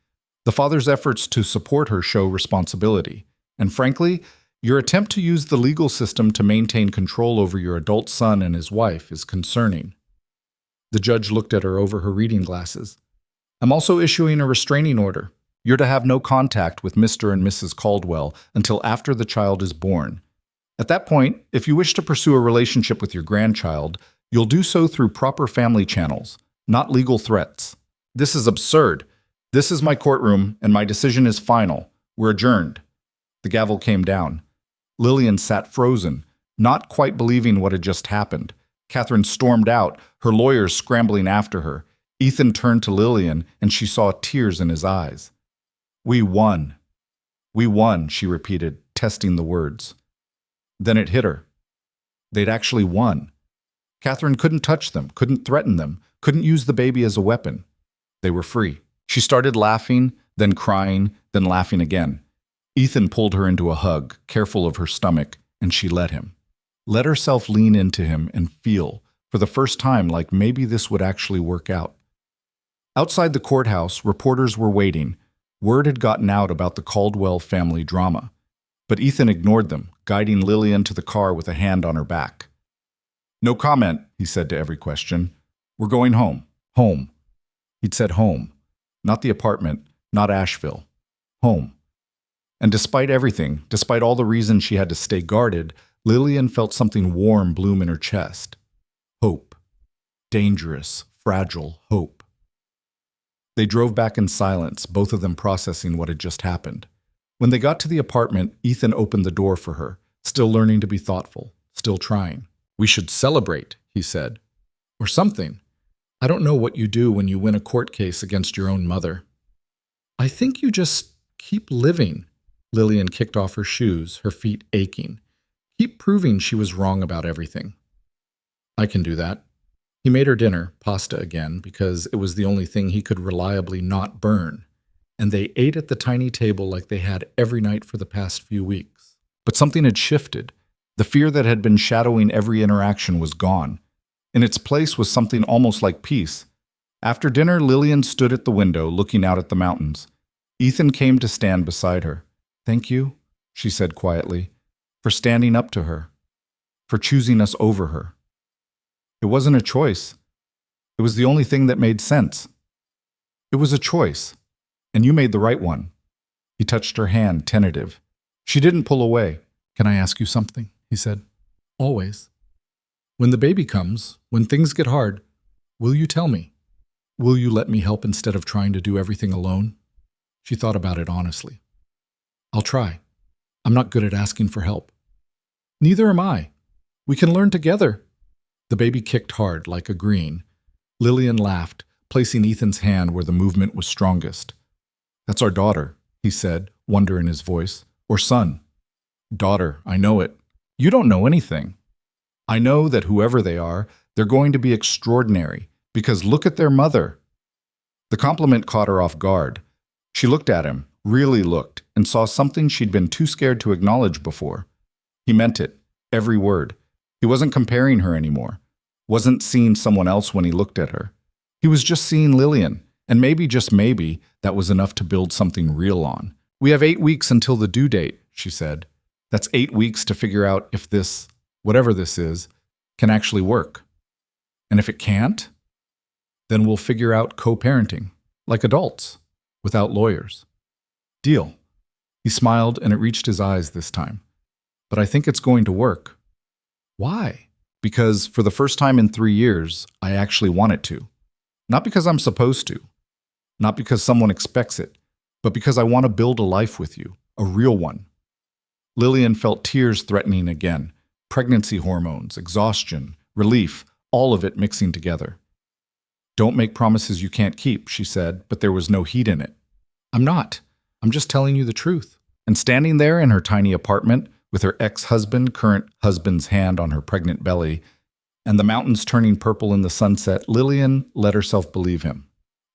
The father's efforts to support her show responsibility. And frankly, your attempt to use the legal system to maintain control over your adult son and his wife is concerning." The judge looked at her over her reading glasses. "I'm also issuing a restraining order. You're to have no contact with Mr. and Mrs. Caldwell until after the child is born. At that point, if you wish to pursue a relationship with your grandchild, you'll do so through proper family channels, not legal threats." "This is absurd. This is my courtroom, and my decision is final. We're adjourned." The gavel came down. Lillian sat frozen, not quite believing what had just happened. Catherine stormed out, her lawyers scrambling after her. Ethan turned to Lillian, and she saw tears in his eyes. "We won. We won," she repeated, testing the words. Then it hit her. They'd actually won. Catherine couldn't touch them, couldn't threaten them, couldn't use the baby as a weapon. They were free. She started laughing, then crying, then laughing again. Ethan pulled her into a hug, careful of her stomach, and she let him. Let herself lean into him and feel, for the first time, like maybe this would actually work out. Outside the courthouse, reporters were waiting. Word had gotten out about the Caldwell family drama. But Ethan ignored them, guiding Lillian to the car with a hand on her back. "No comment," he said to every question. "We're going home. Home." He'd said home. Not the apartment, not Asheville. Home. And despite everything, despite all the reasons she had to stay guarded, Lillian felt something warm bloom in her chest. Hope. Dangerous, fragile hope. They drove back in silence, both of them processing what had just happened. When they got to the apartment, Ethan opened the door for her, still learning to be thoughtful, still trying. "We should celebrate," he said. "Or something. I don't know what you do when you win a court case against your own mother." "I think you just keep living." Lillian kicked off her shoes, her feet aching. "Keep proving she was wrong about everything." "I can do that." He made her dinner, pasta again, because it was the only thing he could reliably not burn. And they ate at the tiny table like they had every night for the past few weeks. But something had shifted. The fear that had been shadowing every interaction was gone. In its place was something almost like peace. After dinner, Lillian stood at the window, looking out at the mountains. Ethan came to stand beside her. "Thank you," she said quietly, "for standing up to her, for choosing us over her. It wasn't a choice. It was the only thing that made sense. It was a choice, and you made the right one." He touched her hand, tentative. She didn't pull away. "Can I ask you something?" he said. "Always. When the baby comes, when things get hard, will you tell me? Will you let me help instead of trying to do everything alone?" She thought about it honestly. "I'll try. I'm not good at asking for help." "Neither am I. We can learn together." The baby kicked hard, like a green. Lillian laughed, placing Ethan's hand where the movement was strongest. "That's our daughter," he said, wonder in his voice. "Or son." "Daughter, I know it. You don't know anything. I know that whoever they are, they're going to be extraordinary, because look at their mother." The compliment caught her off guard. She looked at him, really looked, and saw something she'd been too scared to acknowledge before. He meant it, every word. He wasn't comparing her anymore, wasn't seeing someone else when he looked at her. He was just seeing Lillian, and maybe, just maybe, that was enough to build something real on. "We have 8 weeks until the due date," she said. "That's 8 weeks to figure out if this, whatever this is, can actually work. And if it can't, then we'll figure out co-parenting, like adults, without lawyers. Deal." He smiled, and it reached his eyes this time. "But I think it's going to work." "Why?" "Because for the first time in 3 years, I actually want it to. Not because I'm supposed to. Not because someone expects it, but because I want to build a life with you, a real one." Lillian felt tears threatening again. Pregnancy hormones, exhaustion, relief, all of it mixing together. "Don't make promises you can't keep," she said, but there was no heat in it. "I'm not. I'm just telling you the truth." And standing there in her tiny apartment, with her ex-husband, current husband's hand on her pregnant belly, and the mountains turning purple in the sunset, Lillian let herself believe him.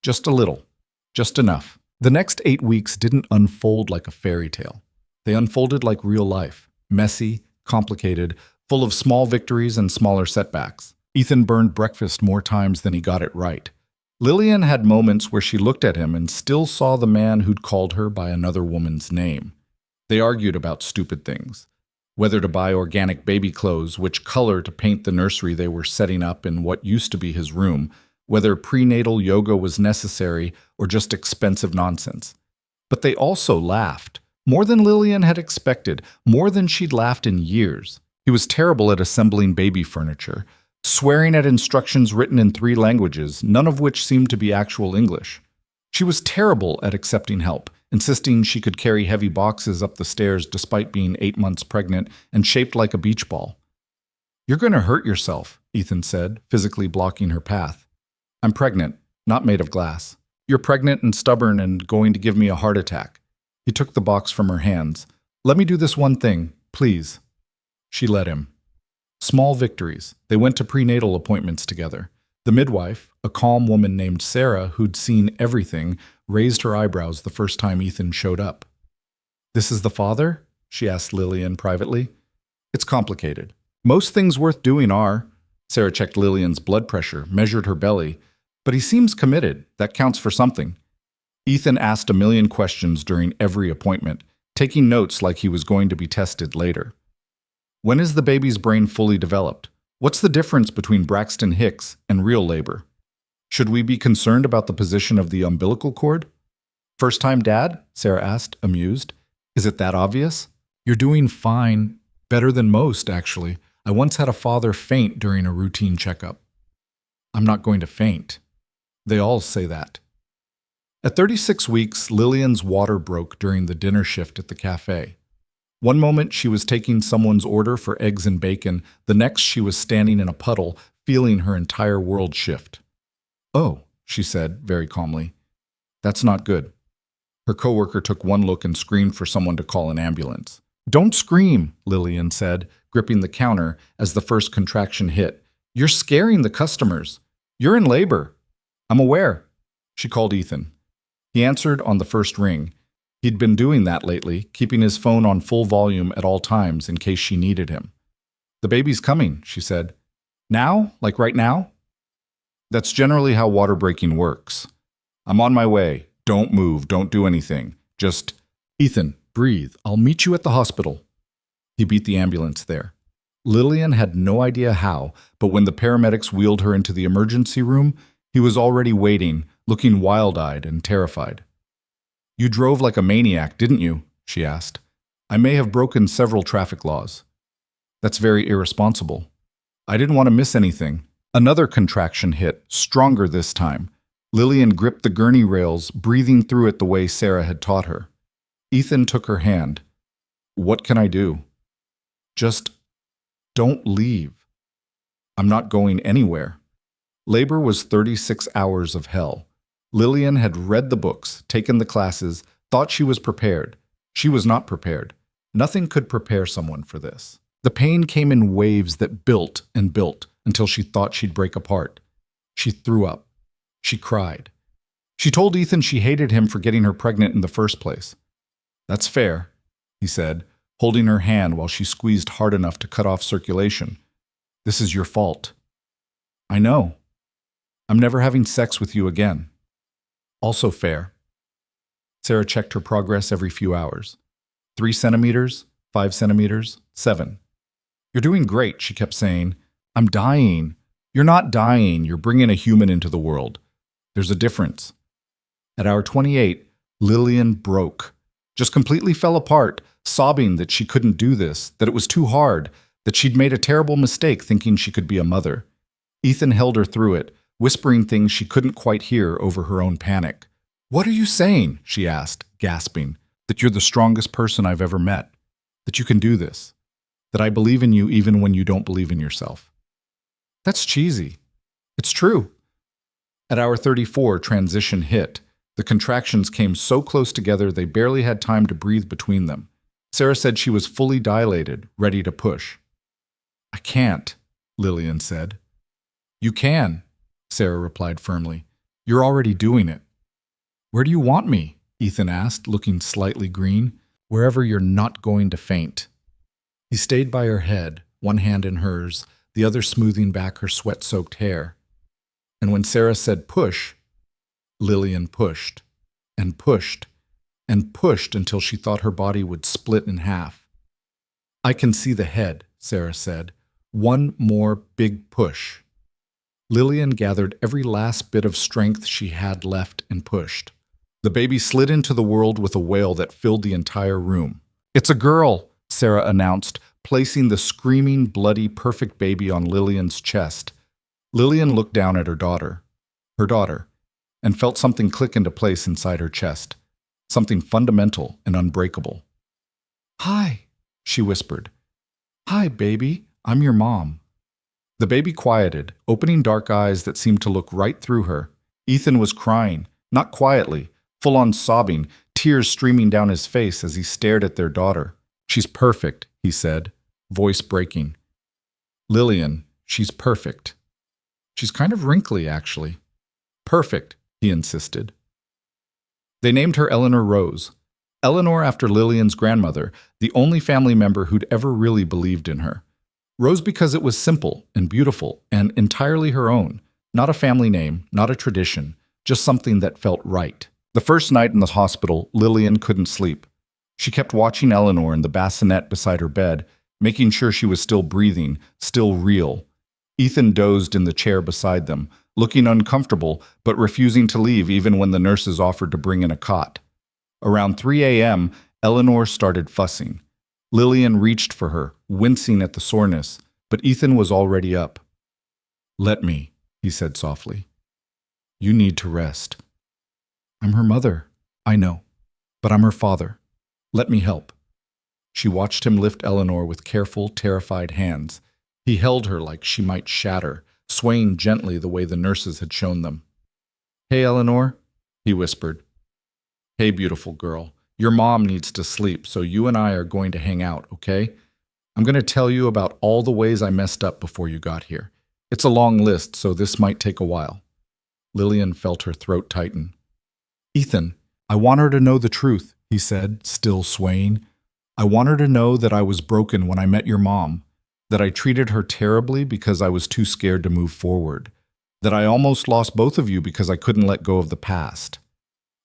Just a little. Just enough. The next 8 weeks didn't unfold like a fairy tale. They unfolded like real life. Messy, complicated, full of small victories and smaller setbacks. Ethan burned breakfast more times than he got it right. Lillian had moments where she looked at him and still saw the man who'd called her by another woman's name. They argued about stupid things. Whether to buy organic baby clothes, which color to paint the nursery they were setting up in what used to be his room, whether prenatal yoga was necessary or just expensive nonsense. But they also laughed. More than Lillian had expected, more than she'd laughed in years. He was terrible at assembling baby furniture, swearing at instructions written in 3 languages, none of which seemed to be actual English. She was terrible at accepting help, insisting she could carry heavy boxes up the stairs despite being 8 months pregnant and shaped like a beach ball. "You're going to hurt yourself," Ethan said, physically blocking her path. "I'm pregnant, not made of glass. You're pregnant and stubborn and going to give me a heart attack." He took the box from her hands. "Let me do this one thing, please." She let him. Small victories. They went to prenatal appointments together. The midwife, a calm woman named Sarah who'd seen everything, raised her eyebrows the first time Ethan showed up. "This is the father?" she asked Lillian privately. "It's complicated. Most things worth doing are." Sarah checked Lillian's blood pressure, measured her belly. "But he seems committed. That counts for something." Ethan asked a million questions during every appointment, taking notes like he was going to be tested later. "When is the baby's brain fully developed? What's the difference between Braxton Hicks and real labor? Should we be concerned about the position of the umbilical cord?" "First-time dad?" Sarah asked, amused. "Is it that obvious?" "You're doing fine. Better than most, actually. I once had a father faint during a routine checkup." "I'm not going to faint." "They all say that." At 36 weeks, Lillian's water broke during the dinner shift at the cafe. One moment she was taking someone's order for eggs and bacon, the next she was standing in a puddle, feeling her entire world shift. "Oh," she said, very calmly. "That's not good." Her coworker took one look and screamed for someone to call an ambulance. "Don't scream," Lillian said, gripping the counter as the first contraction hit. "You're scaring the customers. You're in labor." "I'm aware." She called Ethan. He answered on the first ring. He'd been doing that lately, keeping his phone on full volume at all times in case she needed him. The baby's coming, she said. Now? Like right now? That's generally how water breaking works. I'm on my way. Don't move. Don't do anything. Just, Ethan, breathe. I'll meet you at the hospital. He beat the ambulance there. Lillian had no idea how, but when the paramedics wheeled her into the emergency room, he was already waiting, looking wild-eyed and terrified. You drove like a maniac, didn't you? She asked. I may have broken several traffic laws. That's very irresponsible. I didn't want to miss anything. Another contraction hit, stronger this time. Lillian gripped the gurney rails, breathing through it the way Sarah had taught her. Ethan took her hand. What can I do? Just don't leave. I'm not going anywhere. Labor was 36 hours of hell. Lillian had read the books, taken the classes, thought she was prepared. She was not prepared. Nothing could prepare someone for this. The pain came in waves that built and built until she thought she'd break apart. She threw up. She cried. She told Ethan she hated him for getting her pregnant in the first place. That's fair, he said, holding her hand while she squeezed hard enough to cut off circulation. This is your fault. I know. I'm never having sex with you again. Also fair. Sarah checked her progress every few hours. 3 centimeters, 5 centimeters, 7. You're doing great, she kept saying. I'm dying. You're not dying. You're bringing a human into the world. There's a difference. At hour 28, Lillian broke. Just completely fell apart, sobbing that she couldn't do this, that it was too hard, that she'd made a terrible mistake thinking she could be a mother. Ethan held her through it, whispering things she couldn't quite hear over her own panic. What are you saying? She asked, gasping. That you're the strongest person I've ever met. That you can do this. That I believe in you even when you don't believe in yourself. That's cheesy. It's true. At hour 34, transition hit. The contractions came so close together they barely had time to breathe between them. Sarah said she was fully dilated, ready to push. I can't, Lillian said. You can, Sarah replied firmly. You're already doing it. Where do you want me? Ethan asked, looking slightly green. Wherever you're not going to faint. He stayed by her head, one hand in hers, the other smoothing back her sweat-soaked hair. And when Sarah said push, Lillian pushed, and pushed, and pushed until she thought her body would split in half. I can see the head, Sarah said. One more big push. Lillian gathered every last bit of strength she had left and pushed. The baby slid into the world with a wail that filled the entire room. It's a girl, Sarah announced, placing the screaming, bloody, perfect baby on Lillian's chest. Lillian looked down at her daughter, and felt something click into place inside her chest, something fundamental and unbreakable. Hi, she whispered. Hi, baby, I'm your mom. The baby quieted, opening dark eyes that seemed to look right through her. Ethan was crying, not quietly, full-on sobbing, tears streaming down his face as he stared at their daughter. She's perfect, he said, voice breaking. Lillian, she's perfect. She's kind of wrinkly, actually. Perfect, he insisted. They named her Eleanor Rose. Eleanor after Lillian's grandmother, the only family member who'd ever really believed in her. Rose because it was simple and beautiful and entirely her own. Not a family name, not a tradition, just something that felt right. The first night in the hospital, Lillian couldn't sleep. She kept watching Eleanor in the bassinet beside her bed, making sure she was still breathing, still real. Ethan dozed in the chair beside them, looking uncomfortable but refusing to leave even when the nurses offered to bring in a cot. Around 3 a.m., Eleanor started fussing. Lillian reached for her, wincing at the soreness, but Ethan was already up. Let me, he said softly. You need to rest. I'm her mother, I know, but I'm her father. Let me help. She watched him lift Eleanor with careful, terrified hands. He held her like she might shatter, swaying gently the way the nurses had shown them. Hey, Eleanor, he whispered. Hey, beautiful girl, your mom needs to sleep, so you and I are going to hang out, okay? I'm going to tell you about all the ways I messed up before you got here. It's a long list, so this might take a while. Lillian felt her throat tighten. Ethan, I want her to know the truth, he said, still swaying. I want her to know that I was broken when I met your mom. That I treated her terribly because I was too scared to move forward. That I almost lost both of you because I couldn't let go of the past.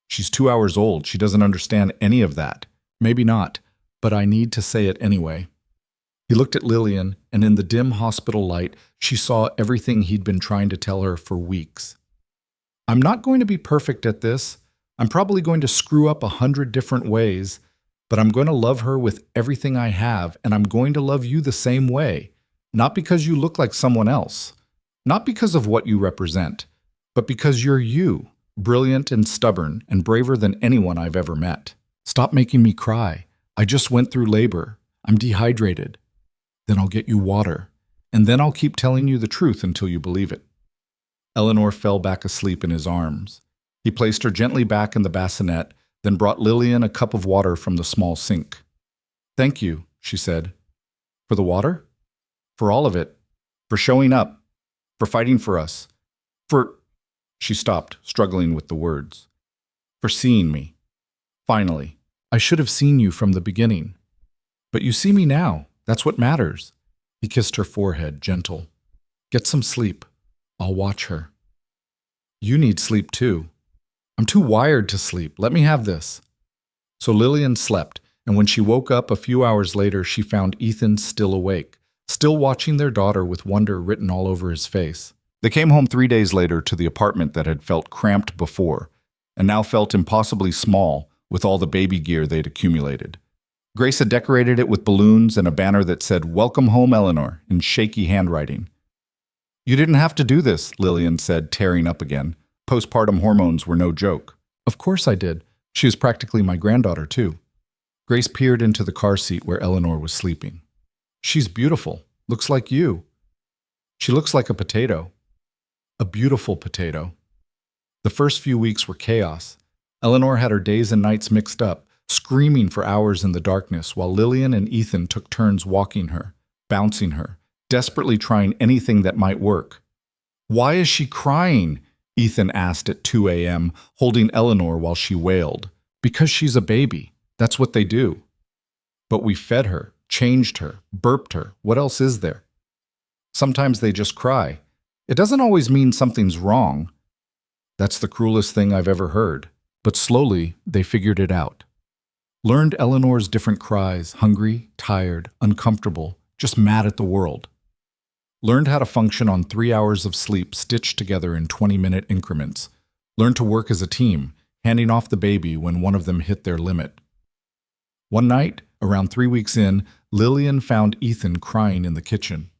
She's 2 hours old. She doesn't understand any of that. Maybe not, but I need to say it anyway. He looked at Lillian, and in the dim hospital light, she saw everything he'd been trying to tell her for weeks. I'm not going to be perfect at this. I'm probably going to screw up 100 different ways, but I'm going to love her with everything I have, and I'm going to love you the same way. Not because you look like someone else. Not because of what you represent, but because you're you, brilliant and stubborn and braver than anyone I've ever met. Stop making me cry. I just went through labor. I'm dehydrated. Then I'll get you water, and then I'll keep telling you the truth until you believe it. Eleanor fell back asleep in his arms. He placed her gently back in the bassinet, then brought Lillian a cup of water from the small sink. Thank you, she said. For the water? For all of it. For showing up. For fighting for us. For... She stopped, struggling with the words. For seeing me. Finally. I should have seen you from the beginning. But you see me now. That's what matters. He kissed her forehead, gentle. Get some sleep. I'll watch her. You need sleep too. I'm too wired to sleep. Let me have this. So Lillian slept, and when she woke up a few hours later, she found Ethan still awake, still watching their daughter with wonder written all over his face. They came home 3 days later to the apartment that had felt cramped before, and now felt impossibly small with all the baby gear they'd accumulated. Grace had decorated it with balloons and a banner that said, Welcome home, Eleanor, in shaky handwriting. You didn't have to do this, Lillian said, tearing up again. Postpartum hormones were no joke. Of course I did. She was practically my granddaughter, too. Grace peered into the car seat where Eleanor was sleeping. She's beautiful. Looks like you. She looks like a potato. A beautiful potato. The first few weeks were chaos. Eleanor had her days and nights mixed up, screaming for hours in the darkness while Lillian and Ethan took turns walking her, bouncing her, desperately trying anything that might work. Why is she crying? Ethan asked at 2 a.m., holding Eleanor while she wailed. Because she's a baby. That's what they do. But we fed her, changed her, burped her. What else is there? Sometimes they just cry. It doesn't always mean something's wrong. That's the cruelest thing I've ever heard. But slowly, they figured it out. Learned Eleanor's different cries, hungry, tired, uncomfortable, just mad at the world. Learned how to function on 3 hours of sleep stitched together in 20-minute increments. Learned to work as a team, handing off the baby when one of them hit their limit. One night, around 3 weeks in, Lillian found Ethan crying in the kitchen.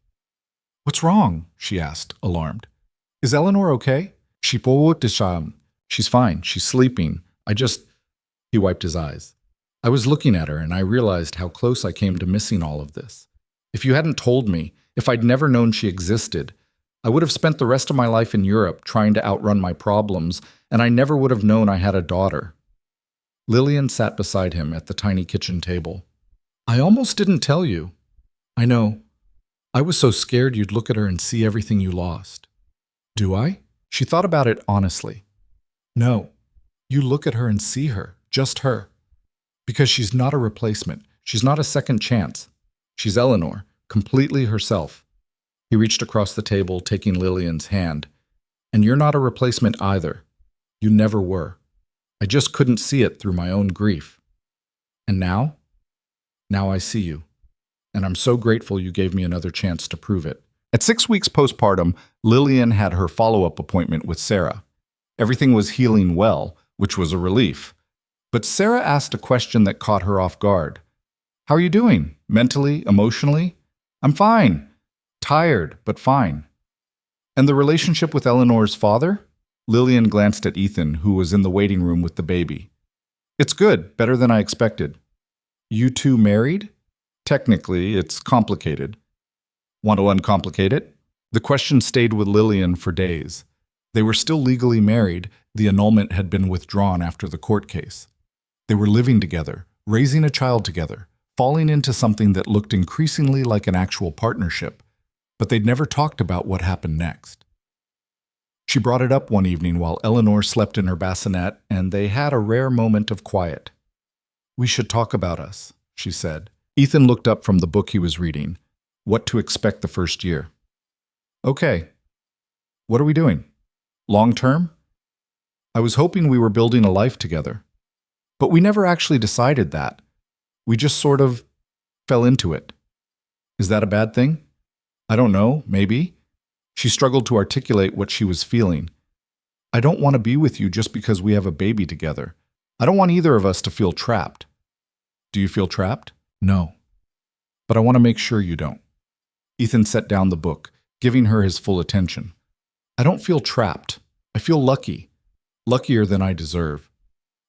What's wrong? She asked, alarmed. Is Eleanor okay? She's fine. She's sleeping. He wiped his eyes. I was looking at her and I realized how close I came to missing all of this. If you hadn't told me, if I'd never known she existed, I would have spent the rest of my life in Europe trying to outrun my problems, and I never would have known I had a daughter. Lillian sat beside him at the tiny kitchen table. I almost didn't tell you. I know. I was so scared you'd look at her and see everything you lost. Do I? She thought about it honestly. No. You look at her and see her, just her. Because she's not a replacement. She's not a second chance. She's Eleanor, completely herself. He reached across the table, taking Lillian's hand. And you're not a replacement either. You never were. I just couldn't see it through my own grief. And now? Now I see you. And I'm so grateful you gave me another chance to prove it. At 6 weeks postpartum, Lillian had her follow-up appointment with Sarah. Everything was healing well, which was a relief. But Sarah asked a question that caught her off guard. How are you doing? Mentally? Emotionally? I'm fine. Tired, but fine. And the relationship with Eleanor's father? Lillian glanced at Ethan, who was in the waiting room with the baby. It's good, better than I expected. You two married? Technically, it's complicated. Want to uncomplicate it? The question stayed with Lillian for days. They were still legally married. The annulment had been withdrawn after the court case. They were living together, raising a child together, falling into something that looked increasingly like an actual partnership, but they'd never talked about what happened next. She brought it up one evening while Eleanor slept in her bassinet, and they had a rare moment of quiet. We should talk about us, she said. Ethan looked up from the book he was reading. what to expect the first year. Okay, what are we doing? Long term? I was hoping we were building a life together. But we never actually decided that. We just sort of fell into it. Is that a bad thing? I don't know, maybe. She struggled to articulate what she was feeling. I don't want to be with you just because we have a baby together. I don't want either of us to feel trapped. Do you feel trapped? No. But I want to make sure you don't. Ethan set down the book, giving her his full attention. I don't feel trapped. I feel lucky. Luckier than I deserve.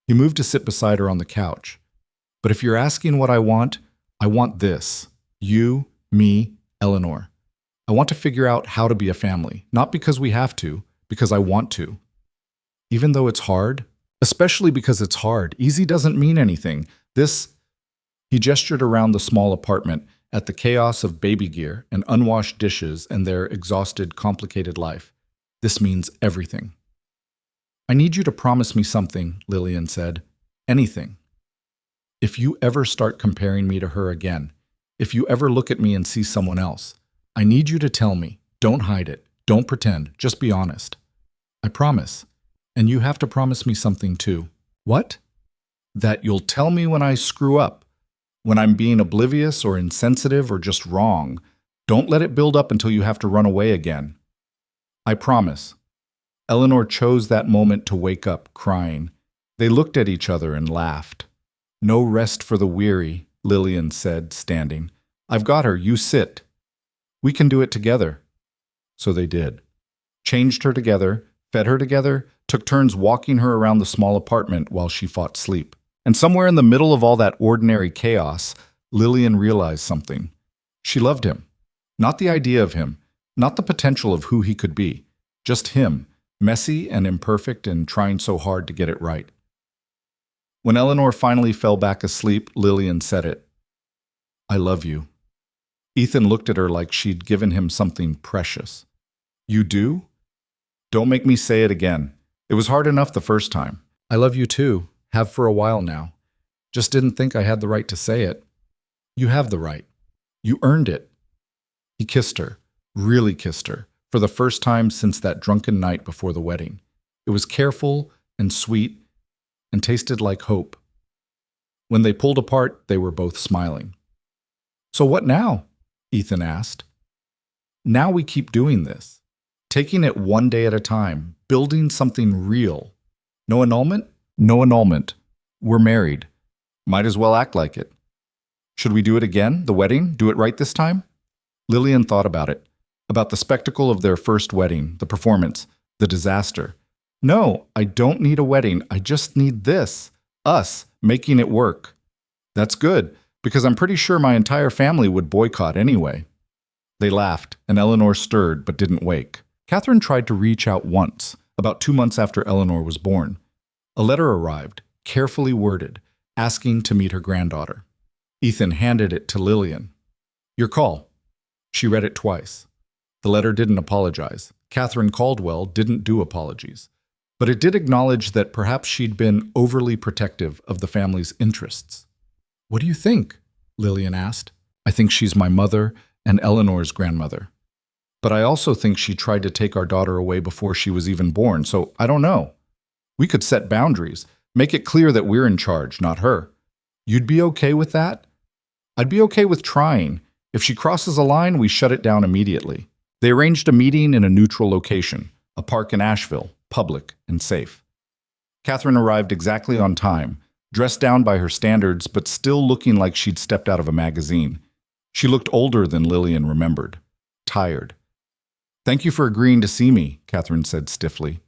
He moved to sit beside her on the couch. But if you're asking what I want this. You, me, Eleanor. I want to figure out how to be a family, not because we have to, because I want to. Even though it's hard, especially because it's hard, easy doesn't mean anything. He gestured around the small apartment at the chaos of baby gear and unwashed dishes and their exhausted, complicated life. This means everything. I need you to promise me something, Lillian said. Anything. If you ever start comparing me to her again, if you ever look at me and see someone else, I need you to tell me. Don't hide it. Don't pretend. Just be honest. I promise. And you have to promise me something too. What? That you'll tell me when I screw up, when I'm being oblivious or insensitive or just wrong. Don't let it build up until you have to run away again. I promise. Eleanor chose that moment to wake up, crying. They looked at each other and laughed. No rest for the weary, Lillian said, standing. I've got her, you sit. We can do it together. So they did. Changed her together, fed her together, took turns walking her around the small apartment while she fought sleep. And somewhere in the middle of all that ordinary chaos, Lillian realized something. She loved him. Not the idea of him, not the potential of who he could be. Just him, messy and imperfect and trying so hard to get it right. When Eleanor finally fell back asleep, Lillian said it. I love you. Ethan looked at her like she'd given him something precious. You do? Don't make me say it again. It was hard enough the first time. I love you too. Have for a while now. Just didn't think I had the right to say it. You have the right. You earned it. He kissed her, really kissed her, for the first time since that drunken night before the wedding. It was careful and sweet and tasted like hope. When they pulled apart, they were both smiling. So what now? Ethan asked. Now we keep doing this, taking it one day at a time, building something real. No annulment? No annulment. We're married. Might as well act like it. Should we do it again, the wedding? Do it right this time? Lillian thought about it, about the spectacle of their first wedding, the performance, the disaster. No, I don't need a wedding. I just need this. Us, making it work. That's good, because I'm pretty sure my entire family would boycott anyway. They laughed, and Eleanor stirred but didn't wake. Catherine tried to reach out once, about 2 months after Eleanor was born. A letter arrived, carefully worded, asking to meet her granddaughter. Ethan handed it to Lillian. Your call. She read it twice. The letter didn't apologize. Catherine Caldwell didn't do apologies. But it did acknowledge that perhaps she'd been overly protective of the family's interests. What do you think? Lillian asked. I think she's my mother and Eleanor's grandmother. But I also think she tried to take our daughter away before she was even born, so I don't know. We could set boundaries, make it clear that we're in charge, not her. You'd be okay with that? I'd be okay with trying. If she crosses a line, we shut it down immediately. They arranged a meeting in a neutral location, a park in Asheville, public and safe. Catherine arrived exactly on time, dressed down by her standards, but still looking like she'd stepped out of a magazine. She looked older than Lillian remembered, tired. Thank you for agreeing to see me, Catherine said stiffly.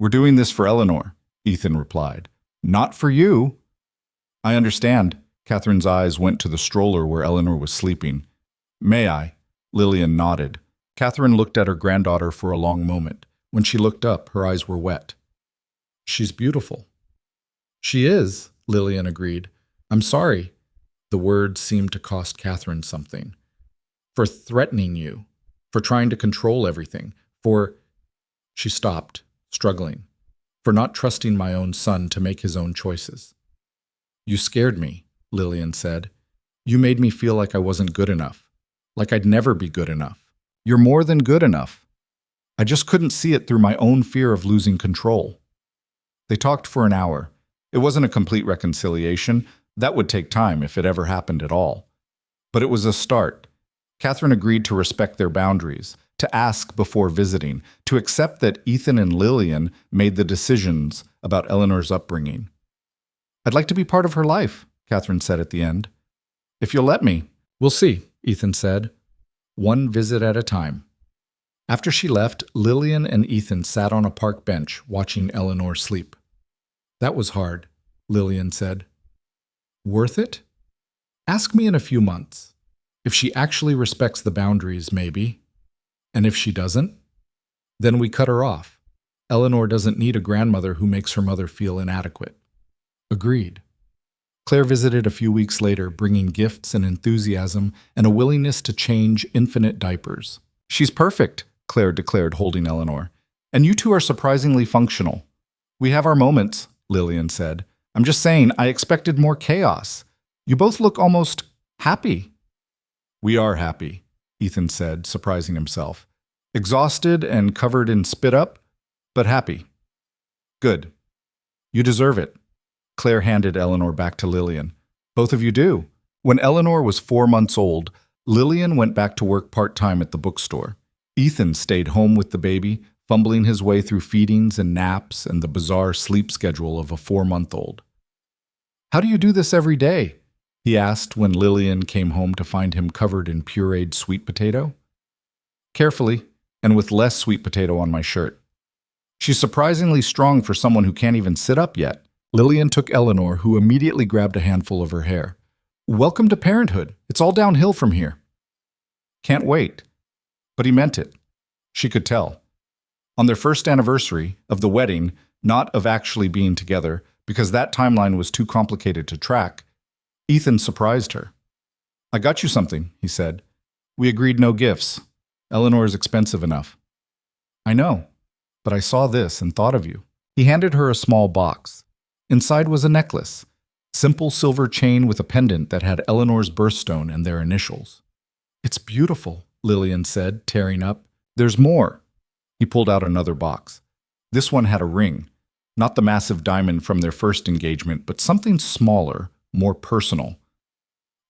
We're doing this for Eleanor, Ethan replied. Not for you. I understand. Catherine's eyes went to the stroller where Eleanor was sleeping. May I? Lillian nodded. Catherine looked at her granddaughter for a long moment. When she looked up, her eyes were wet. She's beautiful. She is, Lillian agreed. I'm sorry. The words seemed to cost Catherine something. For threatening you. For trying to control everything. For... She stopped, struggling. For not trusting my own son to make his own choices. You scared me, Lillian said. You made me feel like I wasn't good enough. like I'd never be good enough. You're more than good enough. I just couldn't see it through my own fear of losing control. They talked for an hour. It wasn't a complete reconciliation. That would take time if it ever happened at all. But it was a start. Catherine agreed to respect their boundaries, to ask before visiting, to accept that Ethan and Lillian made the decisions about Eleanor's upbringing. I'd like to be part of her life, Catherine said at the end. If you'll let me. We'll see, Ethan said. One visit at a time. After she left, Lillian and Ethan sat on a park bench watching Eleanor sleep. That was hard, Lillian said. Worth it? Ask me in a few months. If she actually respects the boundaries, maybe. And if she doesn't, then we cut her off. Eleanor doesn't need a grandmother who makes her mother feel inadequate. Agreed. Claire visited a few weeks later, bringing gifts and enthusiasm and a willingness to change infinite diapers. She's perfect, Claire declared, holding Eleanor. And you two are surprisingly functional. We have our moments, Lillian said. I'm just saying, I expected more chaos. You both look almost happy. We are happy, Ethan said, surprising himself. Exhausted and covered in spit up, but happy. Good. You deserve it. Claire handed Eleanor back to Lillian. Both of you do. When Eleanor was 4 months old, Lillian went back to work part-time at the bookstore. Ethan stayed home with the baby, fumbling his way through feedings and naps and the bizarre sleep schedule of a 4-month-old. How do you do this every day? He asked when Lillian came home to find him covered in pureed sweet potato. Carefully, and with less sweet potato on my shirt. She's surprisingly strong for someone who can't even sit up yet. Lillian took Eleanor, who immediately grabbed a handful of her hair. Welcome to parenthood. It's all downhill from here. Can't wait. But he meant it. She could tell. On their first anniversary of the wedding, not of actually being together, because that timeline was too complicated to track, Ethan surprised her. I got you something, he said. We agreed no gifts. Eleanor is expensive enough. I know, but I saw this and thought of you. He handed her a small box. Inside was a necklace, simple silver chain with a pendant that had Eleanor's birthstone and their initials. It's beautiful, Lillian said, tearing up. There's more. He pulled out another box. This one had a ring, not the massive diamond from their first engagement, but something smaller, more personal.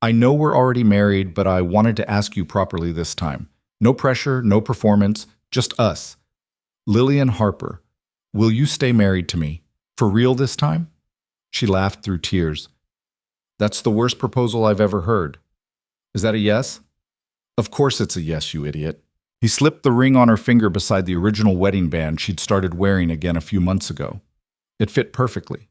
I know we're already married, but I wanted to ask you properly this time. No pressure, no performance, just us. Lillian Harper, will you stay married to me? For real this time? She laughed through tears. That's the worst proposal I've ever heard. Is that a yes? Of course it's a yes, you idiot. He slipped the ring on her finger beside the original wedding band she'd started wearing again a few months ago. It fit perfectly.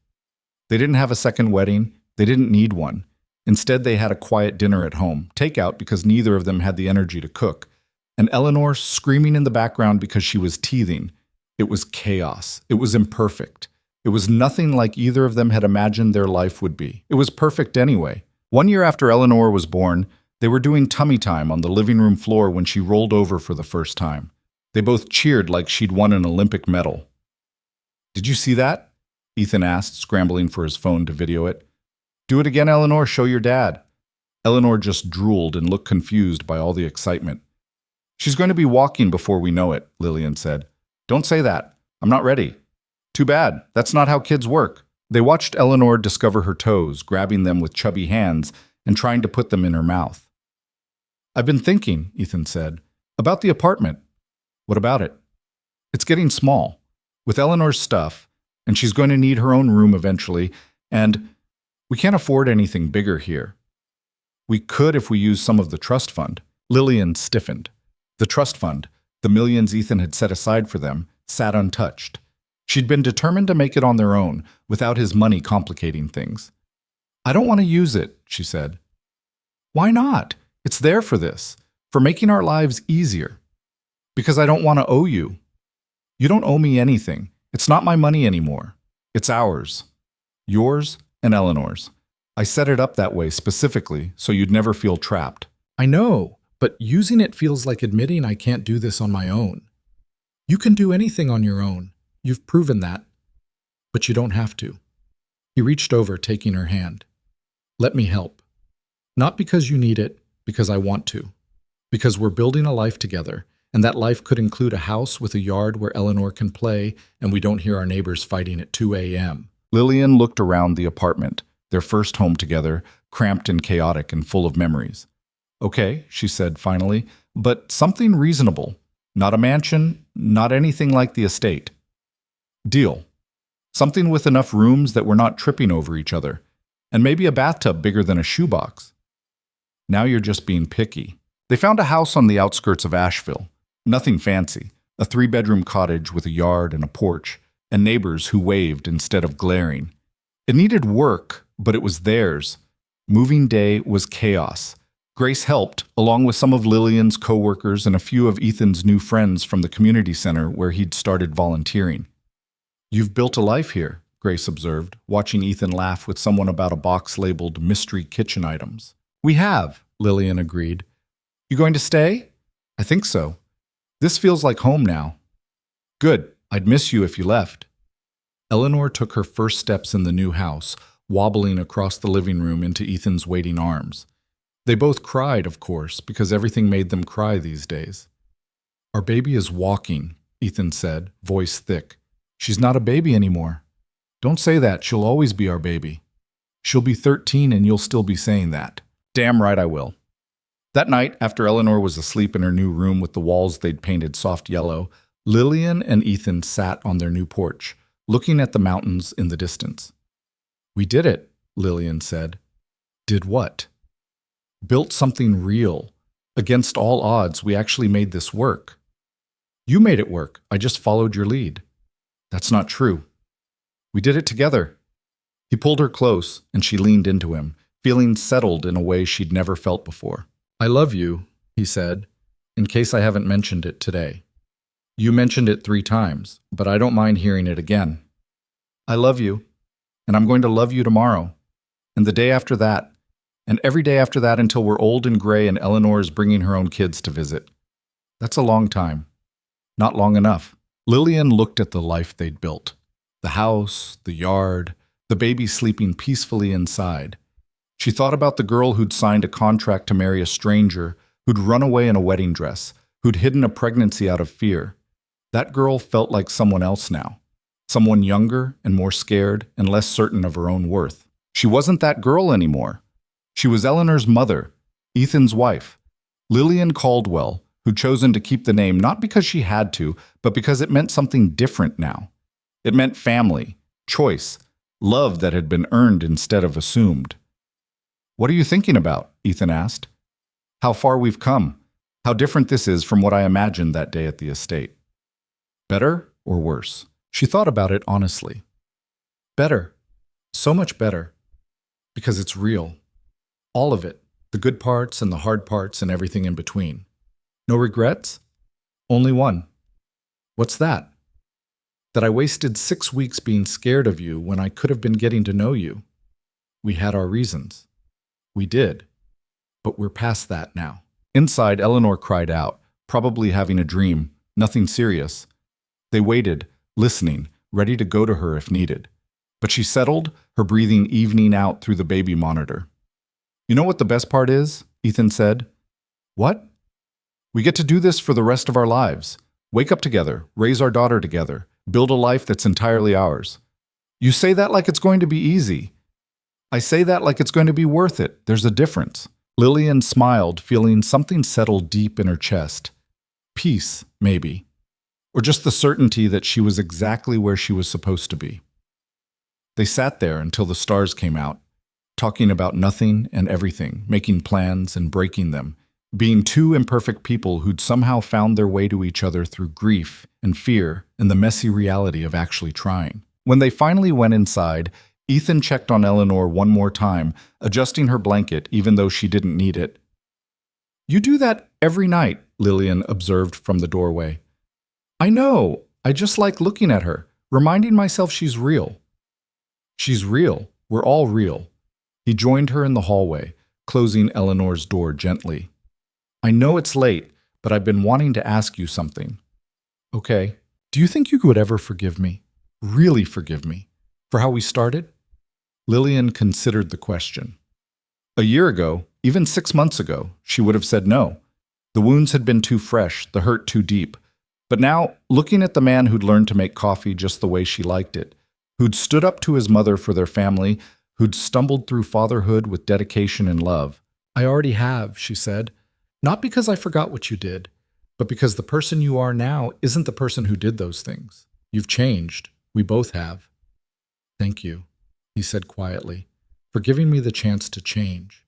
They didn't have a second wedding. They didn't need one. Instead, they had a quiet dinner at home, takeout because neither of them had the energy to cook, and Eleanor screaming in the background because she was teething. It was chaos. It was imperfect. It was nothing like either of them had imagined their life would be. It was perfect anyway. 1 year after Eleanor was born, they were doing tummy time on the living room floor when she rolled over for the first time. They both cheered like she'd won an Olympic medal. Did you see that? Ethan asked, scrambling for his phone to video it. Do it again, Eleanor. Show your dad. Eleanor just drooled and looked confused by all the excitement. She's going to be walking before we know it, Lillian said. Don't say that. I'm not ready. Too bad. That's not how kids work. They watched Eleanor discover her toes, grabbing them with chubby hands and trying to put them in her mouth. I've been thinking, Ethan said, about the apartment. What about it? It's getting small. With Eleanor's stuff, and she's going to need her own room eventually, and we can't afford anything bigger here. We could if we used some of the trust fund. Lillian stiffened. The trust fund, the millions Ethan had set aside for them, sat untouched. She'd been determined to make it on their own, without his money complicating things. I don't want to use it, she said. Why not? It's there for this, for making our lives easier. Because I don't want to owe you. You don't owe me anything. It's not my money anymore. It's ours. Yours and Eleanor's. I set it up that way specifically so you'd never feel trapped. I know, but using it feels like admitting I can't do this on my own. You can do anything on your own. You've proven that. But you don't have to. He reached over, taking her hand. Let me help. Not because you need it, because I want to. Because we're building a life together, and that life could include a house with a yard where Eleanor can play and we don't hear our neighbors fighting at 2 a.m. Lillian looked around the apartment, their first home together, cramped and chaotic and full of memories. Okay, she said finally, but something reasonable. Not a mansion, not anything like the estate. Deal. Something with enough rooms that we're not tripping over each other, and maybe a bathtub bigger than a shoebox. Now you're just being picky. They found a house on the outskirts of Asheville. Nothing fancy, a 3-bedroom cottage with a yard and a porch, and neighbors who waved instead of glaring. It needed work, but it was theirs. Moving day was chaos. Grace helped, along with some of Lillian's co-workers and a few of Ethan's new friends from the community center where he'd started volunteering. You've built a life here, Grace observed, watching Ethan laugh with someone about a box labeled mystery kitchen items. We have, Lillian agreed. You going to stay? I think so. This feels like home now. Good. I'd miss you if you left. Eleanor took her first steps in the new house, wobbling across the living room into Ethan's waiting arms. They both cried, of course, because everything made them cry these days. Our baby is walking, Ethan said, voice thick. She's not a baby anymore. Don't say that. She'll always be our baby. She'll be 13 and you'll still be saying that. Damn right I will. That night, after Eleanor was asleep in her new room with the walls they'd painted soft yellow, Lillian and Ethan sat on their new porch, looking at the mountains in the distance. We did it, Lillian said. Did what? Built something real. Against all odds, we actually made this work. You made it work. I just followed your lead. That's not true. We did it together. He pulled her close, and she leaned into him, feeling settled in a way she'd never felt before. I love you, he said, in case I haven't mentioned it today. You mentioned it 3 times, but I don't mind hearing it again. I love you, and I'm going to love you tomorrow, and the day after that, and every day after that until we're old and gray and Eleanor is bringing her own kids to visit. That's a long time. Not long enough. Lillian looked at the life they'd built. The house, the yard, the baby sleeping peacefully inside. She thought about the girl who'd signed a contract to marry a stranger, who'd run away in a wedding dress, who'd hidden a pregnancy out of fear. That girl felt like someone else now. Someone younger and more scared and less certain of her own worth. She wasn't that girl anymore. She was Eleanor's mother, Ethan's wife, Lillian Caldwell, who'd chosen to keep the name not because she had to, but because it meant something different now. It meant family, choice, love that had been earned instead of assumed. What are you thinking about? Ethan asked. How far we've come. How different this is from what I imagined that day at the estate. Better or worse? She thought about it honestly. Better. So much better. Because it's real. All of it. The good parts and the hard parts and everything in between. No regrets? Only one. What's that? That I wasted 6 weeks being scared of you when I could have been getting to know you. We had our reasons. We did. But we're past that now. Inside, Eleanor cried out, probably having a dream, nothing serious. They waited, listening, ready to go to her if needed. But she settled, her breathing evening out through the baby monitor. You know what the best part is? Ethan said. What? We get to do this for the rest of our lives. Wake up together, raise our daughter together, build a life that's entirely ours. You say that like it's going to be easy. I say that like it's going to be worth it. There's a difference. Lillian smiled, feeling something settle deep in her chest. Peace, maybe. Or just the certainty that she was exactly where she was supposed to be. They sat there until the stars came out, talking about nothing and everything, making plans and breaking them, being 2 imperfect people who'd somehow found their way to each other through grief and fear and the messy reality of actually trying. When they finally went inside, Ethan checked on Eleanor one more time, adjusting her blanket even though she didn't need it. You do that every night, Lillian observed from the doorway. I know. I just like looking at her, reminding myself she's real. She's real. We're all real. He joined her in the hallway, closing Eleanor's door gently. I know it's late, but I've been wanting to ask you something. Okay. Do you think you could ever forgive me? Really forgive me? For how we started? Lillian considered the question. A year ago, even 6 months ago, she would have said no. The wounds had been too fresh, the hurt too deep. But now, looking at the man who'd learned to make coffee just the way she liked it, who'd stood up to his mother for their family, who'd stumbled through fatherhood with dedication and love. "I already have," she said. "Not because I forgot what you did, but because the person you are now isn't the person who did those things. You've changed. We both have." "Thank you," he said quietly, "for giving me the chance to change.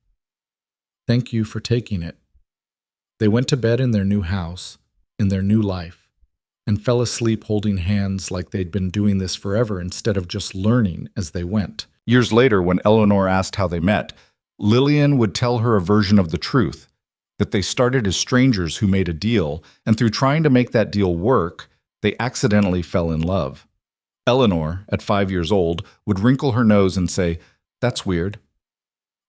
Thank you for taking it." They went to bed in their new house, in their new life, and fell asleep holding hands like they'd been doing this forever instead of just learning as they went. Years later, when Eleanor asked how they met, Lillian would tell her a version of the truth, that they started as strangers who made a deal, and through trying to make that deal work, they accidentally fell in love. Eleanor, at 5 years old, would wrinkle her nose and say, "That's weird."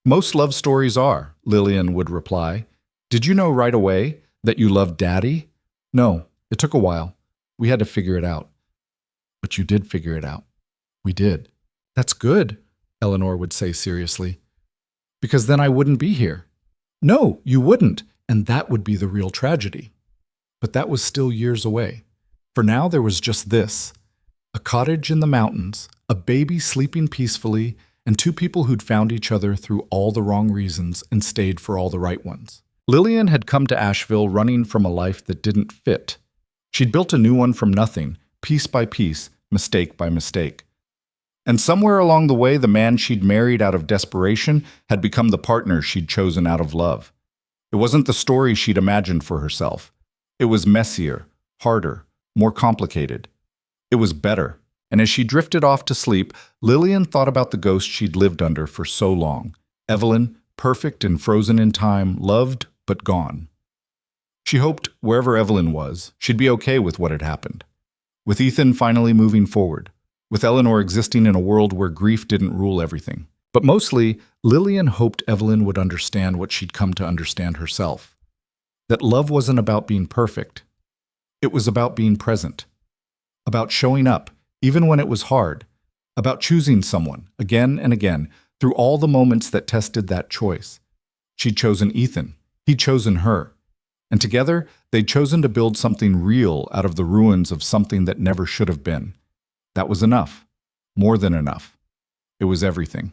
"Most love stories are," Lillian would reply. "Did you know right away that you loved Daddy?" "No, it took a while. We had to figure it out." "But you did figure it out." "We did." "That's good," Eleanor would say seriously. "Because then I wouldn't be here." "No, you wouldn't, and that would be the real tragedy." But that was still years away. For now there was just this: a cottage in the mountains, a baby sleeping peacefully, and two people who'd found each other through all the wrong reasons and stayed for all the right ones. Lillian had come to Asheville running from a life that didn't fit. She'd built a new one from nothing, piece by piece, mistake by mistake. And somewhere along the way, the man she'd married out of desperation had become the partner she'd chosen out of love. It wasn't the story she'd imagined for herself. It was messier, harder, more complicated. It was better. And as she drifted off to sleep, Lillian thought about the ghost she'd lived under for so long. Evelyn, perfect and frozen in time, loved but gone. She hoped, wherever Evelyn was, she'd be okay with what had happened. With Ethan finally moving forward. With Eleanor existing in a world where grief didn't rule everything. But mostly, Lillian hoped Evelyn would understand what she'd come to understand herself. That love wasn't about being perfect. It was about being present. About showing up, even when it was hard. About choosing someone, again and again, through all the moments that tested that choice. She'd chosen Ethan. He'd chosen her. And together, they'd chosen to build something real out of the ruins of something that never should have been. That was enough. More than enough. It was everything.